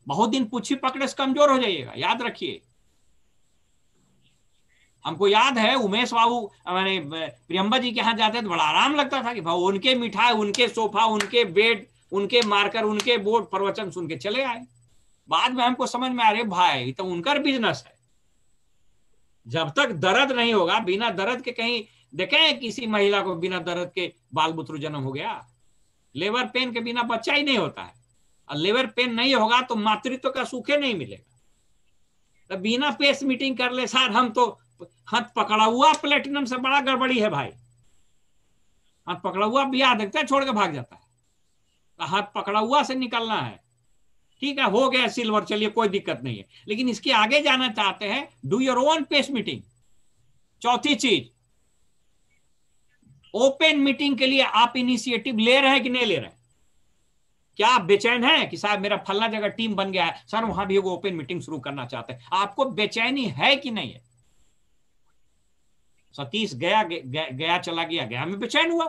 बहुत दिन पूछी पकड़े से कमजोर हो जाइएगा, याद रखिए। हमको याद है उमेश बाबू मैंने प्रियंबा जी के यहाँ जाते तो बड़ा आराम लगता था कि भाई उनके मिठाई, उनके सोफा, उनके बेड, उनके मार्कर, उनके बोर्ड, प्रवचन सुन के चले आए। बाद में हमको समझ में आ रहे भाई तो उनका बिजनेस है। जब तक दर्द नहीं होगा, बिना दर्द के कहीं देखें किसी महिला को बिना दर्द के बाल बुतरू जन्म हो गया? लेबर पेन के बिना बच्चा ही नहीं होता है, और लेबर पेन नहीं होगा तो मातृत्व का सुख नहीं मिलेगा। तो बिना पेस मीटिंग कर ले सर, हम तो हाथ पकड़ा हुआ प्लेटिनम से बड़ा गड़बड़ी है भाई। हाथ पकड़ा हुआ ब्याह देखता है छोड़ के भाग जाता है, तो हाथ पकड़ा हुआ से निकलना है। ठीक है, हो गया सिल्वर, चलिए कोई दिक्कत नहीं है, लेकिन इसके आगे जाना चाहते हैं, do your own pace meeting. चौथी चीज, ओपन मीटिंग के लिए आप इनिशिएटिव ले रहे हैं कि नहीं ले रहे हैं? क्या आप बेचैन हैं कि साहब मेरा फलना जगह टीम बन गया है, सर वहां भी एक ओपन मीटिंग शुरू करना चाहते हैं? आपको बेचैनी है कि नहीं है? सतीश गया चला गया में बेचैन हुआ,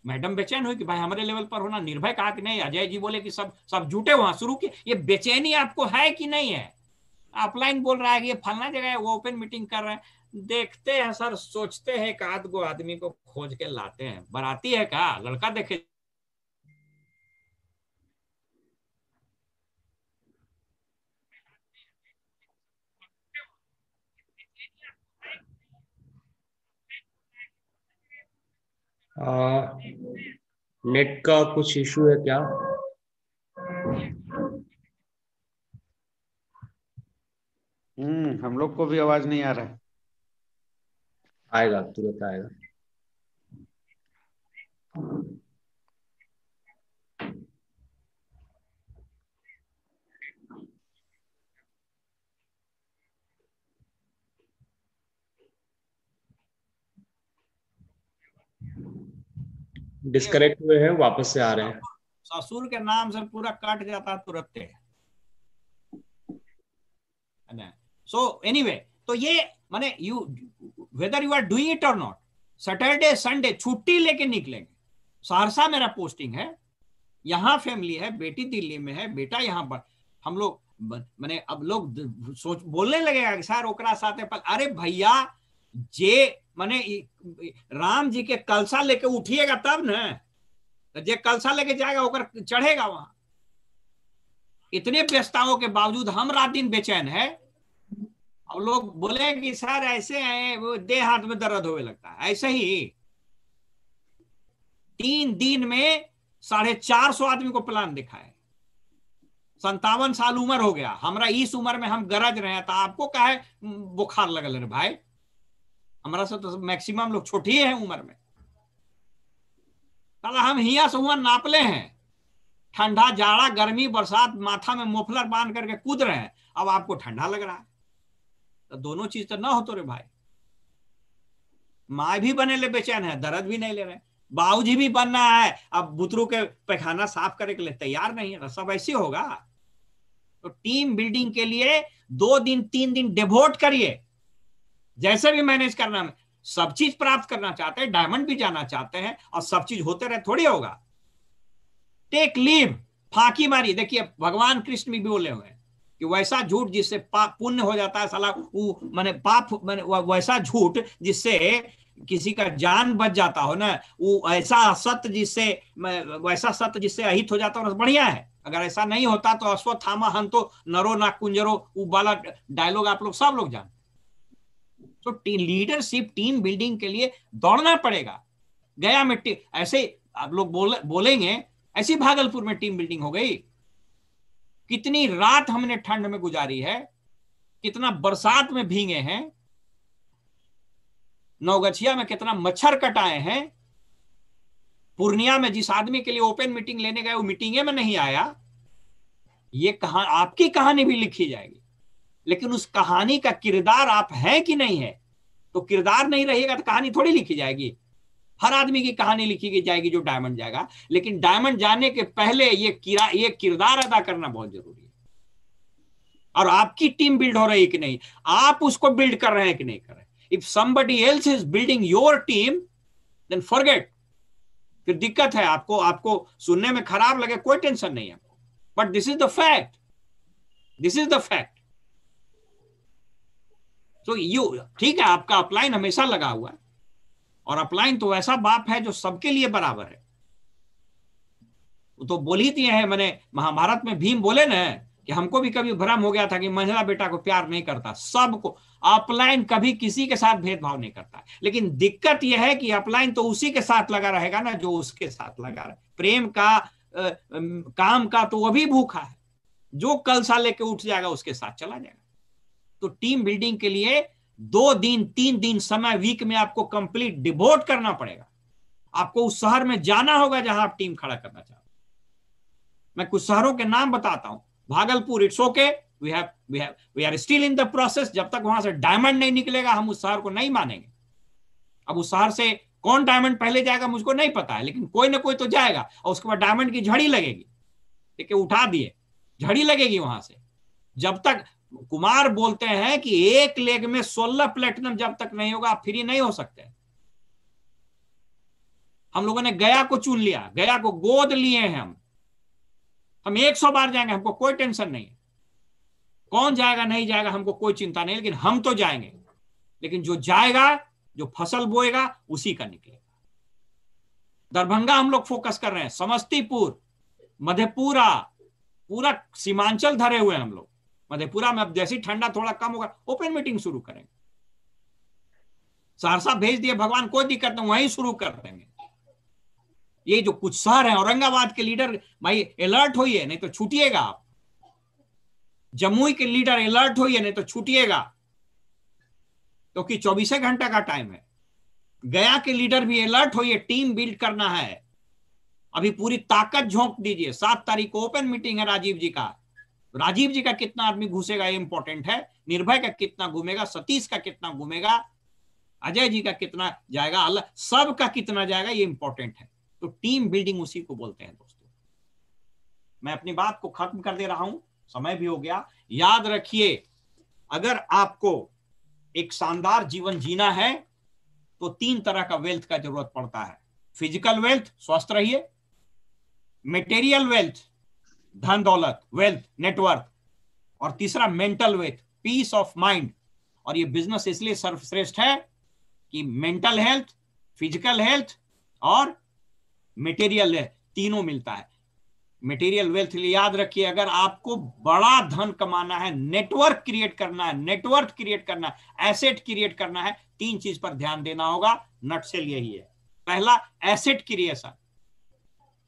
मैडम बेचैन हुई कि भाई हमारे लेवल पर होना। निर्भय कहा कि नहीं, अजय जी बोले कि सब जुटे वहां शुरू किए। ये बेचैनी आपको है कि नहीं है? अपलाइन बोल रहा है कि ये फलना जगह है, वो ओपन मीटिंग कर रहे हैं। देखते हैं सर, सोचते हैं एक आध गो आदमी को खोज के लाते हैं। बराती है का लड़का देखे। नेट का कुछ इशू है क्या? हम लोग को भी आवाज नहीं आ रहा है। आएगा, तुरंत आएगा। डिस्कनेक्ट हुए हैं, वापस से आ रहे हैं। ससुर के नाम से पूरा कट जाता तुरंत। सो एनीवे, तो ये माने you whether you are doing it और नॉट, सैटरडे संडे छुट्टी लेके निकलेंगे। सहरसा मेरा पोस्टिंग है, यहाँ फैमिली है, बेटी दिल्ली में है, बेटा यहाँ पर। हम लोग माने अब लोग सोच बोलने लगेगा कि सर ओकरा साथे पर, अरे भैया जे माने राम जी के कलसा लेके उठिएगा तब न, तो जे कलसा लेके जाएगा ओकर चढ़ेगा वहां। इतने व्यस्तताओं के बावजूद हम रात दिन बेचैन है। अब लोग बोले कि सर ऐसे हैं, वो देह हाथ में दर्द होने लगता है। ऐसे ही 3 दिन में 450 आदमी को प्लान दिखाए। 57 साल उम्र हो गया हमरा, इस उम्र में हम गरज रहे हैं, तो आपको क्या है बुखार लगल रे भाई? हमारा से तो मैक्सिमम लोग छोटी है उम्र में। हम हिया से हुआ नापले हैं, ठंडा जाड़ा गर्मी बरसात माथा में मोफलर बांध करके कूद रहे हैं। अब आपको ठंडा लग रहा है, तो दोनों चीज तो ना हो तो रे भाई। माँ भी बने ले बेचैन है, दर्द भी नहीं ले रहे, बाबूजी भी बनना है, अब बुतरू के पैखाना साफ करने के लिए तैयार नहीं है, तो सब ऐसे होगा। तो टीम बिल्डिंग के लिए 2 दिन 3 दिन डिवोट करिए। जैसे भी मैनेज करना है, सब चीज प्राप्त करना चाहते हैं, डायमंड भी जाना चाहते हैं, और सब चीज होते रहे थोड़ी होगा। टेक लीव, फांकी मारी। देखिए भगवान कृष्ण भी बोले हुए हैं कि वैसा झूठ जिससे पाप पुण्य हो जाता है साला, वो माने पाप माने वैसा झूठ जिससे किसी का जान बच जाता हो ना, वो ऐसा सत्य जिससे वैसा सत्य जिससे अहित हो जाता हो, बढ़िया है। अगर ऐसा नहीं होता तो अश्वत्थामा हंतो नरो ना कुंजरो, वो वाला डायलॉग आप लोग सब लोग जानते। तो लीडरशिप टीम बिल्डिंग के लिए दौड़ना पड़ेगा। गया में ऐसे आप लोग बोलेंगे ऐसी भागलपुर में टीम बिल्डिंग हो गई। कितनी रात हमने ठंड में गुजारी है, कितना बरसात में भीगे हैं, नौगछिया में कितना मच्छर कटाए हैं, पूर्णिया में जिस आदमी के लिए ओपन मीटिंग लेने गए वो मीटिंगे में नहीं आया। ये आपकी कहानी भी लिखी जाएगी, लेकिन उस कहानी का किरदार आप हैं कि नहीं है। तो किरदार नहीं रहेगा तो कहानी थोड़ी लिखी जाएगी। हर आदमी की कहानी लिखी जाएगी जो डायमंड जाएगा, लेकिन डायमंड जाने के पहले ये किरदार अदा करना बहुत जरूरी है। और आपकी टीम बिल्ड हो रही है कि नहीं, आप उसको बिल्ड कर रहे हैं कि नहीं कर रहे हैं। If somebody else is building your team then forget, फिर दिक्कत है। आपको सुनने में खराब लगे कोई टेंशन नहीं है, but this is the fact, this is the fact. तो यू ठीक है, आपका अपलाइन हमेशा लगा हुआ है, और अपलाइन तो ऐसा बाप है जो सबके लिए बराबर है। तो बोल ही दिए है, मैंने महाभारत में भीम बोले ना कि हमको भी कभी भ्रम हो गया था कि महिला बेटा को प्यार नहीं करता, सबको। अपलाइन कभी किसी के साथ भेदभाव नहीं करता, लेकिन दिक्कत यह है कि अपलाइन तो उसी के साथ लगा रहेगा ना जो उसके साथ लगा रहे। प्रेम का काम का तो वो भी भूखा है, जो कलसा लेके उठ जाएगा उसके साथ चला जाएगा। तो टीम बिल्डिंग के लिए 2 दिन 3 दिन समय वीक में आपको कंप्लीट डिवोट करना पड़ेगा। आपको उस शहर में जाना होगा जहां आप टीम खड़ा करना चाहते हैं। मैं कुछ शहरों के नाम बताता हूं। Bhagalpur, it's okay, we are still in the process. जब तक वहां से डायमंड नहीं निकलेगा हम उस शहर को नहीं मानेंगे। अब उस शहर से कौन डायमंड पहले जाएगा मुझको नहीं पता है, लेकिन कोई ना कोई तो जाएगा, और उसके बाद डायमंड की झड़ी लगेगी। ठीक है, उठा दिए, झड़ी लगेगी वहां से। जब तक कुमार बोलते हैं कि एक लेग में 16 प्लेटिनम जब तक नहीं होगा आप फ्री नहीं हो सकते। हम लोगों ने गया को चुन लिया, गया को गोद लिए हैं हम 100 बार जाएंगे, हमको कोई टेंशन नहीं है। कौन जाएगा नहीं जाएगा हमको कोई चिंता नहीं, लेकिन हम तो जाएंगे। लेकिन जो जाएगा, जो फसल बोएगा उसी का निकलेगा। दरभंगा हम लोग फोकस कर रहे हैं, समस्तीपुर, मधेपुरा, पूरा सीमांचल धरे हुए हैं हम लोग। मधेपुरा में अब जैसी ठंडा थोड़ा कम होगा ओपन मीटिंग शुरू करेंगे। सहरसा भेज दिए भगवान, कोई दिक्कत नहीं, वहीं शुरू कर देंगे। ये जो कुछ शहर है, औरंगाबाद के लीडर भाई अलर्ट होइए नहीं तो छूटिएगा आप। जमुई के लीडर अलर्ट होइए नहीं तो छूटिएगा, क्योंकि 24 घंटा का टाइम है। गया के लीडर भी अलर्ट होइए, टीम बिल्ड करना है। अभी पूरी ताकत झोंक दीजिए। 7 तारीख को ओपन मीटिंग है राजीव जी का। राजीव जी का कितना आदमी घुसेगा ये इंपॉर्टेंट है, निर्भय का कितना घूमेगा, सतीश का कितना घूमेगा, अजय जी का कितना जाएगा, अल्लाह सबका कितना जाएगा, ये इंपॉर्टेंट है। तो टीम बिल्डिंग उसी को बोलते हैं दोस्तों। मैं अपनी बात को खत्म कर दे रहा हूं, समय भी हो गया। याद रखिए, अगर आपको एक शानदार जीवन जीना है तो 3 तरह का वेल्थ का जरूरत पड़ता है। फिजिकल वेल्थ, स्वस्थ रहिए। मटेरियल वेल्थ, धन दौलत, वेल्थ, नेटवर्क। और तीसरा mental wealth, peace of mind. और ये बिजनेस इसलिए सर्वश्रेष्ठ है कि मेंटल हेल्थ, फिजिकल हेल्थ और मटेरियल हेल्थ तीनों मिलता है। मटेरियल वेल्थ लिए याद रखिए, अगर आपको बड़ा धन कमाना है, नेटवर्क क्रिएट करना है, नेटवर्क क्रिएट करना है, एसेट क्रिएट करना है, 3 चीज पर ध्यान देना होगा। नटसेल यही है। पहला, एसेट क्रिएशन,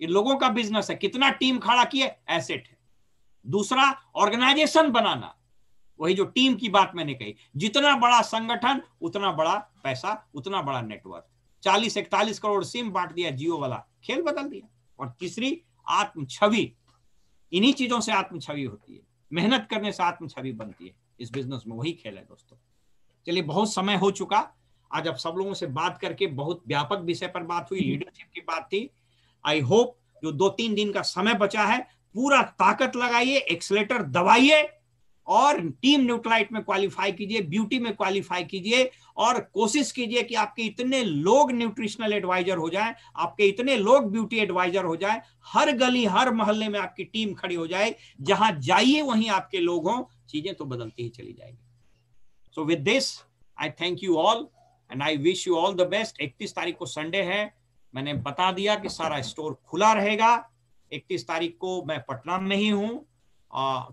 ये लोगों का बिजनेस है, कितना टीम खड़ा किए, एसेट है। दूसरा, ऑर्गेनाइजेशन बनाना, वही जो टीम की बात मैंने कही, जितना बड़ा संगठन उतना बड़ा पैसा, उतना बड़ा नेटवर्क। 40-41 करोड़ सिम बांट दिया जियो वाला, खेल बदल दिया। और तीसरी, आत्म छवि। इन्हीं चीजों से आत्म छवि होती है, मेहनत करने से आत्म छवि बनती है। इस बिजनेस में वही खेल है दोस्तों। चलिए, बहुत समय हो चुका। आज आप सब लोगों से बात करके बहुत व्यापक विषय पर बात हुई, लीडरशिप की बात थी। आई होप जो 2-3 दिन का समय बचा है, पूरा ताकत लगाइए, एक्सेलेटर दबाइए और टीम न्यूट्रलाइट में क्वालिफाई कीजिए, ब्यूटी में क्वालिफाई कीजिए, और कोशिश कीजिए कि आपके इतने लोग न्यूट्रिशनल एडवाइजर हो जाएं, आपके इतने लोग ब्यूटी एडवाइजर हो जाएं, हर गली हर मोहल्ले में आपकी टीम खड़ी हो जाए। जहां जाइए वहीं आपके लोग हों, चीजें तो बदलती ही चली जाएगी। So with this I thank you all and I wish you all the best. 31 तारीख को संडे है, मैंने बता दिया कि सारा स्टोर खुला रहेगा। 31 तारीख को मैं पटना में ही हूँ,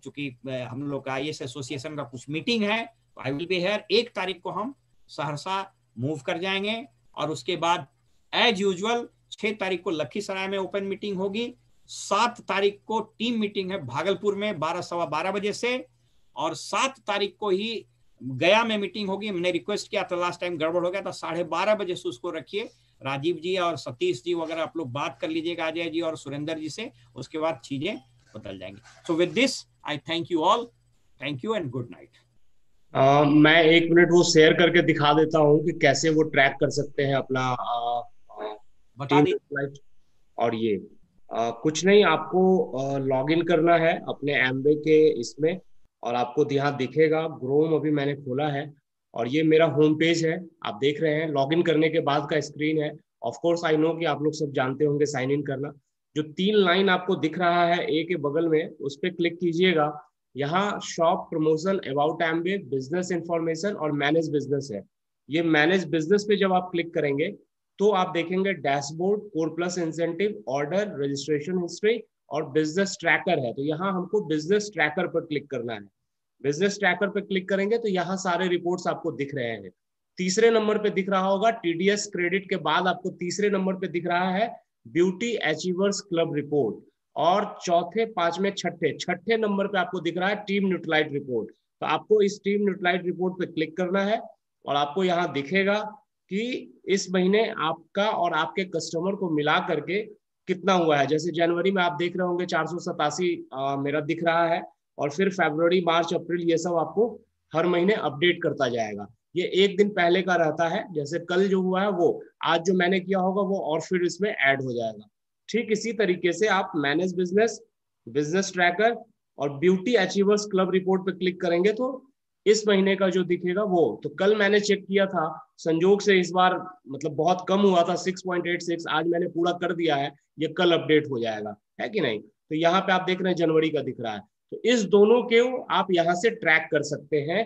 चूंकि हम लोग का IAS एसोसिएशन का कुछ मीटिंग है, तो आई विल बी हियर। 1 तारीख को हम सहरसा मूव कर जाएंगे, और उसके बाद एज यूजुअल 6 तारीख को लखीसराय में ओपन मीटिंग होगी, 7 तारीख को टीम मीटिंग है भागलपुर में 12:15 बजे से, और 7 तारीख को ही गया में मीटिंग होगी। मैंने रिक्वेस्ट किया था, लास्ट टाइम गड़बड़ हो गया था, 12:30 बजे से उसको रखिए। राजीव जी और सतीश जी वगैरह आप लोग बात कर लीजिएगा अजय जी और सुरेंद्र जी से, उसके बाद चीजें बदल जाएंगी। So with this I thank you all, thank you and good night. मैं 1 मिनट वो शेयर करके दिखा देता हूँ कि कैसे वो ट्रैक कर सकते हैं अपना बता दी। और ये कुछ नहीं, आपको लॉग इन करना है अपने एमवे के इसमें, और आपको यहाँ दिखेगा ग्रोम, अभी मैंने खोला है और ये मेरा होम पेज है, आप देख रहे हैं। लॉग इन करने के बाद का स्क्रीन है। ऑफ कोर्स आई नो कि आप लोग सब जानते होंगे साइन इन करना। जो 3 लाइन आपको दिख रहा है ए के बगल में, उस पर क्लिक कीजिएगा। यहाँ shop, promotion, about Amway, business information और मैनेज बिजनेस है। ये मैनेज बिजनेस पे जब आप क्लिक करेंगे तो आप देखेंगे dashboard, core plus incentive, order, registration history और बिजनेस ट्रैकर है। तो यहाँ हमको बिजनेस ट्रैकर पर क्लिक करना है। बिजनेस ट्रैकर पर क्लिक करेंगे तो यहाँ सारे रिपोर्ट्स आपको दिख रहे हैं। तीसरे नंबर पे दिख रहा होगा टीडीएस क्रेडिट के बाद आपको तीसरे नंबर पे दिख रहा है ब्यूटी अचीवर्स क्लब रिपोर्ट, और चौथे, पांचवें, छठे नंबर पे आपको दिख रहा है टीम न्यूट्रलाइट रिपोर्ट। तो आपको इस टीम न्यूट्रलाइट रिपोर्ट पे क्लिक करना है और आपको यहाँ दिखेगा कि इस महीने आपका और आपके कस्टमर को मिला करके कितना हुआ है। जैसे जनवरी में आप देख रहे होंगे 487 मेरा दिख रहा है, और फिर फरवरी, मार्च, अप्रैल ये सब आपको हर महीने अपडेट करता जाएगा। ये 1 दिन पहले का रहता है, जैसे कल जो हुआ है वो आज जो मैंने किया होगा वो और फिर इसमें ऐड हो जाएगा। ठीक इसी तरीके से आप मैनेज बिजनेस, बिजनेस ट्रैकर और ब्यूटी अचीवर्स क्लब रिपोर्ट पे क्लिक करेंगे तो इस महीने का जो दिखेगा वो, तो कल मैंने चेक किया था, संजोग से इस बार मतलब बहुत कम हुआ था 6.86, आज मैंने पूरा कर दिया है, ये कल अपडेट हो जाएगा, है कि नहीं। तो यहाँ पे आप देख रहे हैं जनवरी का दिख रहा है। तो इस दोनों के आप यहाँ से ट्रैक कर सकते हैं।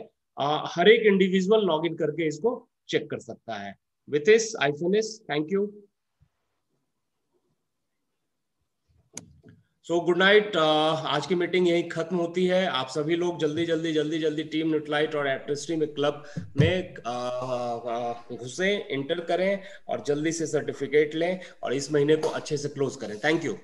हर एक इंडिविजुअल लॉग इन करके इसको चेक कर सकता है। With this I finish, thank you. So good night. आज की मीटिंग यही खत्म होती है। आप सभी लोग जल्दी टीम न्यूट्रलाइट और एप्टिस्ट्री में क्लब में घुसें, इंटर करें और जल्दी से सर्टिफिकेट लें और इस महीने को अच्छे से क्लोज करें। Thank you.